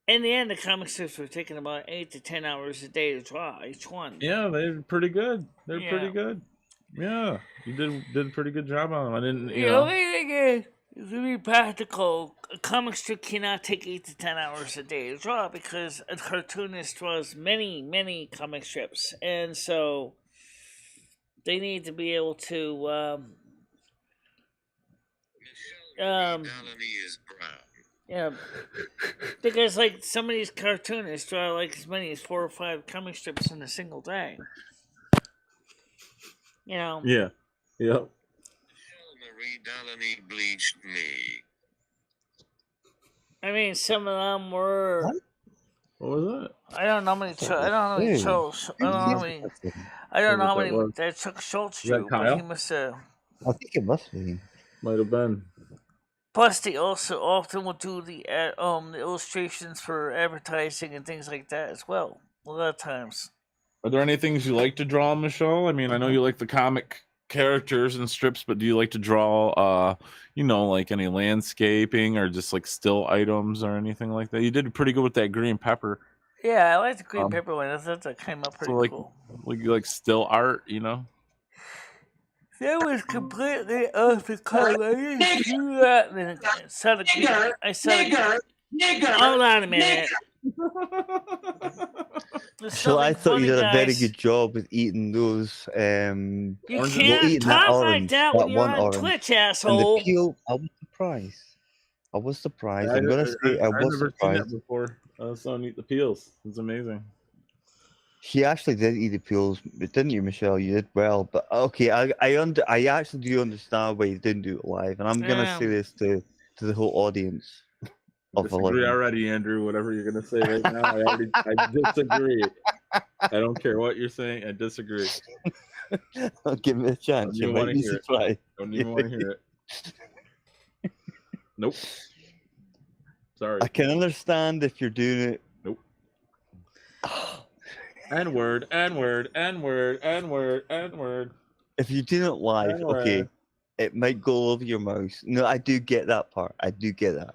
In the end, the comic strips were taking about 8 to 10 hours a day to draw each one. Yeah, they're pretty good. They're pretty good. Yeah, you did a pretty good job on them. I didn't, The only thing is, to be practical, a comic strip cannot take 8 to 10 hours a day to draw because a cartoonist draws many, many comic strips, and so they need to be able to. Yeah, because like some of these cartoonists draw like as many as 4 or 5 comic strips in a single day. Yeah. Yep. MicheleMarieDalene bleached me. I mean, some of them were. What was that? I don't know how many. I don't know how many shows. I don't know how many. I don't know how many that Chuck Schultz drew, but he must have. I think it must be. Might have been. Plus, they also often will do the illustrations for advertising and things like that as well. A lot of times. Are there any things you like to draw, Michelle? I mean, I know you like the comic characters and strips, but do you like to draw, like any landscaping or just like still items or anything like that? You did pretty good with that green pepper. Yeah, I like the green pepper one. That came up pretty cool. Like you like still art, That was completely off the color. I didn't do that. I saw the green. Hold on a minute. There's So I something thought you funny, did a very guys. good job with eating those. You Oranges? can't eating that talk like orange, that that when you're one on orange. Twitch, And the asshole. peel, I was surprised. I was surprised. I'm gonna say I I've was never seen that surprised. before. Someone eat the peels. It's amazing. She actually did eat the peels, but didn't you, Michelle? You did well. But okay, I actually do understand why you didn't do it live, and I'm gonna say this to the whole audience I of disagree 11. already, Andrew. Whatever you're gonna say right now, I disagree. I don't care what you're saying. I disagree. I'll give it a chance. Don't You even might want to be hear it. surprised. Don't even want to hear it. Nope. Sorry. I can understand if you're doing it. Nope. N-word, N-word, N-word, N-word, N-word. If you're doing it live, okay, it might go over your mouse. No, I do get that part. I do get that.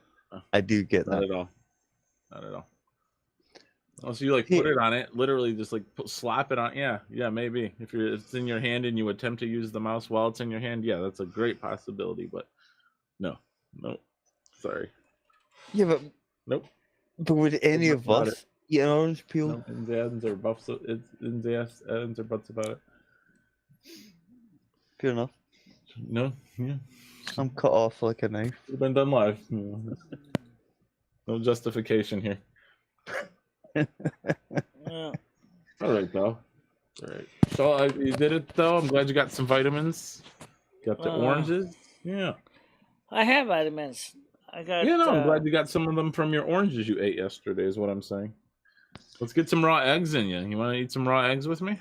I do get Not that. at all. Not at all. Also, you like put it on it, literally just like slap it on. Yeah, maybe. If it's in your hand and you attempt to use the mouse while it's in your hand, yeah, that's a great possibility. But no, sorry. Yeah, but nope. But would any of us eat an orange peel? No ins, ads, or buffs. It's ins, ads, or buts about it. Fair enough. No, yeah. I'm cut off like a knife. It's been done live. No justification here. Yeah. All right, though. All right. So you did it, though. I'm glad you got some vitamins. Got the oranges. Yeah. I have vitamins. I got. Yeah, no, I'm glad you got some of them from your oranges you ate yesterday, is what I'm saying. Let's get some raw eggs in you. You want to eat some raw eggs with me?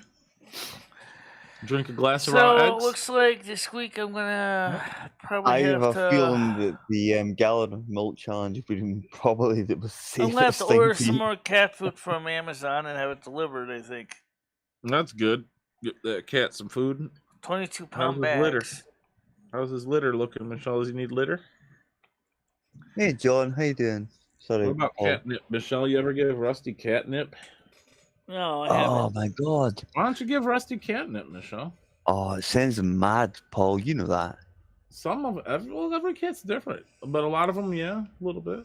Drink a glass of raw eggs? So it looks like this week I'm gonna probably I have have to. a feeling that the gallon of milk challenge would be probably the I'm safest gonna have to thing order for some you. more cat food from Amazon and have it delivered. I think. That's good. Get that cat some food. 22-pound How's his litter? bags. How's his litter looking, Michelle? Does he need litter? Hey, John, how you doing? Sorry. What about Paul. catnip? Michelle, you ever give Rusty catnip? No, I haven't. Oh my God! Why don't you give Rusty catnip, Michelle? Oh, it sends him mad, Paul. You know that. Some of every cat's different, but a lot of them, yeah, a little bit.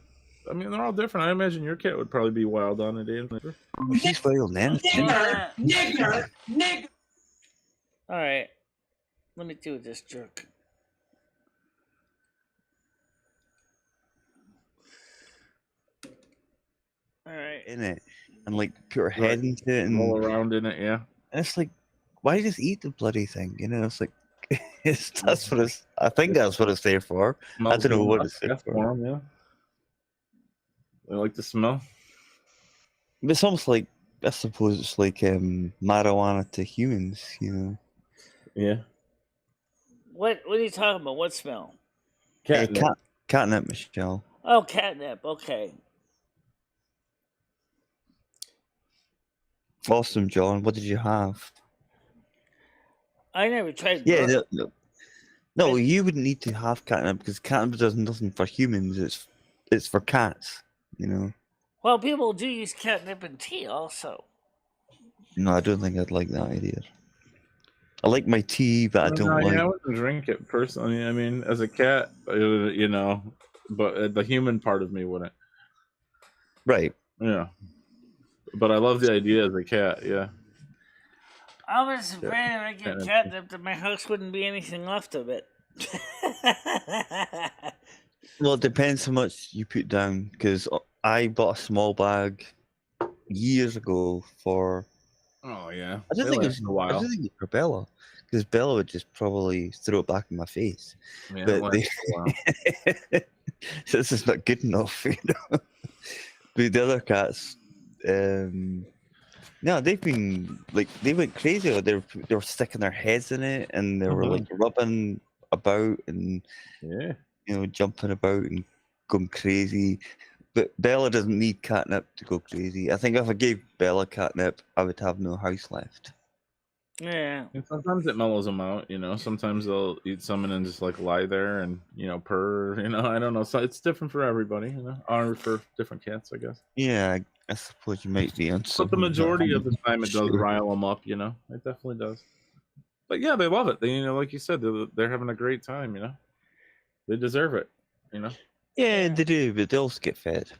I mean, they're all different. I imagine your cat would probably be wild on it, Andrew. He's wild, man. Nigger. All right, let me do this jerk. All right. In it, and like put her head into it and roll around in it, yeah. And it's like, why just eat the bloody thing? You know, it's like, that's what it's. I think that's what it's there for. I don't know what it's there for. Them, yeah. They like the smell. But it's almost like, I suppose it's like marijuana to humans, you know. Yeah. What are you talking about? What smell? Catnip. Catnip, Michelle. Oh, catnip. Okay. Awesome, John. What did you have? I never tried. Yeah, no, you wouldn't need to have catnip because catnip does nothing for humans. It's for cats, you know. Well, people do use catnip in tea also. No, I don't think I'd like that idea. I like my tea, but I don't like. Yeah, I wouldn't drink it personally. I mean, as a cat, you know, but the human part of me wouldn't. Right. Yeah. But I love the idea as a cat. Yeah. I was afraid if I get catnip that my house wouldn't be anything left of it. Well, it depends how much you put down, because I bought a small bag years ago for. Oh yeah. I don't think it was a while. I don't think it was for Bella, because Bella would just probably throw it back in my face. Yeah, But so this is not good enough, you know. But the other cats, no, they've been like they went crazy. They were sticking their heads in it, and they were like rubbing about and jumping about and going crazy. But Bella doesn't need catnip to go crazy. I think if I gave Bella catnip, I would have no house left. Yeah. And sometimes it mellows them out, you know. Sometimes they'll eat some and then just like lie there and purr. You know, I don't know. So it's different for everybody, you know, or for different cats, I guess. Yeah, I suppose you might be on. But the majority of the time, it does rile them up. You know, it definitely does. But yeah, they love it. They, like you said, they're having a great time. You know, they deserve it. You know. Yeah, they do, but they also get fed.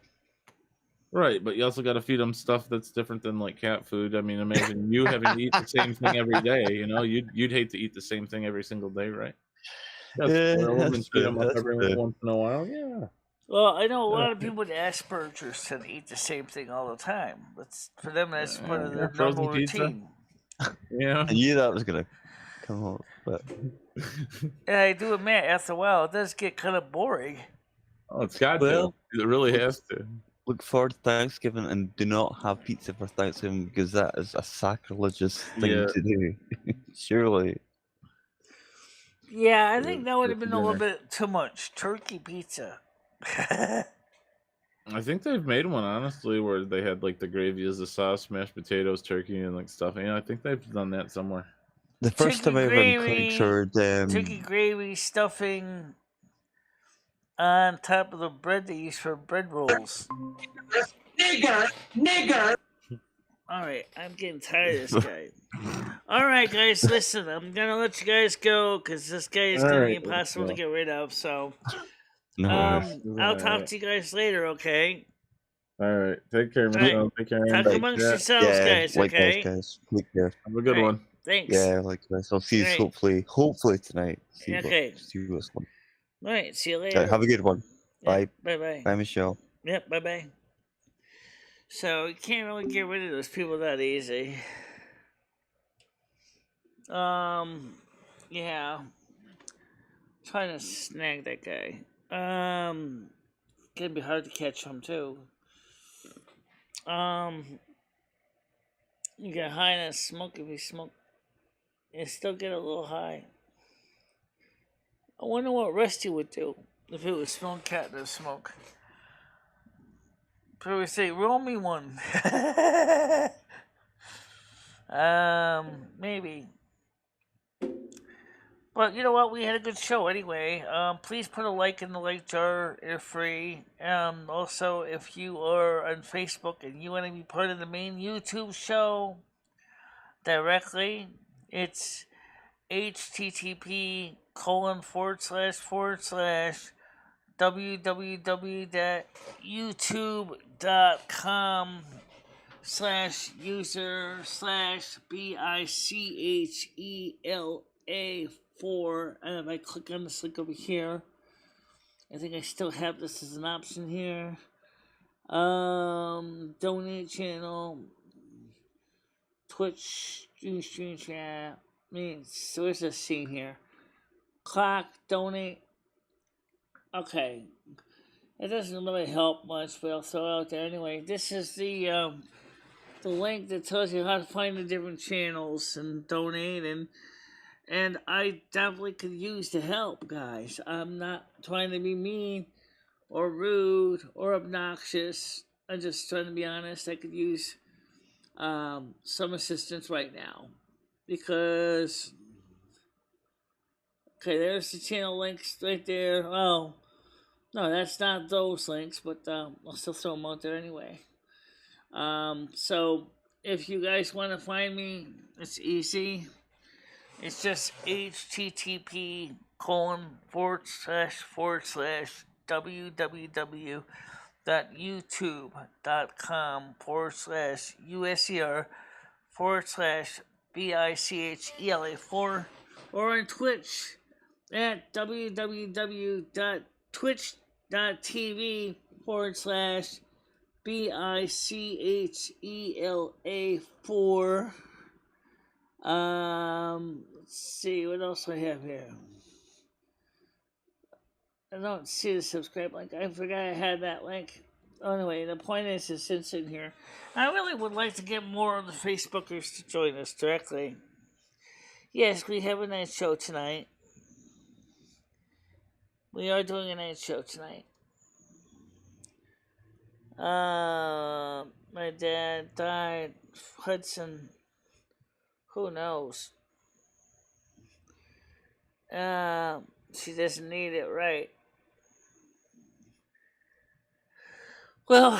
Right, but you also got to feed them stuff that's different than like cat food. I mean, imagine you having to eat the same thing every day. You know, you'd hate to eat the same thing every single day, right? Spoil them and that's feed true. them up That's every true. once in a while. Yeah. Well, I know a lot of people with Asperger's tend to eat the same thing all the time. That's for them. That's part of their Frozen normal pizza. routine. Yeah. I knew that was gonna come up, but And I do admit, after a while, it does get kind of boring. Oh, it's got well, to. It really has to. look forward to Thanksgiving and do not have pizza for Thanksgiving because that is a sacrilegious thing Yeah. to do. Surely. Yeah, I think that would have Turkey been a little dinner. bit too much. Turkey pizza. I think they've made one honestly where they had like the gravy as the sauce, mashed potatoes, turkey, and like stuffing. I think they've done that somewhere. The first Turkey time I ever gravy, encountered turkey gravy, stuffing on top of the bread they use for bread rolls. Nigger. All right, I'm getting tired of this guy. All right, guys, listen, I'm gonna let you guys go because this guy is gonna be impossible to get rid of. So, no worries. I'll talk to you guys later. Okay. All right. Take care, All right. Michelle. Take care. Talk Andy. amongst Yeah. yourselves, guys. Likewise, Okay. guys. Take care. Have a good All right. one. Thanks. Yeah, likewise. I'll see you Right. hopefully tonight. See Okay. what's going. All right. See you Okay, later. have a good one. Bye. Bye. Bye. Bye, Michelle. Yep. Bye. Bye. So you can't really get rid of those people that easy. Yeah. Trying to snag that guy. Gonna be hard to catch him too. You get high in smoke if you smoke. You still get a little high. I wonder what Rusty would do if it was smoke cat to smoke. Probably say, roll me one. Maybe. But you know what? We had a good show anyway. Please put a like in the like jar. They're free. Also, if you are on Facebook and you want to be part of the main YouTube show directly, it's http://www.youtube.com/user/BICHELA4. And if I click on this link over here, I think I still have this as an option here. Donate channel, Twitch, stream chat. So where's this scene here? Clock, donate. Okay. It doesn't really help much, but I'll throw it out there anyway. This is the link that tells you how to find the different channels and donate, and I definitely could use the help, guys. I'm not trying to be mean or rude or obnoxious. I'm just trying to be honest. I could use some assistance right now because okay, there's the channel links right there. Oh, no, that's not those links, but I'll still throw them out there anyway. So if you guys want to find me, it's easy. It's just http://www.youtube.com/user/BICHELA4 or on Twitch at www.twitch.tv/BICHELA4. Let's see what else I have here. I don't see the subscribe link. I forgot I had that link. Anyway, the point is, it's in here. I really would like to get more of the Facebookers to join us directly. Yes, we have a night show tonight. We are doing a night show tonight. My dad died. Hudson. Who knows? She doesn't need it, right? Well,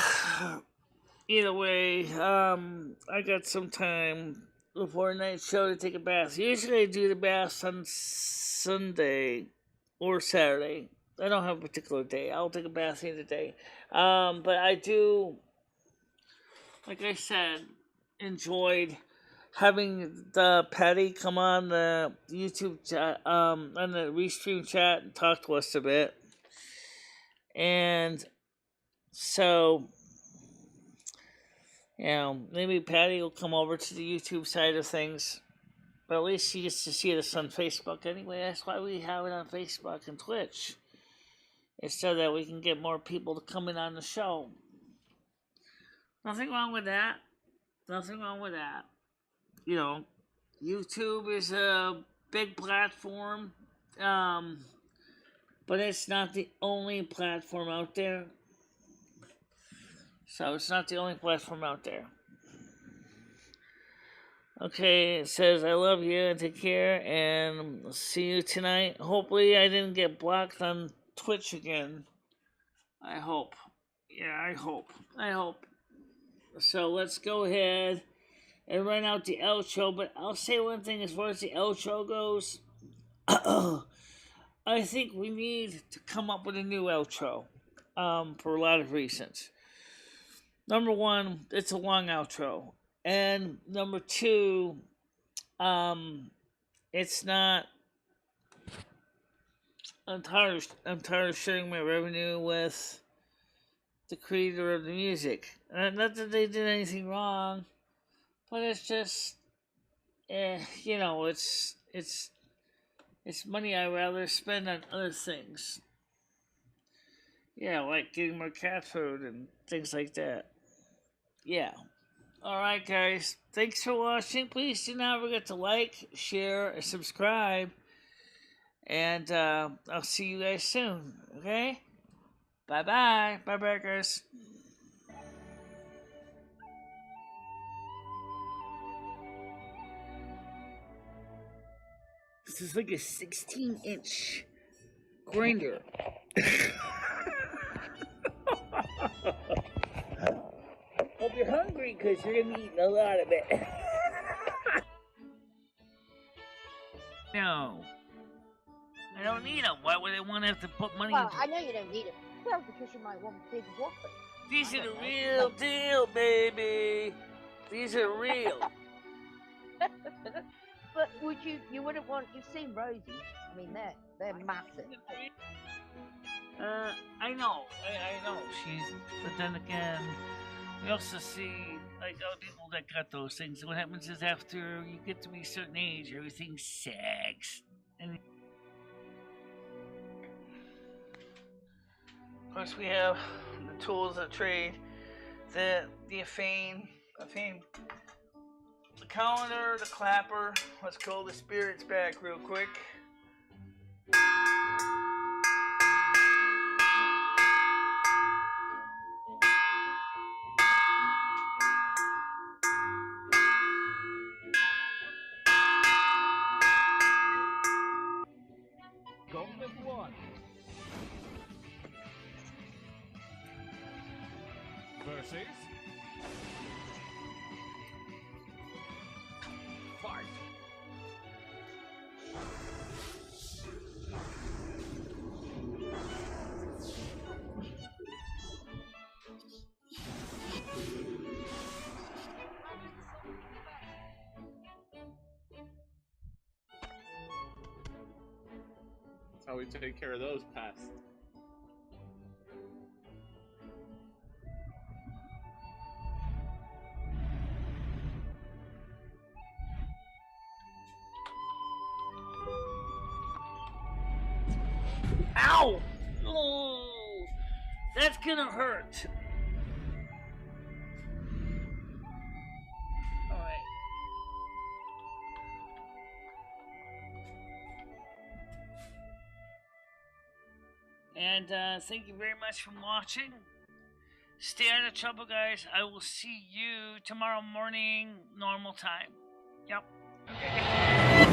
either way, I got some time before a night show to take a bath. Usually I do the baths on Sunday or Saturday. I don't have a particular day. I'll take a bath either day. But I do like I said, enjoyed having the Patty come on the YouTube chat, on the restream chat and talk to us a bit. And so, maybe Patty will come over to the YouTube side of things. But at least she gets to see us on Facebook anyway. That's why we have it on Facebook and Twitch. It's so that we can get more people to come in on the show. Nothing wrong with that. Nothing wrong with that. YouTube is a big platform, but it's not the only platform out there. So it's not the only platform out there. Okay, it says, I love you and take care and see you tonight. Hopefully I didn't get blocked on Twitch again. I hope. Yeah, I hope. So let's go ahead and run out the outro. But I'll say one thing as far as the outro goes. I think we need to come up with a new outro for a lot of reasons. Number one, it's a long outro. And number two, it's not. I'm tired of sharing my revenue with the creator of the music. Not that they did anything wrong, but it's just, it's money I'd rather spend on other things. Yeah, like getting more cat food and things like that. Yeah. Alright, guys. Thanks for watching. Please do not forget to like, share, and subscribe. And I'll see you guys soon. Okay? Bye-bye. Bye-bye, guys. This is like a 16-inch grinder. Hope you're hungry because you're going to be eating a lot of it. No. I don't need them. Why would I want to have to put money into I know you don't need them. Well, because you might want big whoppers. These are the real deal, baby. These are real. But you wouldn't want, you've seen Rosie. I mean, they're massive. I know. But then again, we also see, like, other people that got those things. What happens is after you get to be a certain age, everything sags. And of course, we have the tools of trade, the fame, the calendar, the clapper. Let's call the spirits back real quick. Golden one. Versus. Fight. That's how we take care of those pests. Ow! Oh, that's gonna hurt. Alright. And thank you very much for watching. Stay out of trouble, guys. I will see you tomorrow morning, normal time. Yep. Okay.